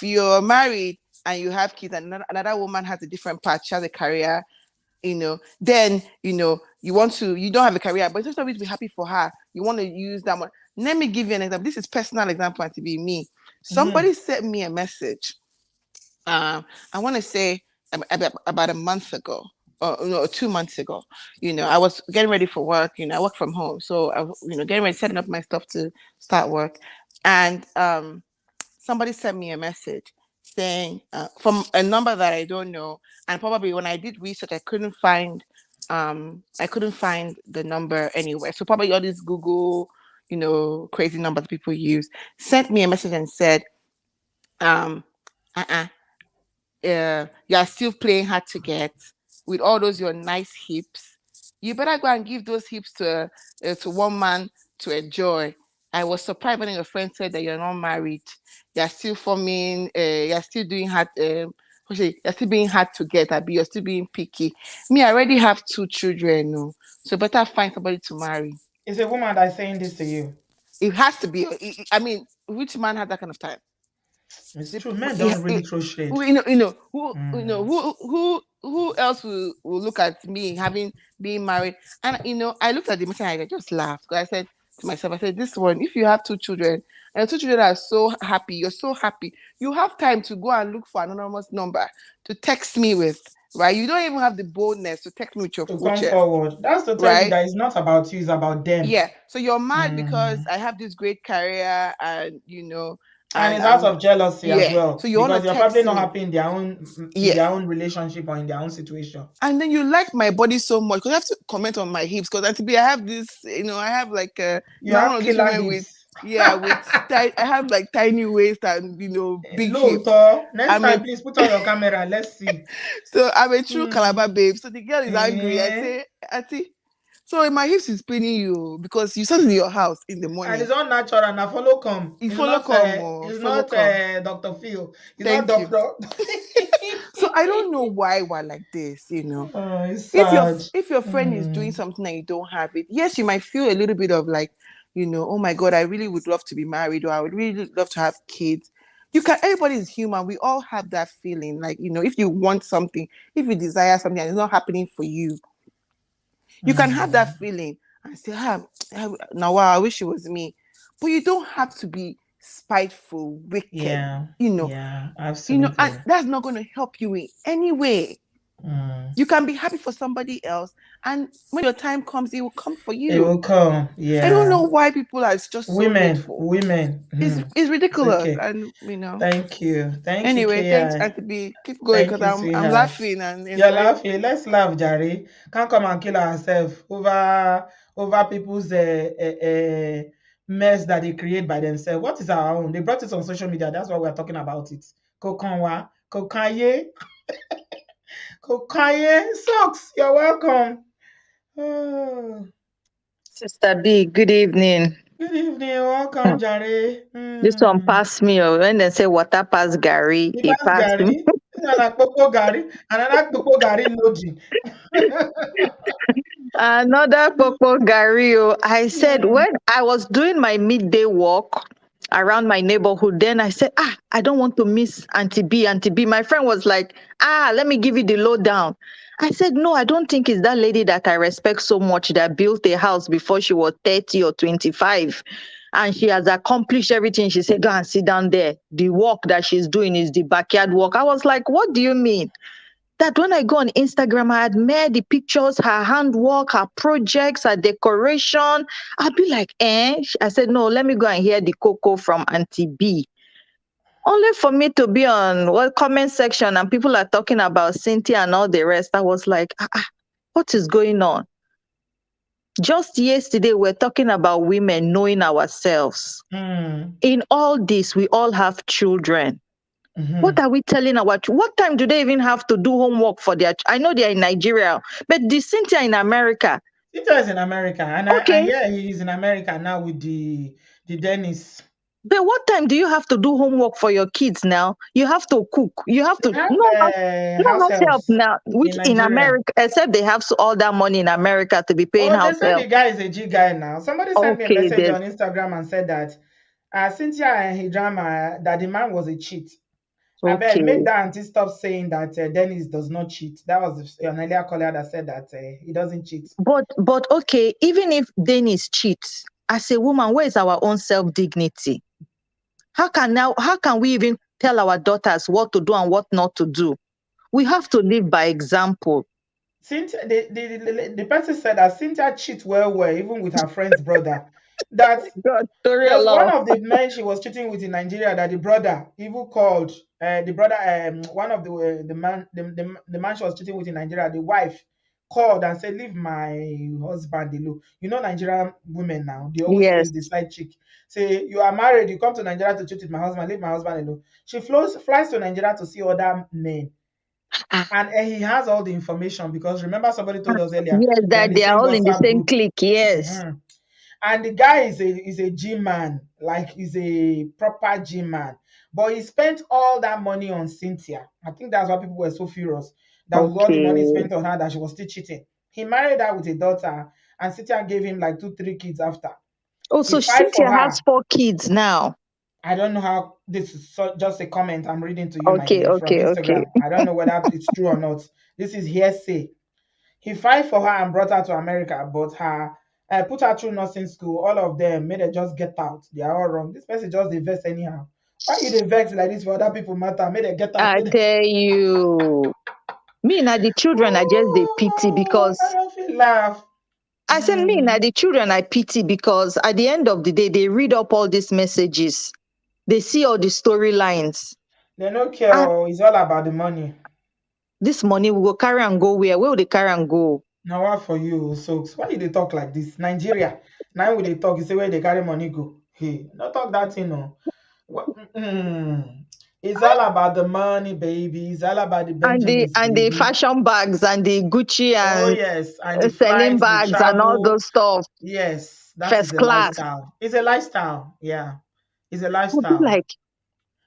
you're married and you have kids and another woman has a different path, she has a career, then you don't have a career, but just always be happy for her. You want to use that one. Let me give you an example. This is personal example, and to be me. Somebody sent me a message. I want to say about a month ago, or 2 months ago. I was getting ready for work. I work from home, so I was getting ready, setting up my stuff to start work, and somebody sent me a message saying from a number that I don't know, and probably when I did research, I couldn't find the number anywhere. So probably all these Google, crazy numbers people use, sent me a message and said, uh-uh, you are still playing hard to get with all those your nice hips. You better go and give those hips to one man to enjoy. I was surprised when your friend said that you're not married. You're still forming. You're still doing hard. You're still being hard to get. You're still being picky. Me, I already have 2 children. No, so better find somebody to marry. It's a woman that's saying this to you. It has to be. I mean, which man has that kind of time? It's true. Men don't really throw shade. Who who else will look at me having being married? And I looked at the message and I just laughed, because I said to myself, I said, this one, if you have 2 children and 2 children are so happy, you're so happy, you have time to go and look for an anonymous number to text me with, right? You don't even have the boldness to text me with your To full come chest, forward. That's to tell you right? that it's not about you, it's about them. Yeah. So you're mad because Mm. I have this great career and And and it's out of jealousy as yeah. well, So you want to because you're probably text not me. happy in their own Yeah. relationship or in their own situation. And then you like my body so much because I have to comment on my hips, because I have this, I have like You I'm one have of these killer women with, hips. I have like tiny waist and big hips. Low, next I'm a time, please put on your camera. Let's see. so I'm a true Calabar Mm. babe. So the girl is angry. I Eh. say, Auntie, so my hips is paining you because you started in your house in the And morning. it's all natural. Now follow come. You follow come or It's follow not come. Dr. Phil. It's not Thank you. Doctor. So I don't know why we're like this. Oh, it's If your sad. if your friend is doing something and you don't have it, yes, you might feel a little bit of like, oh my God, I really would love to be married, or I would really love to have kids. everybody is human. We all have that feeling. Like, if you want something, if you desire something and it's not happening for you, you can have that feeling and say, now wow, I wish it was me. But you don't have to be spiteful, wicked, Yeah, and absolutely. that's not going to help you in any way. You can be happy for somebody else, and when your time comes, it will come for you. It will come. Yeah. I don't know why people are just so Women. hateful. It's ridiculous. It's okay. And Thank you. anyway, KI. thanks, Auntie B. Keep going, Thank because you, I'm sweetheart. laughing and You're enjoying. laughing. Let's laugh, Jerry. Can't come and kill ourselves over people's mess that they create by themselves. What is our own? They brought it on social media. That's why we're talking about it. Kokanwa, Kokaye, Kokaye socks. You're welcome. Oh. Sister B, good evening. Good evening. Welcome, Jerry. This one pass me. When they say water pass Gary, He it pass passed me. Gary. Kpokpo Gary. Another Kpokpo Gary loading. Another Popo Gary. I said, when I was doing my midday walk around my neighborhood, then I said, I don't want to miss Auntie B. Auntie B. My friend was like, let me give you the lowdown. I said, no, I don't think it's that lady that I respect so much that built a house before she was 30 or 25. And she has accomplished everything. She said, go and sit down there. The work that she's doing is the backyard work. I was like, what do you mean? That when I go on Instagram, I admire the pictures, her handwork, her projects, her decoration. I'd be like, eh? I said, no, let me go and hear the cocoa from Auntie B. Only for me to be on comment section and people are talking about Cynthia and all the rest. I was like, what is going on? Just yesterday, we're talking about women knowing ourselves. In all this, we all have children. What are we telling what time do they even have to do homework for their I know they're in Nigeria, but the Cynthia in America. Cynthia is in America, and okay. He is in America now with the Dennis. But what time do you have to do homework for your kids now? You have to cook. You have to house help now, which in America, except they have all that money in America to be paying house they say help. the guy is a G guy now. Somebody sent me a message on Instagram and said that Cynthia and Hijama, that the man was a cheat. I beg, make that auntie stop saying that Dennis does not cheat. That was an earlier caller that said that he doesn't cheat. But okay, even if Dennis cheats, as a woman, where is our own self-dignity? How can we even tell our daughters what to do and what not to do? We have to live by example. Cynthia, the person said that Cynthia cheats well, even with her friend's brother. That there's one of the men she was cheating with in Nigeria that the brother even called the brother, one of the man she was cheating with in Nigeria, the wife called and said, leave my husband alone. You know, Nigerian women now, they always face the side chick. Say, you are married, you come to Nigeria to cheat with my husband, leave my husband alone. She flies to Nigeria to see other men. And he has all the information, because remember somebody told us earlier, that they are all in the same clique. Yes. And the guy is a gym man, like he's a proper gym man. But he spent all that money on Cynthia. I think that's why people were so furious. That was all the money he spent on her, that she was still cheating. He married her with a daughter, and Cynthia gave him like 2-3 kids after. Oh, so Cynthia has 4 kids now. I don't know how, this is just a comment I'm reading to you, my dear, from Instagram. I don't know whether it's true or not. This is hearsay. He fight for her and brought her to America, but put her through nursing school. All of them made her just get out. They are all wrong. This person just dey vex anyhow. Why you dey vex like this for other people matter? Made her get out. I tell you. Me now the children I just they pity, because I don't feel laugh. I said me now the children I pity, because at the end of the day they read up all these messages. They see all the storylines. They don't care. It's all about the money. This money will go carry and go where? Where will they carry and go? Now what for you? So why did they talk like this? Nigeria. Now when they talk, you say where they carry money go. Hey, not talk that thing, no. It's all about the money, baby. It's all about the Benjamins, and the fashion bags and the Gucci and and the selling flights, bags the and all travel. those stuff. Yes, that First is a class. lifestyle. It's a lifestyle. Yeah, it's a lifestyle.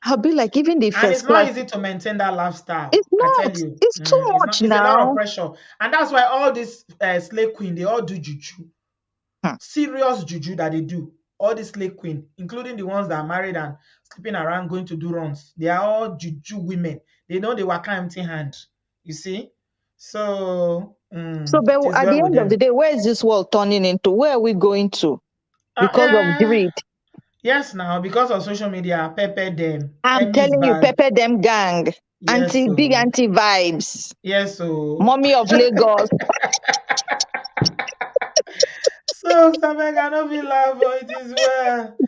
I'll be like even the first class. And it's not easy to maintain that lifestyle. It's not. I tell you, it's too much now. It's a lot of pressure, and that's why all these slave queen, they all do juju. Serious juju that they do. all these slay queen, including the ones that are married and sleeping around going to do runs, they are all juju women. They know they waka empty hand. You see? So So, but it is at well the with end of the them. day, where is this world turning into? Where are we going to? Uh, Because of eh, greed. yes, now because of social media, pepper them. I'm Emmy is telling you, bad. pepper them gang. Yes, Big so anti vibes. yes, so Mommy of Lagos. so Sameg, I know we laugh, but it is well.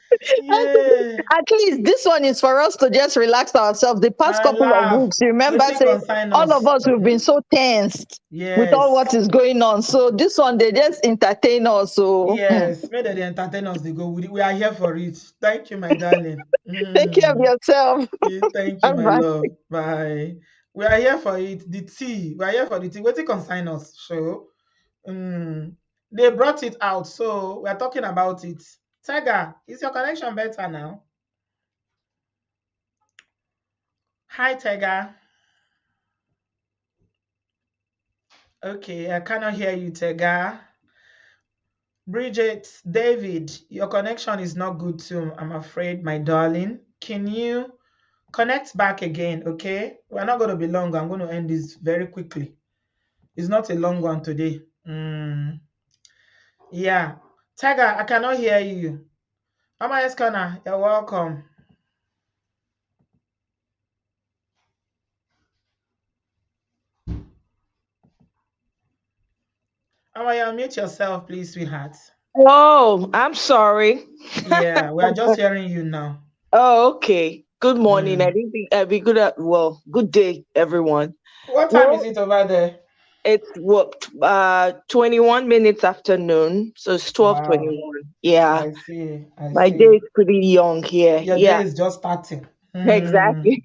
Yeah. At least this one is for us to just relax ourselves. The past I couple of laugh. weeks, you remember, Waiting say consign all of us. us we've been so tensed with all Yes. what is going on. So this one they just entertain us. So Yes. May they entertain us, they go. We are here for it. Thank you, my darling. take care of yourself. Thank you, Bye my bye. love. Bye. We are here for it. The tea. We are here for the tea. Waiting consign us. So they brought it out. So we are talking about it. Tiger, is your connection better now? Hi, Tiger. Okay, I cannot hear you, Tiger. Bridget, David, your connection is not good too, I'm afraid, my darling. Can you connect back again, okay? We're not going to be long. I'm going to end this very quickly. It's not a long one today. Yeah. Tiger, I cannot hear you. Mama Eskana, you're welcome. Mama, you unmute yourself, please, sweetheart. Oh, I'm sorry. Yeah, we are just hearing you now. Oh, okay. Good morning. I Mm. didn't think I'd be good at, well, good day, everyone. What time is Well, it over there? it's what 21 minutes after noon, so it's Wow, 12:21. Yeah. I see. I My day see. is pretty young here. Your day Yeah, is just starting. exactly.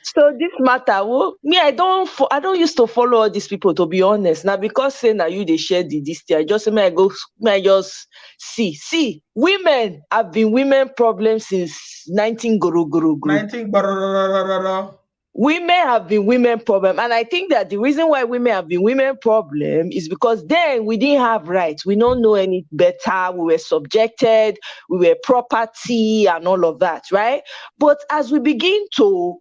So this matter, well, me, I don't used to follow all these people, to be honest. Now because say now you they share this thing, I just say may I just see women have been women problem since 19 guru guru guru. 19. Women have been women problem, and I think that the reason why women have been women problem is because then we didn't have rights. We don't know any better. We were subjected. We were property and all of that, right? But as we begin to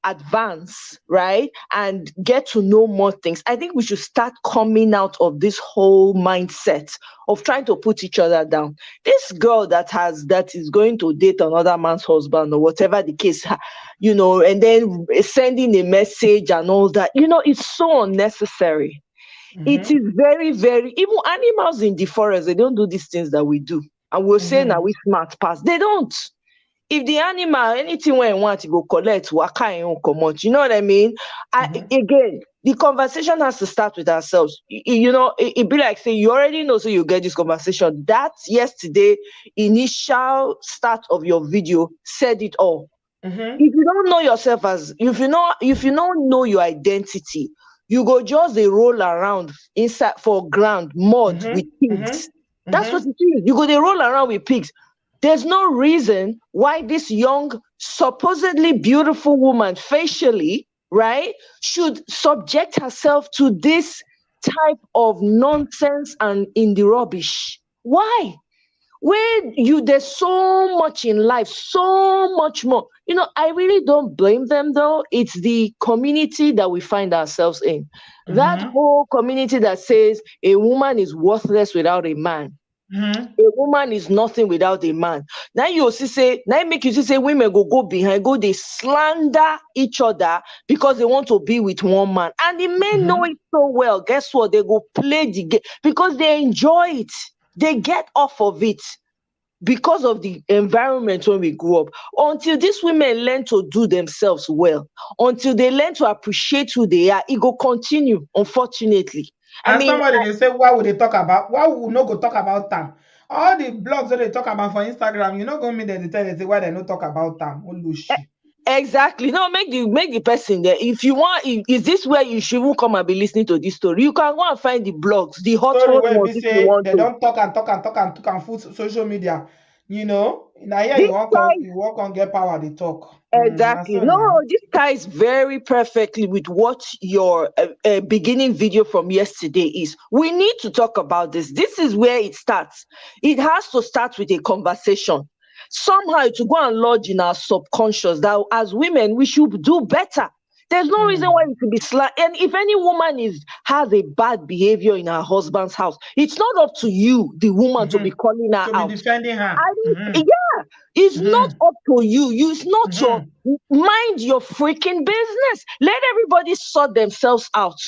advance, right, and get to know more things, I think we should start coming out of this whole mindset of trying to put each other down. This girl that is going to date another man's husband or whatever the case, and then sending a message and all that, it's so unnecessary. It is very, very, even animals in the forest, they don't do these things that we do. And we'll say now we smart pass. They don't. If the animal, anything when you want to go collect, waka and you come out. You know what I mean? Again, the conversation has to start with ourselves. It be like say you already know, so you get this conversation. That yesterday initial start of your video said it all. If you don't know yourself, if you don't know your identity, you go just they roll around inside for ground mud with pigs. That's what it is. You go they roll around with pigs. There's no reason why this young, supposedly beautiful woman, facially, right, should subject herself to this type of nonsense and in the rubbish. Why? There's so much in life, so much more. I really don't blame them though. It's the community that we find ourselves in. That whole community that says a woman is worthless without a man. A woman is nothing without a man. Now make you see say women go behind, go they slander each other because they want to be with one man. And the men know it so well. Guess what? They go play the game because they enjoy it. They get off of it because of the environment when we grew up. Until these women learn to do themselves well, until they learn to appreciate who they are, it go continue, unfortunately. And somebody they say, why would they talk about? Why would not go talk about them? All the blogs that they talk about for Instagram, you know, go me there they tell they say why they not talk about them. Exactly. No, make the person there. If you want, is this where you should come and be listening to this story? You can go and find the blogs, the hot Story ones where we if you say want they to. don't talk and food social media. Now here This you walk on get power, they talk. That's Exactly. all No, now. this ties very perfectly with what your beginning video from yesterday is. We need to talk about this. This is where it starts. It has to start with a conversation. Somehow to go and lodge in our subconscious that as women, we should do better. There's no reason why it should be slack. And if any woman has a bad behavior in her husband's house, it's not up to you, the woman, to be calling her To be out. defending her. I don't, yeah, it's not up to you. It's not your Mm-hmm. mind your freaking business. Let everybody sort themselves out.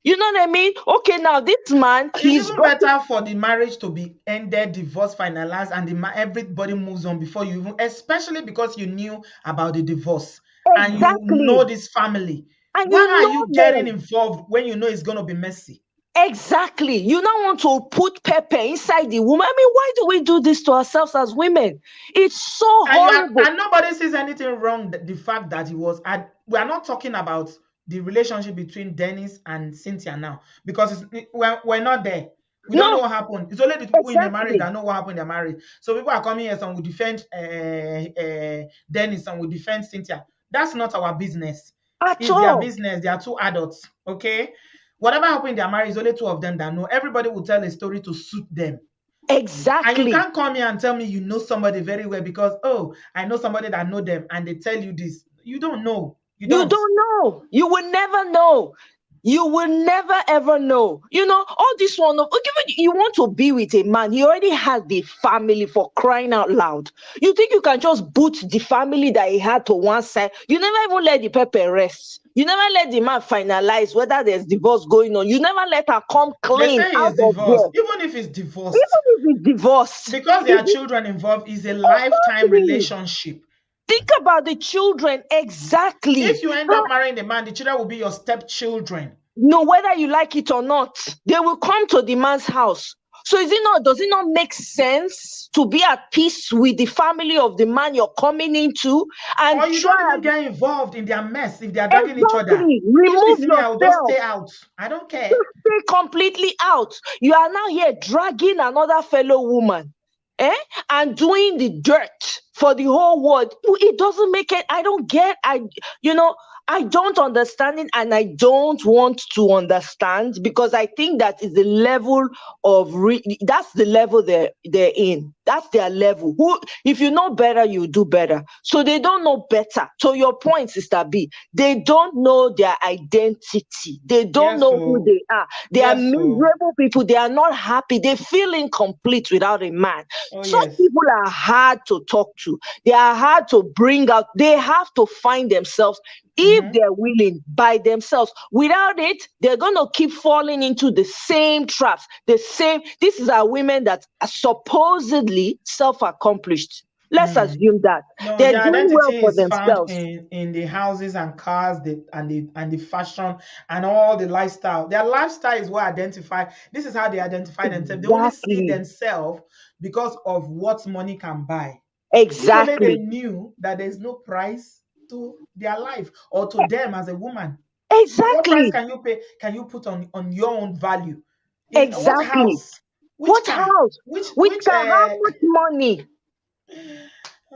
You know what I mean? Okay, now this man, It's he's even got better for the marriage to be ended, divorce finalized, and everybody moves on before you even, especially because you knew about the divorce and you exactly, know this family. and Why you are know you getting them. involved when you know it's going to be messy? Exactly. You don't want to put pepper inside the woman. I mean, why do we do this to ourselves as women? It's so horrible. And nobody sees anything wrong. The fact that we are not talking about the relationship between Dennis and Cynthia now, because we're not there. We don't know No, what happened. It's only the people in the marriage exactly. that know what happened in their marriage. So people are coming here, some will defend Dennis, some will defend Cynthia. That's not our business. At It's their all. business. They are two adults, okay? Whatever happened in their marriage is only two of them that know. Everybody will tell a story to suit them. And you Exactly. can't come here and tell me you know somebody very well because, oh, I know somebody that know them and they tell you this. You don't know. You You don't. don't know. You will never know. You will never ever know. You know, all this one of given you want to be with a man, he already has the family, for crying out loud. You think you can just boot the family that he had to one side? You never even let the pepper rest. You never let the man finalize whether there's divorce going on. You never let her come They clean say he out is of divorced. there. Even if he's divorced, Even if he's divorced, because there if are he, children involved, is a lifetime exactly. relationship. Think about the children. Exactly. If you end up marrying the man, the children will be your stepchildren. No, whether you like it or not, they will come to the man's house. So does it not make sense to be at peace with the family of the man you're coming into Or and you don't try even get involved in their mess if they are dragging each other. exactly If remove it's me, I will just yourself, stay out. I don't care. stay completely out. You are now here dragging another fellow woman, and doing the dirt for the whole world. It doesn't make it. I don't get. I don't understand it, and I don't want to understand, because I think that is the level of that's the level they're in. That's their level. Who, if you know better, you do better. So they don't know better. To your point, Sister B, they don't know their identity. They don't Yes, know who so they are. They are yes, so miserable people. They are not happy. They feel incomplete without a man. oh Such yes. people are hard to talk to. They are hard to bring out. They have to find themselves, if Mm-hmm. they're willing, by themselves. Without it, they're going to keep falling into the same traps. This is our women that are supposedly self-accomplished. Let's assume that No, they're their doing well identity for is found themselves. in the houses and cars, and the fashion and all the lifestyle. Their lifestyle is what identify. This is how they identify themselves. They only see Exactly. themselves because of what money can buy. If only they Exactly. knew that there's no price to their life or to them as a woman. What price Exactly. can you pay? Can you put on your own value? In what Exactly. house? Which What car? house? Which Which car? How much money?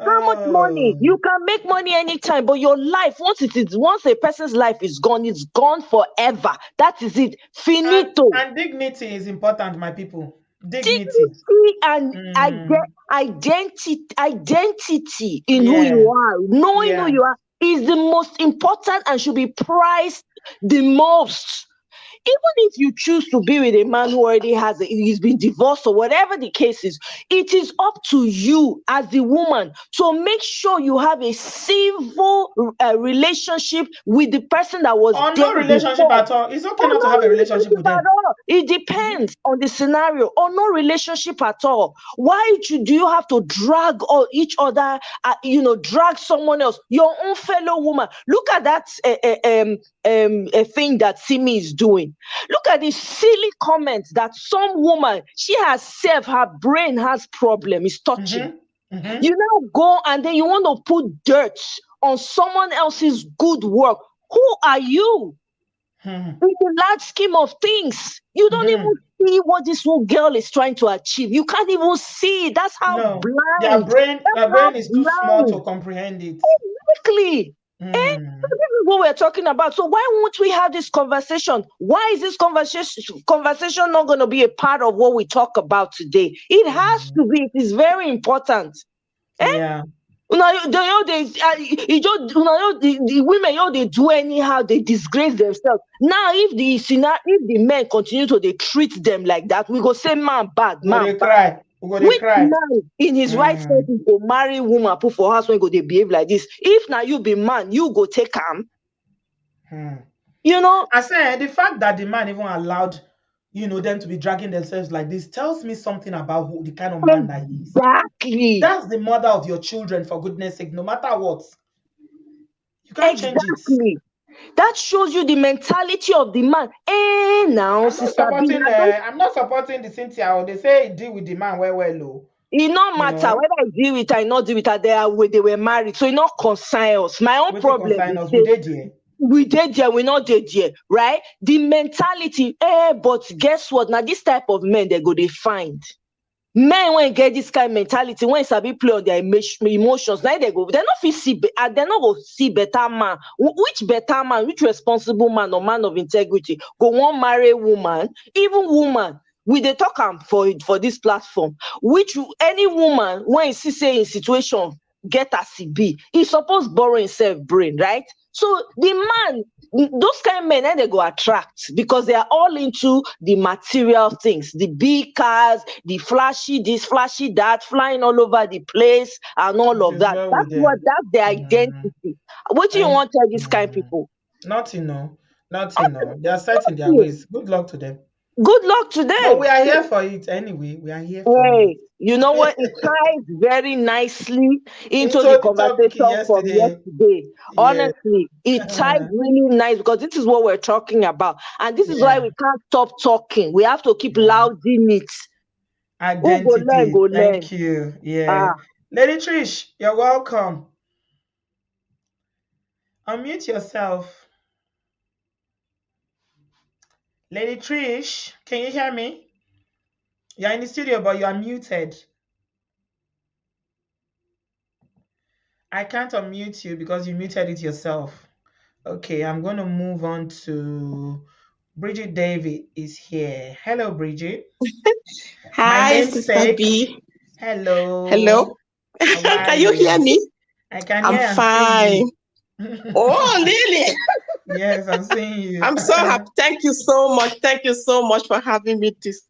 How much money? uh You can make money anytime, but your life, once a person's life is gone, it's gone forever. That is it. Finito. and dignity is important, my people. Dignity. Dignity and Mm, identity in who yeah, you are, knowing who yeah. you are, is the most important and should be prized the most. Even if you choose to be with a man who already he's been divorced or whatever the case is, it is up to you as the woman to make sure you have a civil relationship with the person that was Or there no relationship before. at all. It's okay Or not to no have a relationship relationship with at them. all. It Mhm. depends on the scenario. Or no relationship at all. Why do you have to drag each other? Drag someone else, your own fellow woman. Look at that thing that Simi is doing. Look at the silly comments that some woman, she herself, her brain has problem, is touching. Mhm. Mhm. You now go and then you want to put dirt on someone else's good work. Who are you? Mhm. In the large scheme of things, you don't even Mhm. see what this little girl is trying to achieve. You can't even see. That's how No, blind. their That's how brain is too small to blind. comprehend it. Exactly. This is what we're talking about. So why won't we have this conversation? Why is this conversation not going to be a part of what we talk about today? It has to be. It is very important. Yeah. The women, they do anyhow, they disgrace themselves. Now, if the men continue to they treat them like that, we go say man bad, We go man dey bad. cry. We go dey Which cry. man in his right senses go marry woman, put for house when go they behave like this? If now you be man, you go take him. You know, I say the fact that the man even allowed, them to be dragging themselves like this tells me something about the kind of man that he is. exactly. That's the mother of your children, for goodness sake, no matter what. You can't change it. Exactly. That shows you the mentality of the man. Now, I'm not supporting the Cynthia, or they say deal with the man well, low. It no matter whether I deal with her or not deal with her, they were married. So it not concern us. My own problem is we did here. We did there, we not did here, right? The mentality, but guess what? Now this type of men they go they find. Men when get this kind of mentality, when sabi play on their emotions, now they go, they're not they're not go see better man. Which better man, which responsible man or man of integrity go one marry woman, even woman. We they talk for this platform. Which any woman when you see say in situation get a CB, he supposed borrow himself brain, right? So the man, those kind of men, they go attract because they are all into the material things, the big cars, the flashy this, flashy that, flying all over the place, and all of that. That's their identity. What do you want to tell these kind of people? Nothing, no. They are set in their ways. Good luck to them. Good luck to them. But we are here for it anyway. We are here for it. You know what? It ties very nicely into the conversation from yesterday. Yeah. Honestly, it ties really nice because this is what we're talking about. And this is why we can't stop talking. We have to keep louding it. Identity. Go learn. Thank you. Yeah. Lady Trish, you're welcome. Unmute yourself. Lady Trish, can you hear me? You're in the studio, but you are muted. I can't unmute you because you muted it yourself. Okay, I'm going to move on to Bridget David is here. Hello, Bridget. Hi, Sister B. Hello. Can you hear me? I can hear. I'm fine. Oh, really? Yes, I'm seeing you. I'm so happy. Thank you so much. Thank you so much for having me this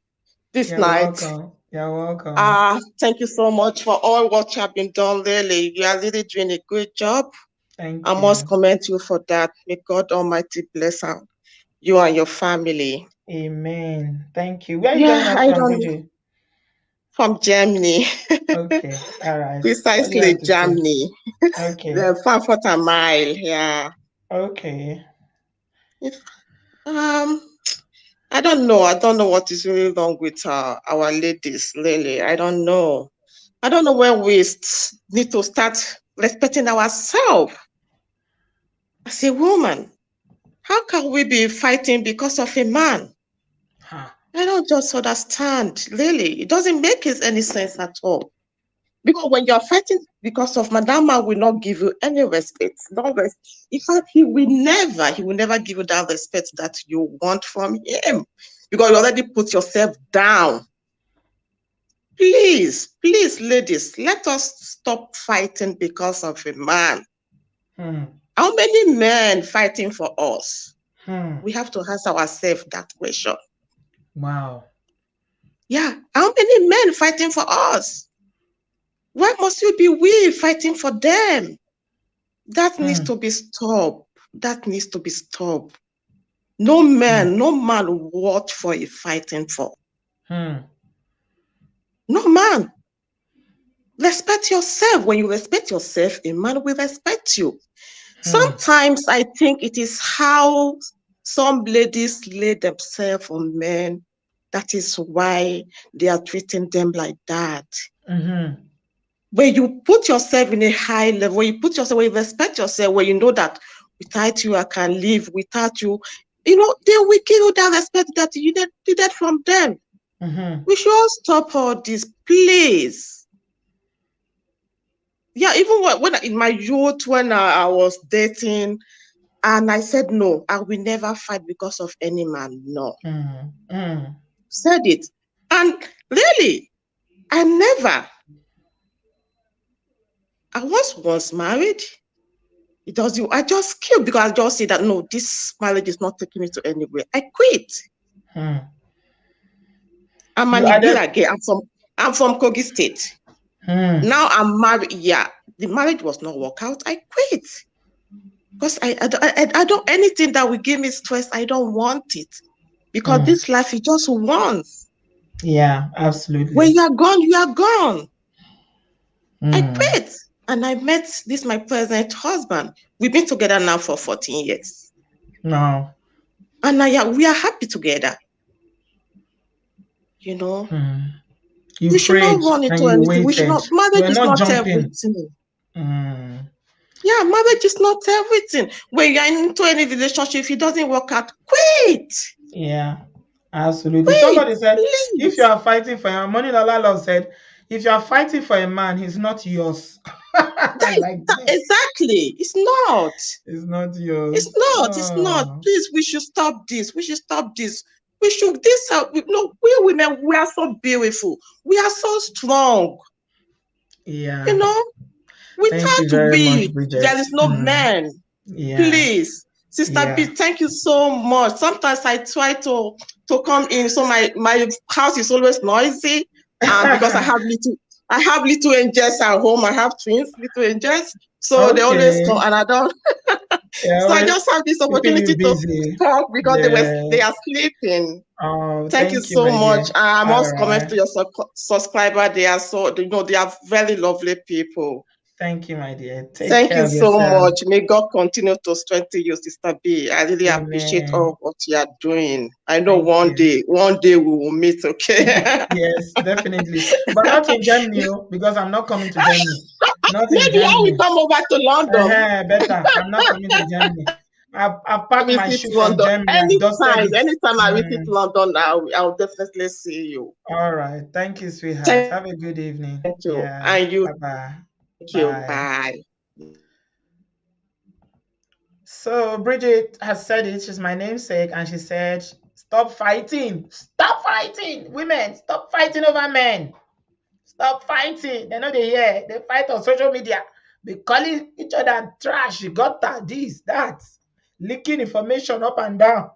night. You're welcome. Thank you so much for all what you have been done, Lily. You are really doing a good job. Thank you. I must commend you for that. May God Almighty bless you and your family. Amen. Thank you. Where are you joining us from, Bridget? From Germany. Okay. All right. Precisely Germany. Okay. The Frankfurt a mile. Yeah. Okay. I don't know. I don't know what is really wrong with our ladies, Lily. I don't know. I don't know when we need to start respecting ourselves as a woman. How can we be fighting because of a man? I don't just understand, Lily. It doesn't make any sense at all. Because when you're fighting because of Madame Man will not give you any respect. In fact, he will never give you that respect that you want from him. Because you already put yourself down. Please, ladies, let us stop fighting because of a man. How many men fighting for us? We have to ask ourselves that question. Wow. Yeah, how many men fighting for us? Why must we fighting for them? That needs to be stopped. That needs to be stopped. No man worth for a fighting for. No man. Respect yourself. When you respect yourself, a man will respect you. Sometimes I think it is how some ladies lay themselves on men. That is why they are treating them like that. When you put yourself in a high level, when you respect yourself, when you know that without you I can live, without you they will give you that respect that you needed from them. We should all stop all this, please. Yeah, even when in my youth, when I was dating, and I said, no, I will never fight because of any man. No. Said it. And really, I was once married. I just killed because I just said that, no, this marriage is not taking me to anywhere. I quit. I'm an Ibira girl. I'm from Kogi State. Now I'm married. Yeah, the marriage was not work out. I quit. Because I don't, anything that will give me stress, I don't want it. Because this life is just once. Yeah, absolutely. When you are gone, you are gone. I quit. And I met my present husband. We've been together now for 14 years. No. And we are happy together. You know? You we should not run into anything. We should not, marriage is not everything. Yeah, marriage is not everything. When you're into any relationship, if it doesn't work out, quit. Yeah, absolutely. Somebody said, please. If you are fighting for a man, Lala said, if you are fighting for a man, he's not yours. Exactly. It's not. It's not yours. It's not. It's not. Please, we should stop this. We should stop this. We should we women, we are so beautiful. We are so strong. Yeah. You know, without we, there is no man. Yeah. Please. Sister B, thank you so much. Sometimes I try to come in, so my house is always noisy, and because I have little angels at home. I have twins, little angels, so they always come, and I don't. So I just have this opportunity to talk because they are sleeping. Oh, thank you so much. I must comment to your subscriber. They are they are very lovely people. Thank you, my dear. Thank you so much. May God continue to strengthen you, Sister B. I really appreciate all what you are doing. I know one day we will meet, okay? Yes, definitely. But not in Germany, because I'm not coming to Germany. Not in Maybe Germany. I will come over to London. Better. I'm not coming to Germany. I've packed my shoes from Germany. Anytime I visit London, I'll definitely see you. All right. Thank you, sweetheart. Have a good evening. Thank you. Yeah. And you. Bye-bye. Thank you. Bye. So Bridget has said it. She's my namesake, and she said, "Stop fighting! Stop fighting, women! Stop fighting over men! Stop fighting! They know they hear. They fight on social media. Be calling each other trash. You got that, this, that, leaking information up and down."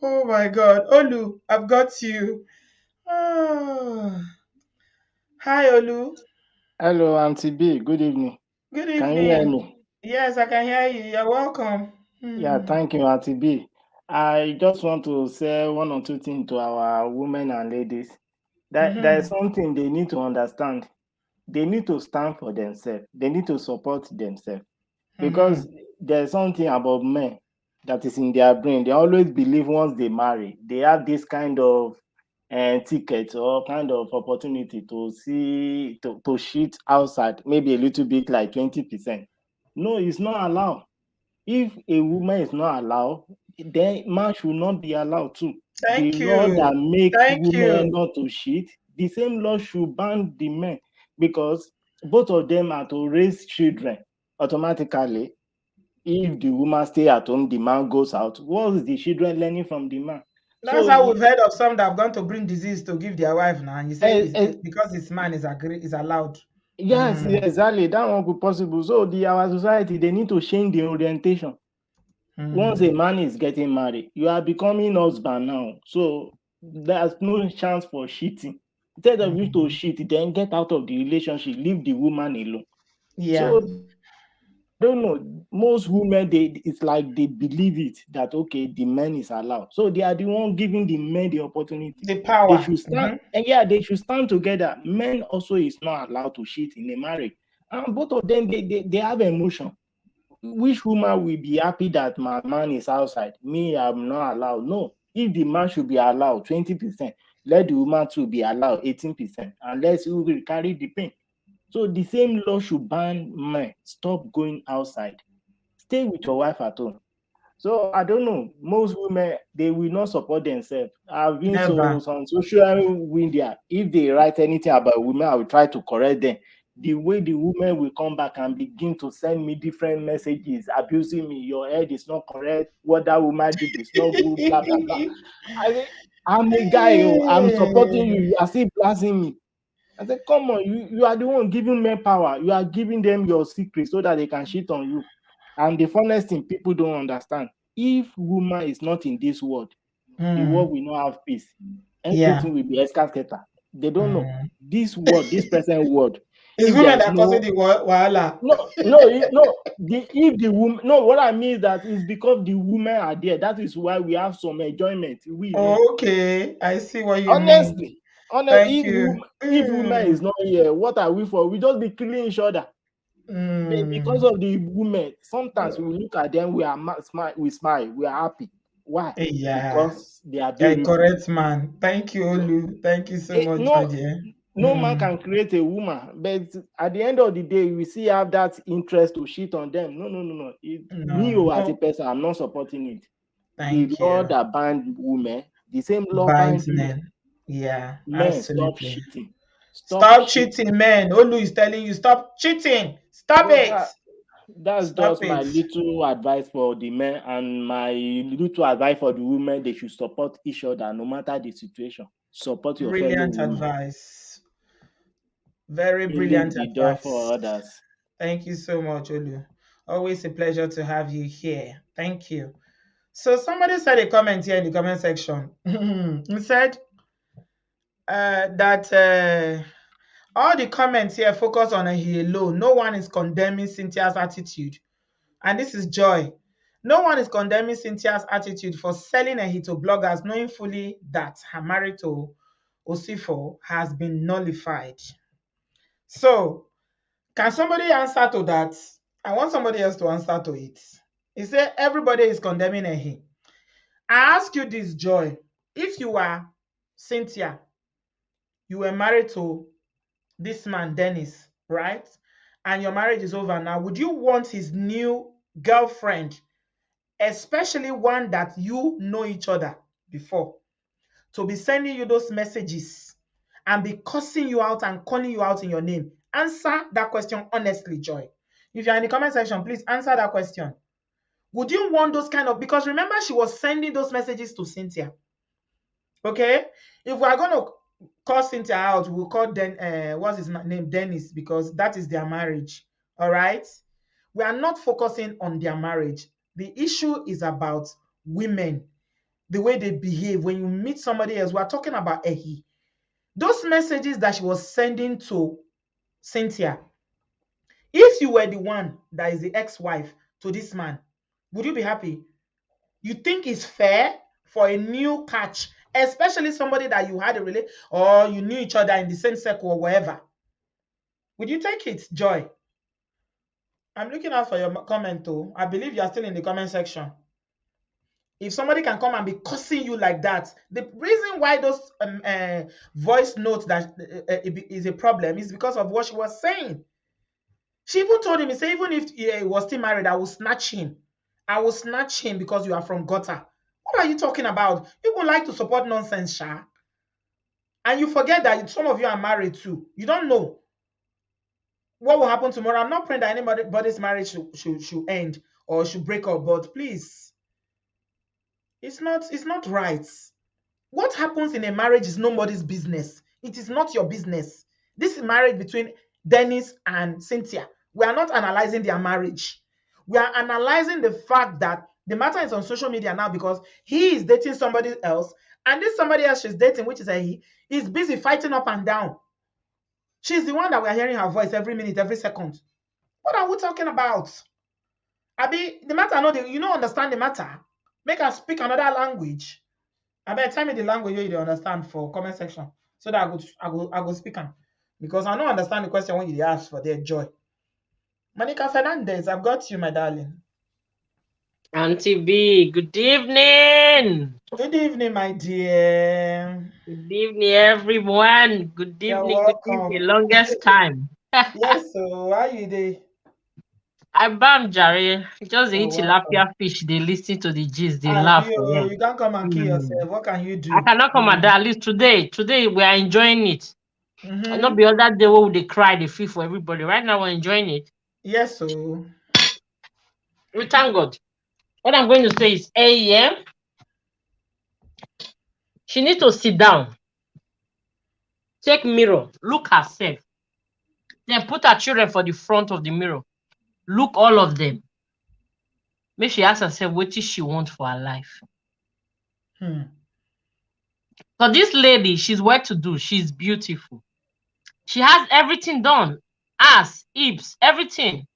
Oh my God, Olu, I've got you. Oh. Hi, Olu. Hello, Auntie B. Good evening. Good evening. Can you hear me? Yes, I can hear you. You're welcome. Yeah, thank you, Auntie B. I just want to say one or two things to our women and ladies. There is something they need to understand. They need to stand for themselves. They need to support themselves. Because there's something about men that is in their brain. They always believe once they marry, they have this kind of ticket or kind of opportunity to shit outside, maybe a little bit like 20%. No, it's not allowed. If a woman is not allowed, then man should not be allowed to. Thank the law that makes women you. not to cheat, the same law should ban the men, because both of them are to raise children automatically. If the woman stay at home, the man goes out. What is the children learning from the man? That's how we've heard of some that have gone to bring disease to give their wife now. And you say it's because this man is allowed. Yes, exactly. That one could possible. So our society, they need to change the orientation. Once a man is getting married, you are becoming husband now. So there's no chance for cheating. Instead of you to cheat, then get out of the relationship, leave the woman alone. Yeah. So I don't know. Most women, it's like they believe it that okay, the man is allowed. So they are the one giving the men the opportunity. The power. They should stand, and they should stand together. Men also is not allowed to cheat in a marriage. And both of them, they have emotion. Which woman will be happy that my man is outside? Me, I'm not allowed. No. If the man should be allowed 20%, let the woman too be allowed 18%, unless you will carry the pain. So the same law should ban men. Stop going outside. Stay with your wife at home. So I don't know. Most women, they will not support themselves. I've been Never. on social media. If they write anything about women, I will try to correct them. The way the women will come back and begin to send me different messages, abusing me. Your head is not correct. What that woman did is not good. Blah blah blah. I say, I'm a guy. Oh, I'm supporting you. You are still blasting me. I said, come on, you are the one giving men power. You are giving them your secrets so that they can shit on you. And the funniest thing people don't understand, if woman is not in this world, the world will not have peace. Yeah. Everything will be escalated. They don't know. Mm. This world, this present world, It's if there women is that causing no the wahala. if the woman, no, what I mean is that it's because the women are there. That is why we have some enjoyment, we men. Okay, I see what you mean. Honestly, Thank you. if woman Mm. is not here, what are we for? We just be killing each other. Because Mm. of the women, sometimes we look at them, we are smile, we are happy. Why? Yeah. Because they are A beautiful. correct man. Thank you, So Olu. Thank you so much, my no, dear. no man Mm. can create a woman, but at the end of the day, we still have that interest to shit on them. No. Me, No. as a Oh, person, I'm not supporting it. The thank law you. that banned women, the same law Binds banned men. men. Yeah, Men, stop absolutely. cheating. Stop Stop cheating. cheating, men. Olu is telling you, stop cheating. Stop So it. that's Stop just my it. little advice for the men, and my little advice for the women. They should support each other no matter the situation. Support your fellow Brilliant woman. advice. Very Leave brilliant the door for advice. others. Thank you so much, Olu. Always a pleasure to have you here. Thank you. So somebody said a comment here in the comment section. He said that all the comments here focus on he alone. No one is condemning Cynthia's attitude. And this is Joy. No one is condemning Cynthia's attitude for selling a hit to bloggers, knowing fully that her marriage to Osifo has been nullified. So, can somebody answer to that? I want somebody else to answer to it. He said everybody is condemning Ehi. I ask you this, Joy. If you are Cynthia, you were married to this man, Dennis, right? And your marriage is over now, would you want his new girlfriend, especially one that you know each other before, to be sending you those messages and be cussing you out and calling you out in your name? Answer that question honestly, Joy. If you're in the comment section, please answer that question. Would you want those kind of, because remember she was sending those messages to Cynthia. Okay? If we are going to call Cynthia out, we'll call what's his name? Dennis, because that is their marriage. All right? We are not focusing on their marriage. The issue is about women, the way they behave. When you meet somebody else, we are talking about Ehi. Those messages that she was sending to Cynthia, if you were the one that is the ex-wife to this man, would you be happy? You think it's fair for a new catch, especially somebody that you had a relate or you knew each other in the same circle or wherever? Would you take it, Joy? I'm looking out for your comment too. I believe you are still in the comment section. If somebody can come and be cursing you like that, the reason why those voice notes that is a problem is because of what she was saying. She even told him, he said, even if he was still married, I will snatch him. I will snatch him because you are from gutter. What are you talking about? People like to support nonsense, Sha. And you forget that some of you are married too. You don't know what will happen tomorrow. I'm not praying that anybody's marriage should end or should break up, but please, it's not right. What happens in a marriage is nobody's business. It is not your business. This is marriage between Dennis and Cynthia. We are not analyzing their marriage. We are analyzing the fact that the matter is on social media now because he is dating somebody else, and this somebody else she's dating, which is a he, is busy fighting up and down. She's the one that we are hearing her voice every minute, every second. What are we talking about? Abi, the matter, no, you don't understand the matter. Make us speak another language. I bet tell me the language you don't understand for comment section so that I go speak on. Because I don't understand the question when you ask for their Joy. Monica Fernandez, I've got you, my darling. Auntie B, good evening. Good evening, my dear. Good evening, everyone. Good You're evening, welcome. longest time. Yes, so how you doing? I bam Jare. Just Oh, eat welcome. tilapia fish. They listen to the gist. They laugh for Abio, them. you can't come and kill Mm. yourself. What can you I do? cannot come at that. At least today. Today we are enjoying it. Not the other day where they cry, they feel for everybody. Right now we're enjoying it. Yes, so. We thank God. What I'm going to say is, yeah, she needs to sit down, take mirror, look herself, then put her children for the front of the mirror. Look all of them. Make she ask herself what she want for her life. So this lady, she's well to do. She's beautiful. She has everything done. Ass, hips, everything.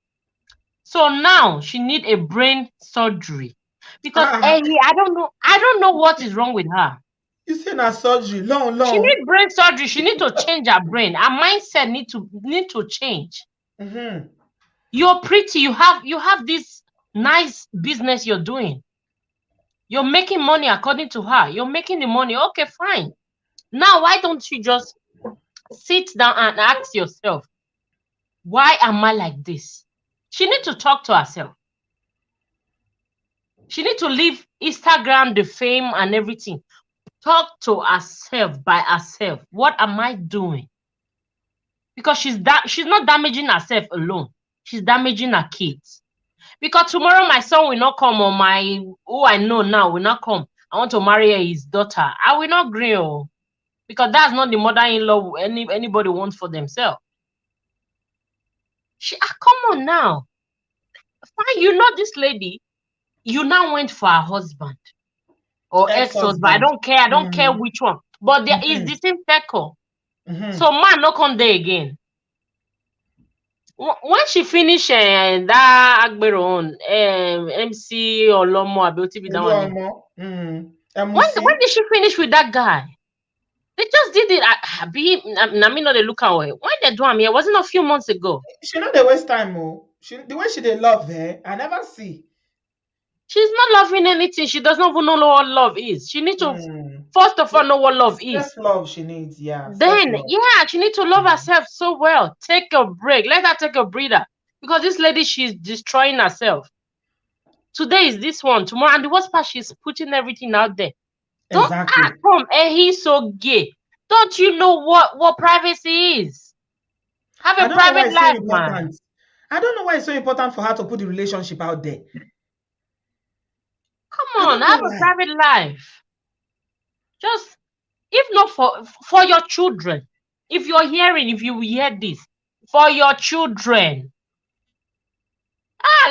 So now she need a brain surgery. Because I don't know what is wrong with her. You say na surgery, long. She need brain surgery. She need to change her brain. Her mindset need to change. You're pretty. You have this nice business you're doing. You're making money according to her. You're making the money. Okay, fine. Now, why don't you just sit down and ask yourself, why am I like this? She need to talk to herself. She need to leave Instagram, the fame and everything. Talk to herself by herself. What am I doing? Because she's not damaging herself alone. She's damaging her kids. Because tomorrow my son will not come, or who I know now will not come. I want to marry his daughter. I will not agree, because that's not the mother-in-law anybody wants for themselves. Come on now. Fine, you know this lady. You now went for her husband or ex-husband. I don't care. I don't care which one. But there is the same circle. So man, not come there again. When she finish that Ogbebor on MC Olomo Abioti that one. When did she finish with that guy? They just did it. I mean, not they look away. When they do am here, wasn't a few months ago. She know they waste time, the way she they love her, I never see. She's not loving anything. She does not even know what love is. She needs to first of all know what love is. First love she needs, yeah. Then she needs to love herself so well. Take a break. Let her take a breather. Because this lady, she's destroying herself. Today is this one, tomorrow, and the worst part, she's putting everything out there. Don't come, he's so gay. Don't you know what privacy is? Have a private life, man. I don't know why it's so important for her to put the relationship out there. Come on, have a private life. Just, if not for your children. If you're hearing, if you hear this, for your children.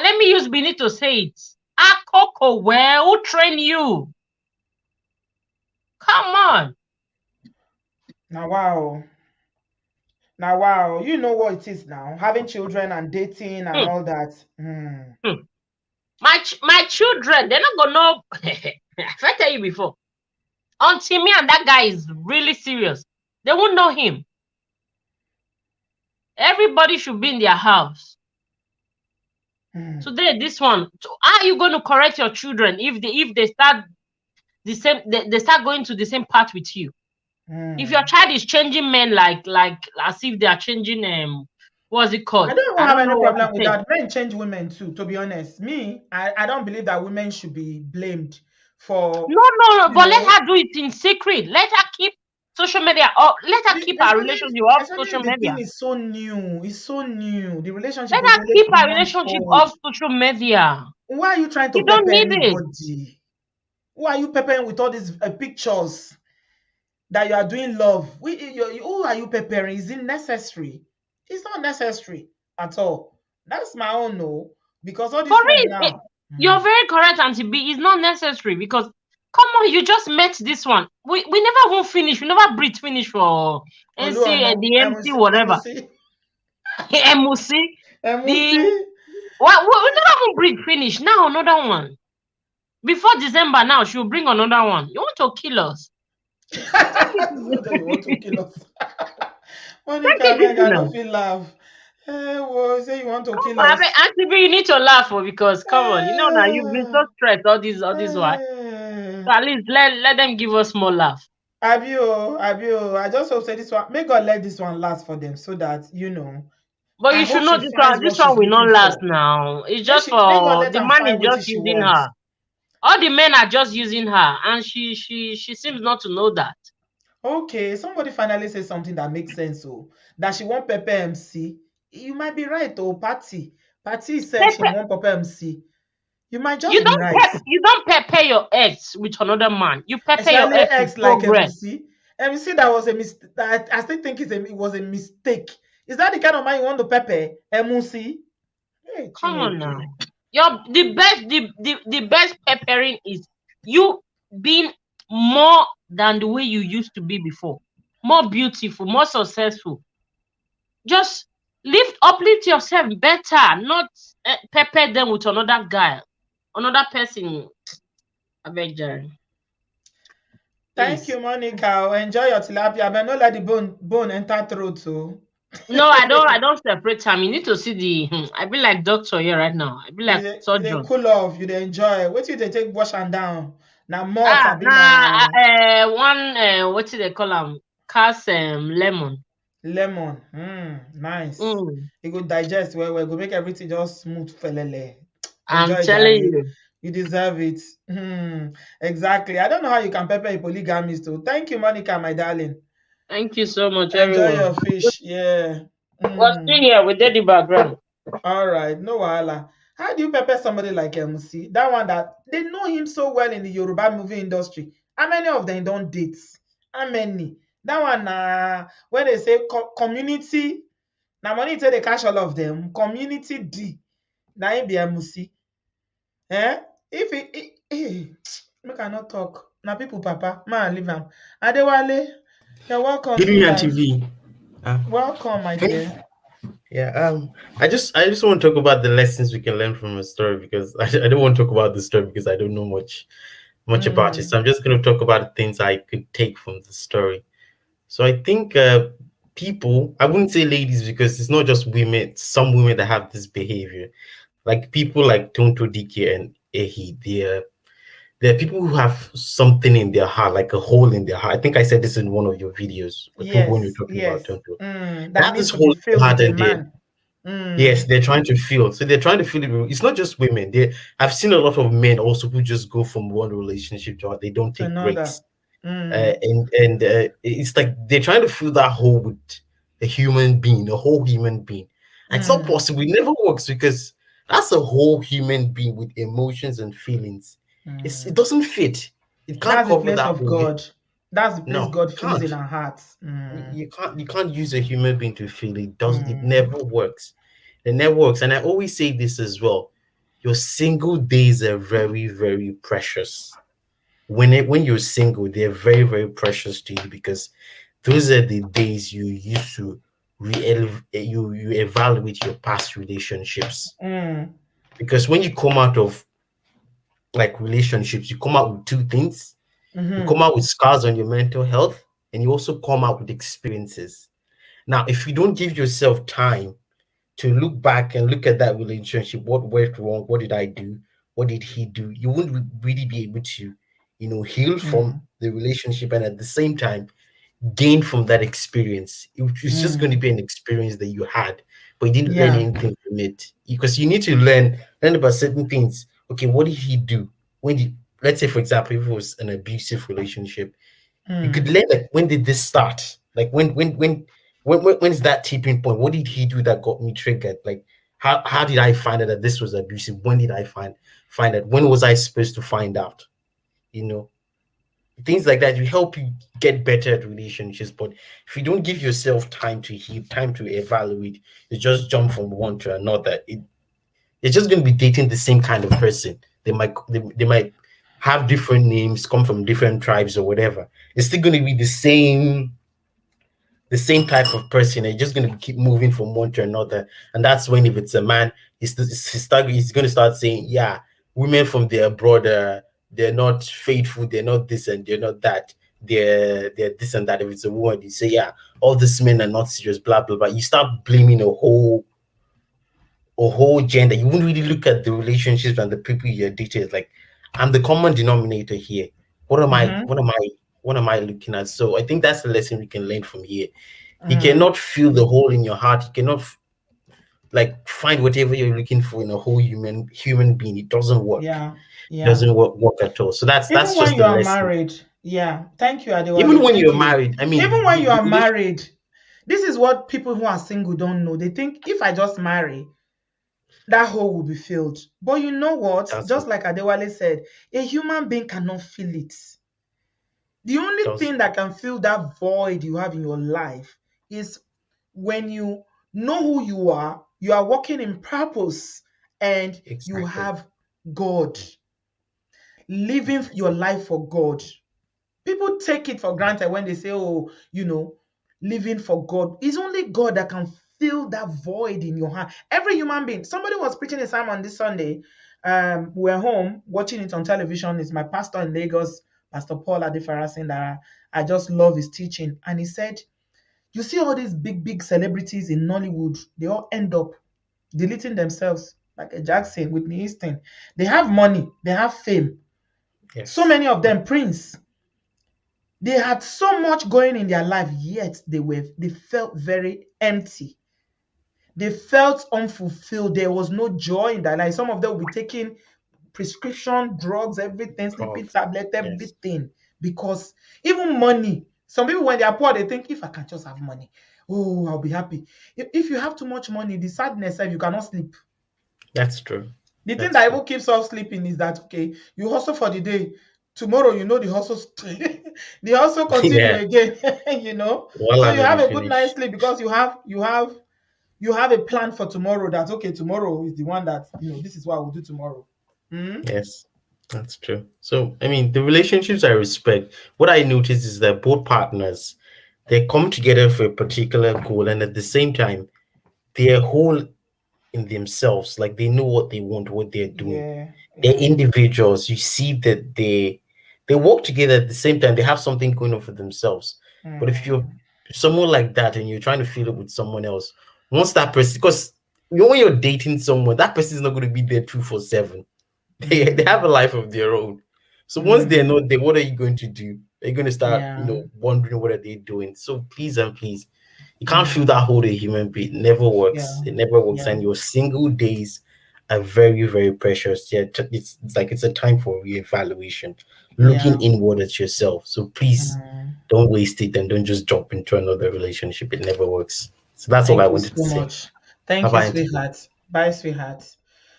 Let me use Bini to say it. Akoko, well, who train you? Come on. Now, wow. You know what it is now. Having children and dating and all that. My children, they're not gonna know. I tell you before. Until me and that guy is really serious, they won't know him. Everybody should be in their house. Today, this one, how are you going to correct your children if they start the same? They start going to the same path with you. If your child is changing men like as if they are changing what's it called? I don't have any problem with that. Men change women too, to be honest. Me, I don't believe that women should be blamed for no, but let her do it in secret. Let her keep social media up. Let her keep her relationship off social media. The thing is so new. It's so new. The relationship. Let her keep her relationship off social media. Why are you trying to don't need anybody? Why are you peppering with all these pictures that you are doing love? Who are you peppering? Is it necessary? It's not necessary at all. That's my own no. Because all this one now. You're very correct, Auntie B. It's not necessary because come on, you just met this one. We never won't finish. We never breathe finish for NC the MC whatever. MUC. We never won't breathe finish. Now another one. Before December now, she'll bring another one. You want to kill us? You want to kill us? Monica, I don't feel laugh. Say you want to kill us. Auntie B, you need to laugh because come on, you know now you've been so stressed all this while. So at least let them give us more laugh. Abio, I just hope say this one. May God let this one last for them so that But I you should hope know she this finds one. what This she's one will not looking last for. now. It's Make just she make God for let the her man find is what just she using wants. her. All the men are just using her, and she seems not to know that. Okay, somebody finally say something that makes sense. Oh, that she want Pepe MC. You might be right. Oh, Patty said she Pepper, want Pepe MC. You might just be right. you don't prepare your ex with another man. You prepare your Especially ex with ex like progress. MC. MC that was a mistake. I still think it was a mistake. Is that the kind of man you want to Pepe? MC? Hey, Come on Chineke. now. Your the best preparing is you being more than the way you used to be before. More beautiful, more successful. Just uplift yourself better, not pepper them with another guy, another person. I beg Jerry. Thank Please. you, Monica. Enjoy your tilapia, but don't let the bone enter throat too. No, I don't separate time. You need to see I be like doctor here right now. I be like you dey surgeon. cool off, you dey enjoy. What you dey take wash am down? Na malt Ah, abi na na one what do they call them? Cast lemon. lemon? Nice. Mm, E go digest well well, go make everything just smooth felele. I'm Enjoy, telling Jare. you. You deserve it. Exactly. I don't know how you can pepper a polygamist too. Thank you, Monica, my darling. Thank you so much, Enjoy everyone. your fish. Yeah. We're still here with the background. All right, no wahala. How do you pepper somebody like MC? That one that they know him so well in the Yoruba movie industry. How many of them don't date? How many? That one, when they say community, now money say they catch all of them. Community D, now it be MC. Eh? If make I not talk. Now people, papa, man, leave him. Adewale, you're welcome, Good evening, sweetheart. TV. Uh, Welcome, my dear. yeah, I just want to talk about the lessons we can learn from a story because I don't want to talk about the story because I don't know much about it. Mm, So I'm just going to talk about the things I could take from the story. So I think people, I wouldn't say ladies because it's not just women. Some women that have this behavior, like people like Tonto Dike and Ehi, there are people who have something in their heart, like a hole in their heart. I think I said this in one of your videos, I think when you're yes, talking about yes. Tonto. They That have needs this to be hole in their filled heart with a and man. yes, they're trying to feel. So they're trying to feel it. It's not just women. I've seen a lot of men also who just go from one relationship to another. They don't To take another. breaks, and it's like they're trying to fill that hole with a human being, a whole human being. And it's not Mm, possible. It never works because that's a whole human being with emotions and feelings. It mm. doesn't fit. It can't That's the cover place that of hole. God. That's the place No, God it feels can't. in our hearts. You can't use a human being to feel it. Does it Mm, never works. It never works. And I always say this as well. Your single days are very, very precious. When you're single, they're very, very precious to you because those are the days you used to you evaluate your past relationships. mm, Because when you come out of like relationships, you come out with two things. You mm-hmm, come out with scars on your mental health, and you also come out with experiences. Now, if you don't give yourself time to look back and look at that relationship, what went wrong, what did I do, what did he do, you wouldn't really be able to, heal from mm, the relationship and at the same time gain from that experience. It's just going to mm. be an experience that you had, but you didn't learn Yeah. anything from it because you need to learn about certain things. Okay, what did he do? When did, let's say, for example, if it was an abusive relationship, you could Mm, learn like when did this start? Like when's that tipping point? What did he do that got me triggered? Like how did I find out that this was abusive? When did I find out? When was I supposed to find out? You know, things like that. You help you get better at relationships. But if you don't give yourself time to heal, time to evaluate, you just jump from one to another. It's just going to be dating the same kind of person. They might have different names, come from different tribes or whatever. It's still going to be the same type of person. They're just going to keep moving from one to another. And that's when, if it's a man, he's going to start saying, yeah, women from their brother, they're not faithful, they're not this and they're not that. They're this and that. If it's a woman, you say, yeah, all these men are not serious, blah blah blah. You start blaming a whole gender. You wouldn't really look at the relationships and the people you're dating. It's like, I'm the common denominator here. What am I? mm-hmm, What am I? What am I looking at? So I think that's the lesson we can learn from here. You mm, cannot feel the hole in your heart. You cannot like find whatever you're looking for in a whole human being. It doesn't work. Yeah. It Yeah. doesn't work at all. So that's Even when just you the are lesson. married, yeah. Thank you, Even Adewale. when Thank you're you. married, I mean, Even when you the are relation. married, this is what people who are single don't know. They think if I just marry, that hole will be filled. But you know what? That's Just it. like Adewale said, a human being cannot feel it. The only Does thing that can fill that void you have in your life is when you know who you are working in purpose, and you exactly. have God, living your Exactly. life for God. People take it for granted when they say, oh, living for God. It's only God that can fill that void in your heart. Every human being. Somebody was preaching a sermon this Sunday. We're home watching it on television. It's my pastor in Lagos, Pastor Paul Adefarasin, that I just love his teaching. And he said, you see all these big, big celebrities in Nollywood, they all end up deleting themselves, like a Jackson, Whitney Houston. They have money, they have fame. So Yes. many of them, Prince, they had so much going in their life, yet they felt very empty. They felt unfulfilled. There was no joy in their life. Some of them will be taking prescription drugs, everything, sleeping Prof. tablet, Yes. everything. Because even money, some people when they are poor, they think if I can just have money, oh, I'll be happy. If you have too much money, the sadness you cannot sleep. That's true. The thing That's that true. even keeps us sleeping is that okay, you hustle for the day. Tomorrow, the hustle, the hustle continue Yeah. again. Well, So I you know the have a good night's finish. sleep because you have a plan for tomorrow. That okay, tomorrow is the one that this is what I will do tomorrow. Hmm? Yes, that's true. So, I mean, the relationships I respect, what I notice is that both partners, they come together for a particular goal, and at the same time, they're whole in themselves. Like they know what they want, what they're doing. Yeah, They're yeah. individuals. You see that they work together at the same time. They have something going on for themselves. But if you're Mm, someone like that and you're trying to feel it with someone else, once that person, because when you're dating someone, that person is not going to be there 247. They have a mm, life of their own. So once they're mm, not there, what are you going to do? Are you going to start, yeah, wondering what are they doing? So please and please, you can't feel mm, that hold a human being. It never yeah, works. It never works. yeah, And your single days are very, very precious. Yeah, it's like it's a time for reevaluation, yeah. looking inward at yourself. So please Mm. don't waste it and don't just jump into another relationship. It never works. So that's all I Thank you wanted to so say. much. Bye Thank you, bye, Auntie B. sweetheart. Bye, sweetheart.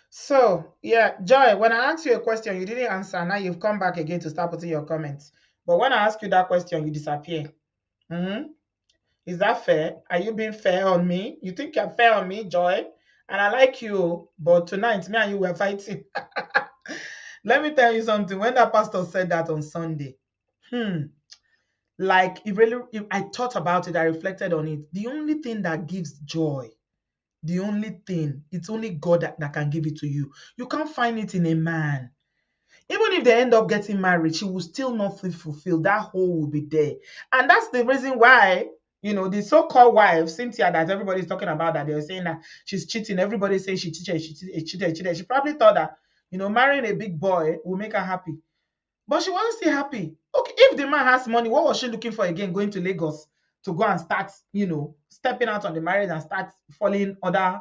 So, yeah, Joy, when I asked you a question, you didn't answer. Now you've come back again to start putting your comments. But when I ask you that question, you disappear. Hmm. Is that fair? Are you being fair on me? You think you're fair on me, Joy? And I like you, but tonight, me and you were fighting. Let me tell you something. When that pastor said that on Sunday, hmm, like if I thought about it, I reflected on it. The only thing that gives joy, the only thing, it's only God that can give it to you. You can't find it in a man. Even if they end up getting married, she will still not feel fulfilled. That hole will be there. And that's the reason why, the so-called wife, Cynthia, that everybody's talking about, that they're saying that she's cheating. Everybody saying she cheated, she probably thought that, marrying a big boy will make her happy. But she wasn't still happy. Okay, if the man has money, what was she looking for again? Going to Lagos to go and start, stepping out on the marriage and start following other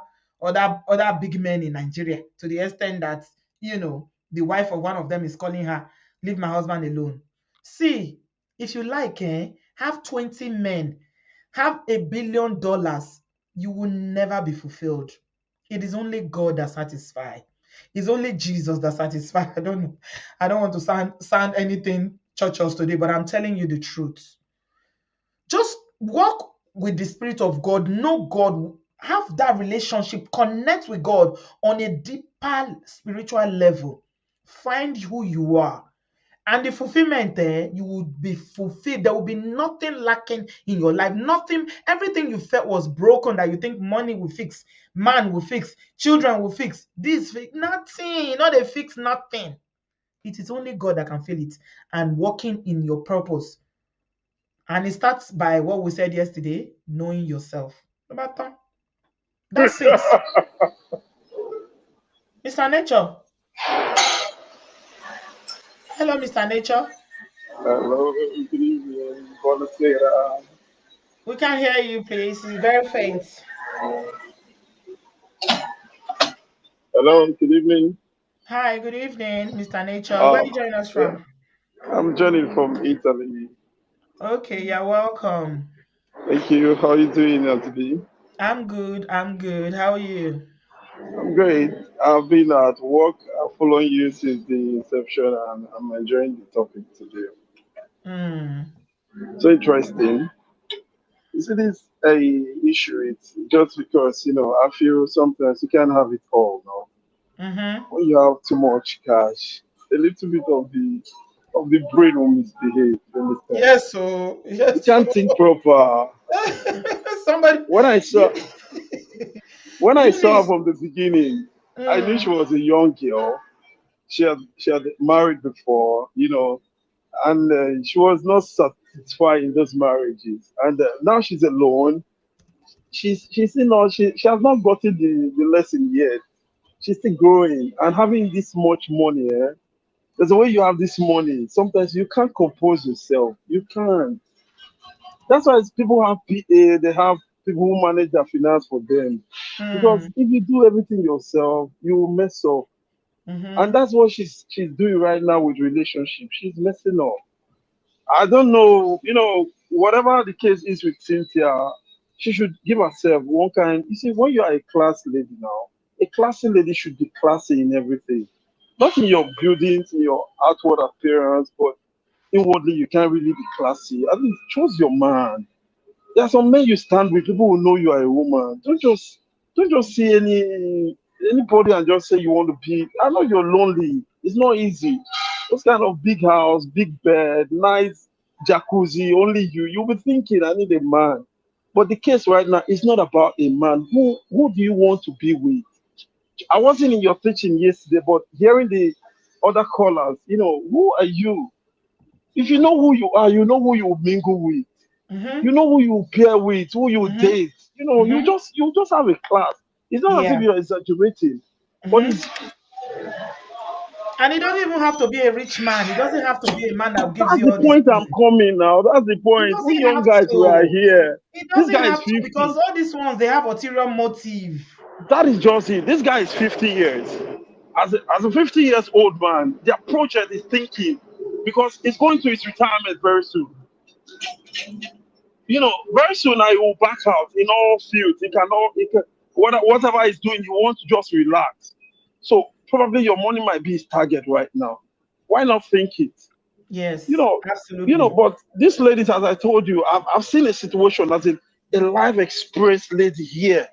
big men in Nigeria, to the extent that, the wife of one of them is calling her, leave my husband alone. See, if you like, have 20 men, have $1 billion, you will never be fulfilled. It is only God that satisfies. It's only Jesus that satisfies. I don't know. I don't want to sound anything churches today, but I'm telling you the truth. Just walk with the Spirit of God, know God, have that relationship, connect with God on a deeper spiritual level. Find who you are. And the fulfillment there, you will be fulfilled. There will be nothing lacking in your life. Nothing, everything you felt was broken that you think money will fix, man will fix, children will fix. Nothing. Not they fix nothing. It is only God that can feel it and working in your purpose. And it starts by what we said yesterday, knowing yourself. No matter. That's it. Mr. Nature. Hello, Mr. Nature. Hello, good evening. Buonasera. We can't hear you, please. It's very faint. Hello, good evening. Hi, good evening, Mr. Nature. Where are Uh, you joining us yeah, from? I'm joining from Italy. Okay, you're welcome. Thank you. How are you doing, today? I'm good. I'm good. How are you? I'm great. I've been at work following you since the inception, and I'm enjoying the topic today. Mm. So interesting. You see, this issue. It's just because I feel sometimes you can't have it all. No, Mm-hmm. when you have too much cash, a little bit of the brain will misbehave. You understand? Yes, so You yes, can't think proper. somebody When I you saw when I saw her Eunice. from the beginning, I knew she Mm. was a young girl. She had married before, and she was not satisfied in those marriages. And now she's alone. She has not gotten the lesson yet. She's still growing and having this much money. There's a way you have this money. Sometimes you can't compose yourself. You can't. That's why people have PA. They have people who manage their finance for them. Because Mm. if you do everything yourself, you will mess up. And Mm-hmm. that's what she's doing right now with relationship. She's messing up. I don't know, whatever the case is with Cynthia, she should give herself one kind. You see, when you are a class lady now, a classy lady should be classy in everything. Not in your buildings, in your outward appearance, but inwardly you can't really be classy. I mean, choose your man. There are some men you stand with, people who know you are a woman. Don't just see anybody and just say you want to be. I know you're lonely. It's not easy. Those kind of big house, big bed, nice jacuzzi, only you. You'll be thinking, I need a man. But the case right now is not about a man. Who do you want to be with? I wasn't in your teaching yesterday, but hearing the other callers, who are you? If you know who you are, you know who you mingle with. Mm-hmm. You know who you pair with, who you Mm-hmm. date. You Mm-hmm. just have a class. It's not as if Yeah. you're exaggerating, but Mm-hmm. And it doesn't even have to be a rich man. It doesn't have to be a man that gives that's you the all these point I'm things. coming now. That's the It point. We doesn't young have guys were to. here. It This doesn't guy is have to because 50. all these ones they have ulterior motive. That is just it. This guy is 50 years. As a 50 years old man, the approach is thinking because it's going to his retirement very soon. Very soon I will back out in all fields. Whatever he's doing, he wants to just relax. So probably your money might be his target right now. Why not think it? You Yes, know, absolutely. but these ladies, as I told you, I've seen a situation as a life experience lady here.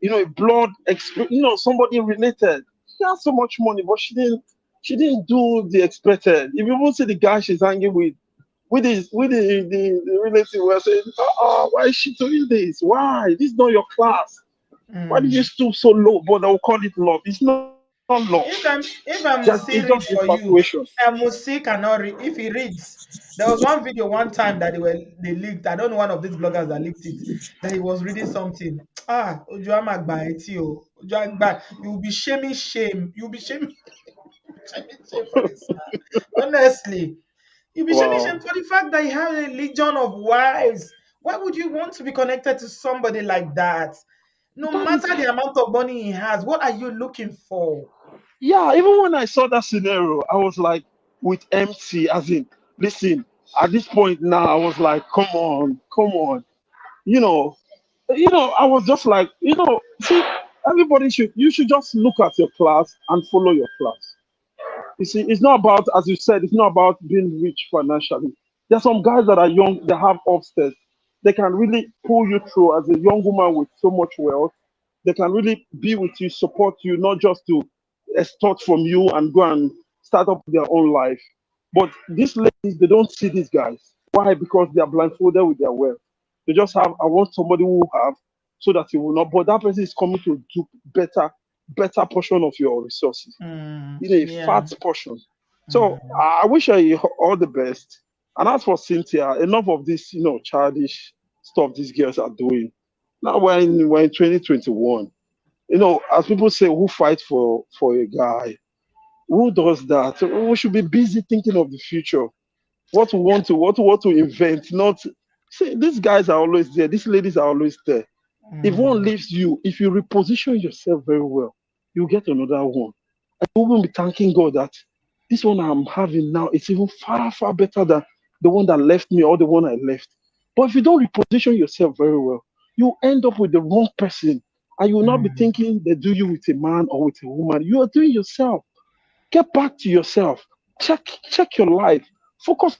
A blood experience, somebody related. She has so much money, but she didn't do the expected. If you even see the guy she's hanging with the relative were saying, why is she doing this? Why? This is not your class. Why did you Mm. stoop so low? But they'll call it love. It's not love. If I It's must just see read for infatuation. you, I must see cannot read. If he reads, there was one video one time that they leaked. I don't know one of these bloggers that leaked it. That he was reading something. Ojo amagba eti o. Ojo agba. You will be shaming shame. You will be shaming, shaming shame for this man. Honestly, you'll be shaming shame Wow. for the fact that you have a legion of wives. Why would you want to be connected to somebody like that? No That is matter the amount of money he has, what are you looking for? Yeah, even when I saw that scenario, I was like with MC, as in, listen, at this point now, I was like, come on, come on. You know, I was just like, see, you should just look at your class and follow your class. You see, it's not about, as you said, it's not about being rich financially. There are some guys that are young, they have upstairs. They can really pull you through as a young woman with so much wealth. They can really be with you, support you, not just to extort from you and go and start up their own life. But these ladies, they don't see these guys. Why? Because they are blindfolded with their wealth. They just have, I want somebody who will have so that he will not. But that person is coming to do better portion of your resources, Mm, a yeah. fat portion. So Mm, I wish her all the best. And as for Cynthia, enough of this, childish stuff these girls are doing. Now we're in 2021. As people say, who fight for a guy? Who does that? So we should be busy thinking of the future. What to invent, not see these guys are always there, these ladies are always there. If one mm, leaves you, if you reposition yourself very well, you get another one. And you will be thanking God that this one I'm having now is even far, far better than the one that left me or the one I left. But if you don't reposition yourself very well, you end up with the wrong person. And you will not be thinking they do you with a man or with a woman. You are doing yourself. Get back to yourself. Check your life. Focus.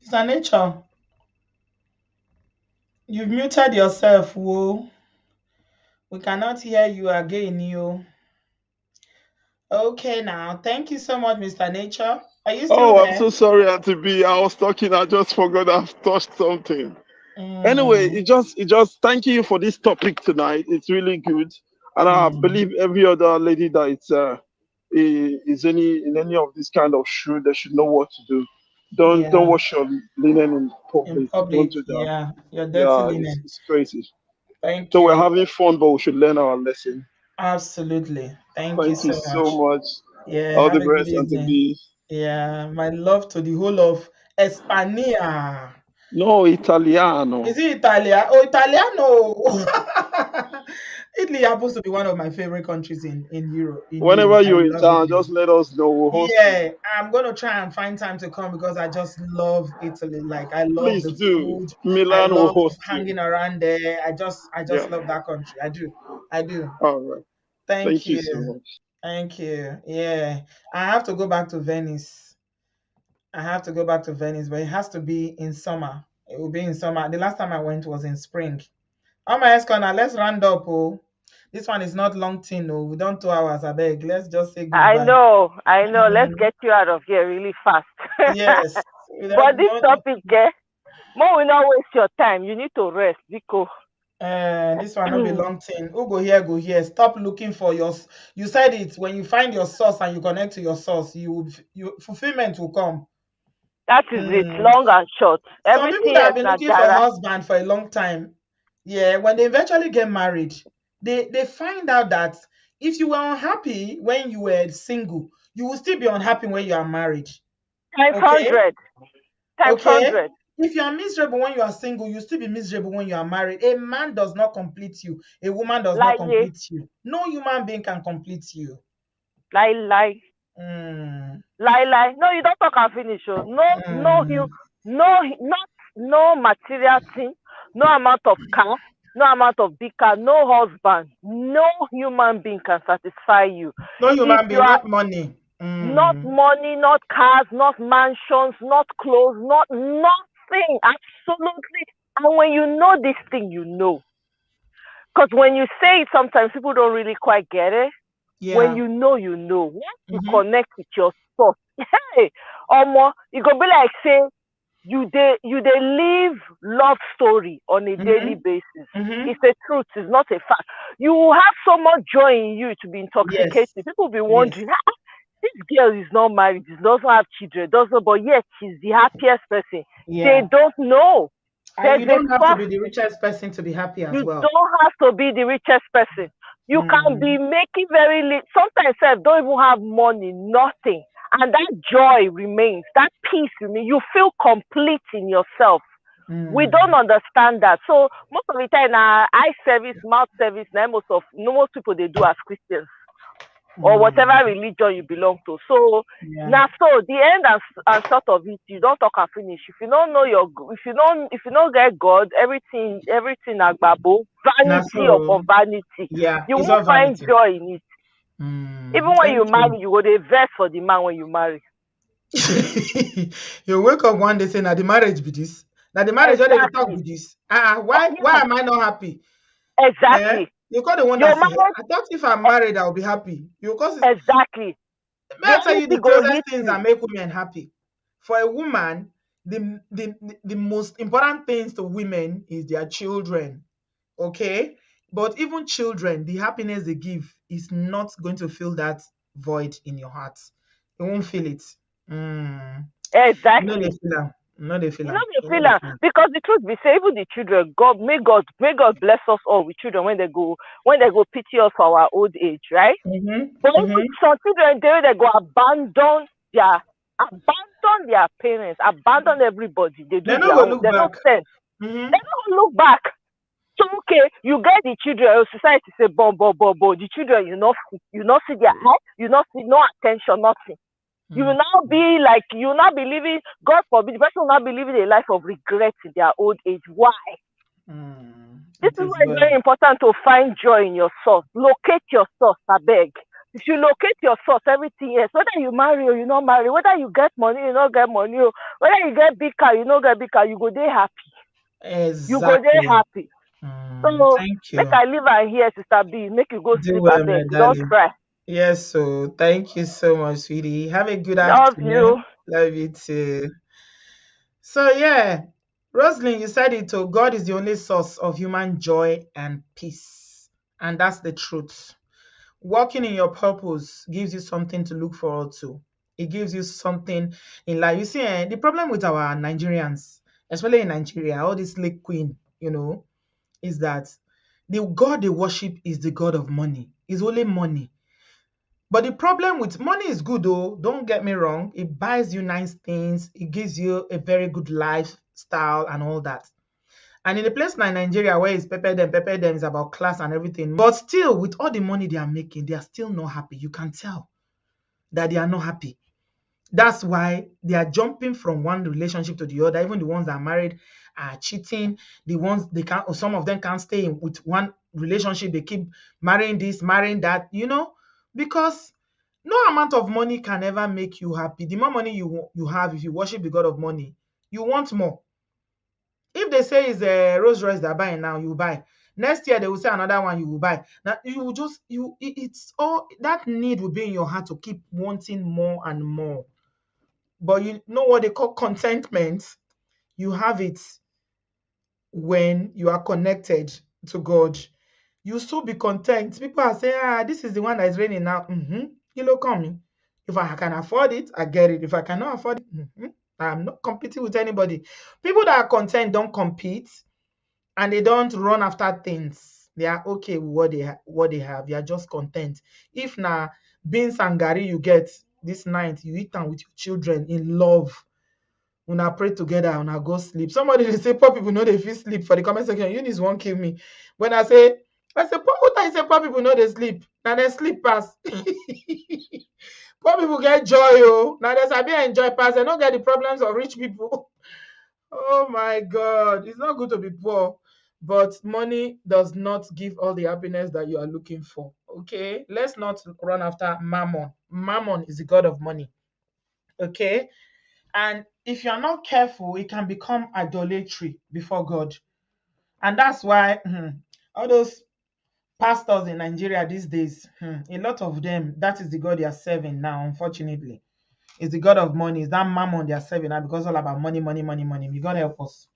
It's a nature. You've muted yourself, whoa. We cannot hear you again, you. Okay, now. Thank you so much, Mr. Nature. Are you still Oh, I'm there? so sorry, Auntie B. I was talking. I just forgot I've touched something. Anyway, Mm, it just thank you for this topic tonight. It's really good, and I mm, believe every other lady that is in any of this kind of shoe, they should know what to do. Don't yeah. wash your linen in In public. Don't public, do that. yeah. Your dirty Yeah, linen. it's crazy. Thank So we're you. having fun, but we should learn our lesson. Absolutely. Thank you Thank you so so much. much. Yeah, All the have a good best, Auntie evening. B. Yeah, my love to the whole of Espania. No, Italiano. Is it Italia? Oh, Italiano. Italy happens to be one of my favorite countries in Europe. In Whenever Europe, I you're in love town, Italy. just let us know. We'll host you. Yeah, I'm gonna try and find time to come because I just love Italy. Like I love Please the do. food. I Milan will love host you. hanging around there. I Yeah. just love that country. I do. I do. All right. Thank Thank you you. so much. Thank you. Yeah. I have to go back to Venice. I have to go back to Venice, but it has to be in summer. It will be in summer. The last time I went was in spring. Oh my ex-corner, let's round up. Oh. This one is not long thing. No, we don't 2 hours. I beg. Let's just say I goodbye. know, I know. Let's Mm, get you out of here really fast. yes. We But don't, this topic, more will not waste your time. You need to rest, Biko. this one not be long thing. Who go here, go here. Stop looking for your. You said it. When you find your source and you connect to your source, you fulfillment will come. That is it, Mm. long and short. Some people Everything that have else been na looking for a jara. husband for a long time, yeah, when they eventually get married, they find out that if you were unhappy when you were single, you will still be unhappy when you are married. Times Okay? 100. Times Okay? 100. If you are miserable when you are single, you still be miserable when you are married. A man does not complete you. A woman does not Lie, complete you. No human being can complete you. lie. Mm, Lie. No, you don't talk and finish. Oh. mm, No material thing, no amount of car, no amount of big car, no husband, no human being can satisfy you. no If human you being, are not money. not Mm, money, not cars, not mansions, not clothes, not nothing, absolutely. And when you know this thing, you know. Because when you say it, sometimes people don't really quite get it. When yeah. you know, you know. Once you Mm-hmm. connect with your source, hey, omo, it go be like say you dey live love story on a daily Mm-hmm. basis. Mm-hmm. It's a truth, it's not a fact. You will have so much joy in you to be Yes. intoxicated. People be Yes. wondering, this girl is not married, she doesn't have children, doesn't, but yet she's the happiest person. They Yeah. don't know. And There's you a don't have to spark. be the richest person to be happy as You well. don't have to be the richest person. You can Mm, be making very little. Sometimes don't even have money, nothing. And that joy remains, that peace remains. You feel complete in yourself. We mm, don't understand that. So most of the time, eye service, mouth service, now most people they do as Christians or whatever mm. religion you belong to. So Yeah. now, so the end and short of it, you don't talk and finish. If you don't know if you don't get God, everything agbabo, Now vanity so upon vanity. yeah, You it's won't all find vanity. joy in it. Even when Thank you you. marry, you go dey vex for the man when you marry. You wake up one day saying, now the marriage be this. Now the marriage already they talk Exactly. with this. Oh, Why yeah, am I not happy? Eh? exactly. You call the one Your that say, marriage, I thought if I'm eh, married, I'll be happy. You cause exactly. may I tell you Vanity the go closest hit things you. that make women happy? For a woman, the most important things to women is their children. Okay? But even children, the happiness they give is not going to fill that void in your heart. You won't feel it. Mm. You know they Exactly. feel them. You know they feel You know them. the You know they feeling feel because the truth be say even the children, God bless us all with children when they go pity us for our old age, right? them. But Mm-hmm. even Mm-hmm. some children they go abandon their parents, abandon everybody. They do They're not their gonna own. look They don't back. send. Mm-hmm. They don't look back. So okay, you get the children, society say the children you not see their eye, you not see no attention, nothing. You will now be like, you will not be living, God forbid, the person will not be living a life of regret in their old age. Why? This It is is why it's well. very important to find joy in your source. Locate your source, I beg. If you locate your source, everything else, whether you marry or you not marry, whether you get money, you not get money, or whether you get big car, you not get big car, you go there happy. You go there Exactly. happy. So Thank make you. I leave her here, Sister B. Make you go Do sleep, I well, my beg. Don't darling. try. Yes, so thank you so much, sweetie. Have a good Love afternoon. you. Love you too. So yeah, Rosalind, you said it too. God is the only source of human joy and peace. And that's the truth. Walking in your purpose gives you something to look forward to. It gives you something in life. You see, the problem with our Nigerians, especially in Nigeria, all this lake queen, is that the God they worship is the God of money. It's only money. But the problem with money is good though, don't get me wrong. It buys you nice things, it gives you a very good lifestyle and all that. And in a place like Nigeria where it's pepper them is about class and everything. But still, with all the money they are making, they are still not happy. You can tell that they are not happy. That's why they are jumping from one relationship to the other. Even the ones that are married are cheating. The ones they can't, or some of them can't stay with one relationship. They keep marrying this, marrying that, because no amount of money can ever make you happy. The more money you have, if you worship the God of money, you want more. If they say it's a Rolls Royce they're buying now, you buy. Next year they will say another one you will buy. Now you will just it's all that need will be in your heart to keep wanting more and more. But you know what they call contentment? You have it when you are connected to God. You still be content. People are saying, this is the one that is raining now. You look on me. If I can afford it, I get it. If I cannot afford it, I'm not competing with anybody. People that are content don't compete and they don't run after things. They are okay with what they have. They are just content. If na beans and gari you get this night, you eat them with your children in love. Una pray together, una go sleep. Somebody dey say poor people no dey fit sleep for the comment section. Eunice won't kill me. When I say what I say poor people no dey sleep. Na dem sleep pass. Poor people get joy, oh. Now dem sabi enjoy pass. Dem no get the problems of rich people. Oh my God. It's not good to be poor. But money does not give all the happiness that you are looking for. Okay? Let's not run after mammon. Mammon is the god of money. Okay? And if you're not careful, it can become idolatry before God. And that's why all those pastors in Nigeria these days, a lot of them, that is the God they are serving now, unfortunately. It's the God of money. It's that mammon they are serving now because it's all about money, money, money, money. May God help us.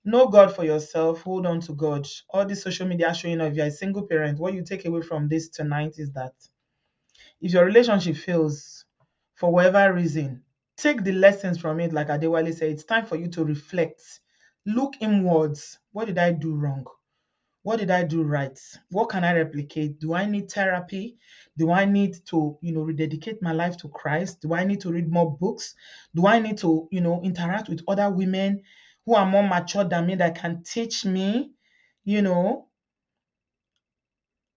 Know God for yourself. Hold on to God. All this social media showing of you're a single parent, what you take away from this tonight is that if your relationship fails for whatever reason, take the lessons from it. Like Adewale said, it's time for you to reflect. Look inwards. What did I do wrong? What did I do right? What can I replicate? Do I need therapy? Do I need to, rededicate my life to Christ? Do I need to read more books? Do I need to, interact with other women who are more mature than me that can teach me?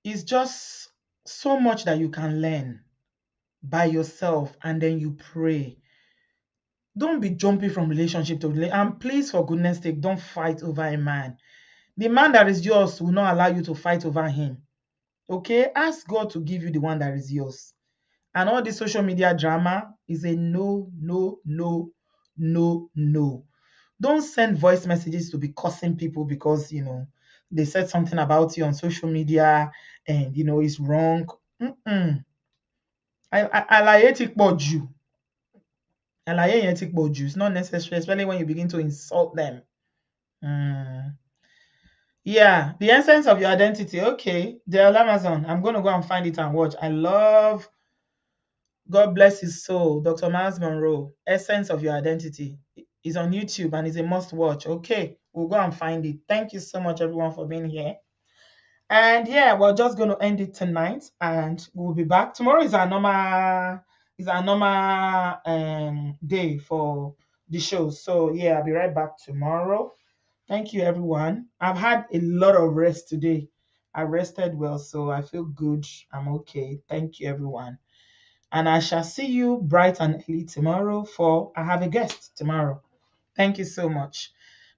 It's just so much that you can learn by yourself, and then you pray. Don't be jumping from relationship to relationship. And please, for goodness sake, don't fight over a man. The man that is yours will not allow you to fight over him. Okay? Ask God to give you the one that is yours. And all this social media drama is a no, no, no, no, no. Don't send voice messages to be cursing people because, they said something about you on social media and, it's wrong. Àlàyé ti pọ̀ jù. Àlàyé yẹn ti pọ̀ jù. It's not necessary, especially when you begin to insult them. Yeah, the essence of your identity. Okay, Del Amazon. I'm going to go and find it and watch. I love God bless his soul, Dr. Miles Monroe. Essence of your identity is on YouTube and is a must watch. Okay, we'll go and find it. Thank you so much, everyone, for being here. And yeah, we're just going to end it tonight, and we'll be back tomorrow. Is our normal day for the show. So yeah, I'll be right back tomorrow. Thank you, everyone. I've had a lot of rest today. I rested well, so I feel good. I'm okay. Thank you, everyone. And I shall see you bright and early tomorrow for I have a guest tomorrow. Thank you so much.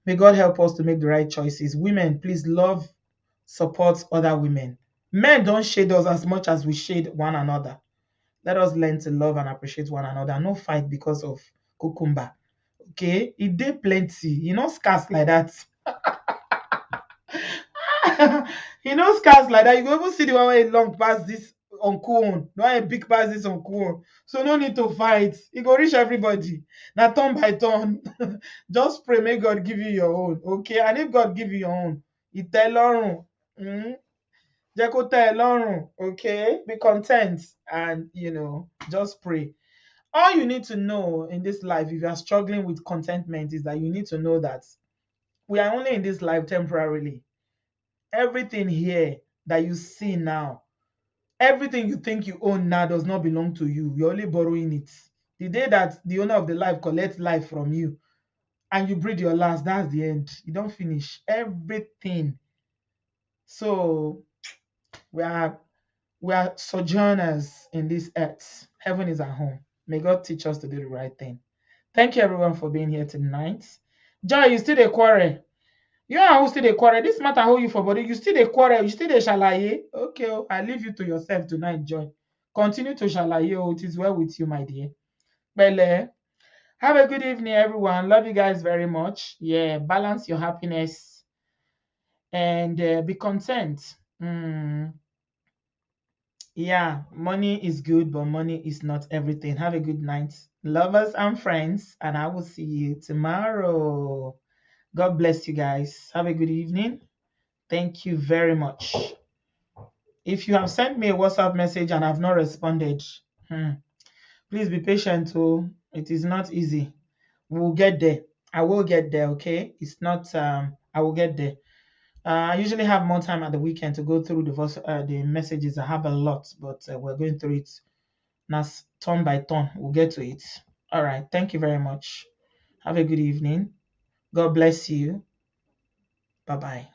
May God help us to make the right choices. Women, please love, support other women. Men don't shade us as much as we shade one another. Let us learn to love and appreciate one another. No fight because of cucumber. Okay? It did plenty. You know, scarce like that. You know, scars like that. You go even see the one where it long past this uncle own, the one where big past this uncle own. So no need to fight. It go reach everybody. Now turn by turn. Just pray, may God give you your own. Okay. And if God give you your own, it tell Lorun. Jẹ́ kó tẹ́ ẹ lọ́rùn. Okay. Be content and just pray. All you need to know in this life, if you are struggling with contentment, is that you need to know that we are only in this life temporarily. Everything here that you see now, everything you think you own now does not belong to you. You're only borrowing it. The day that the owner of the life collects life from you and you breathe your last, that's the end. You don't finish everything. So we are sojourners in this earth. Heaven is our home. May God teach us to do the right thing. Thank you everyone for being here tonight. Joy, you still a quarrel. You and who still dey quarrel? This matter hold you for body. You still dey quarrel. You still dey shalaye. Okay, I leave you to yourself tonight, Joy. Continue to shalaye. It is well with you, my dear. Bele. Have a good evening, everyone. Love you guys very much. Yeah, balance your happiness and be content. Yeah, money is good, but money is not everything. Have a good night, lovers and friends, and I will see you tomorrow. God bless you guys. Have a good evening. Thank you very much. If you have sent me a WhatsApp message and I've not responded, please be patient. Oh, it is not easy. We'll get there. I will get there. Okay, it's not. I will get there. I usually have more time at the weekend to go through the messages. I have a lot, but we're going through it now, turn by turn. We'll get to it. All right. Thank you very much. Have a good evening. God bless you. Bye bye.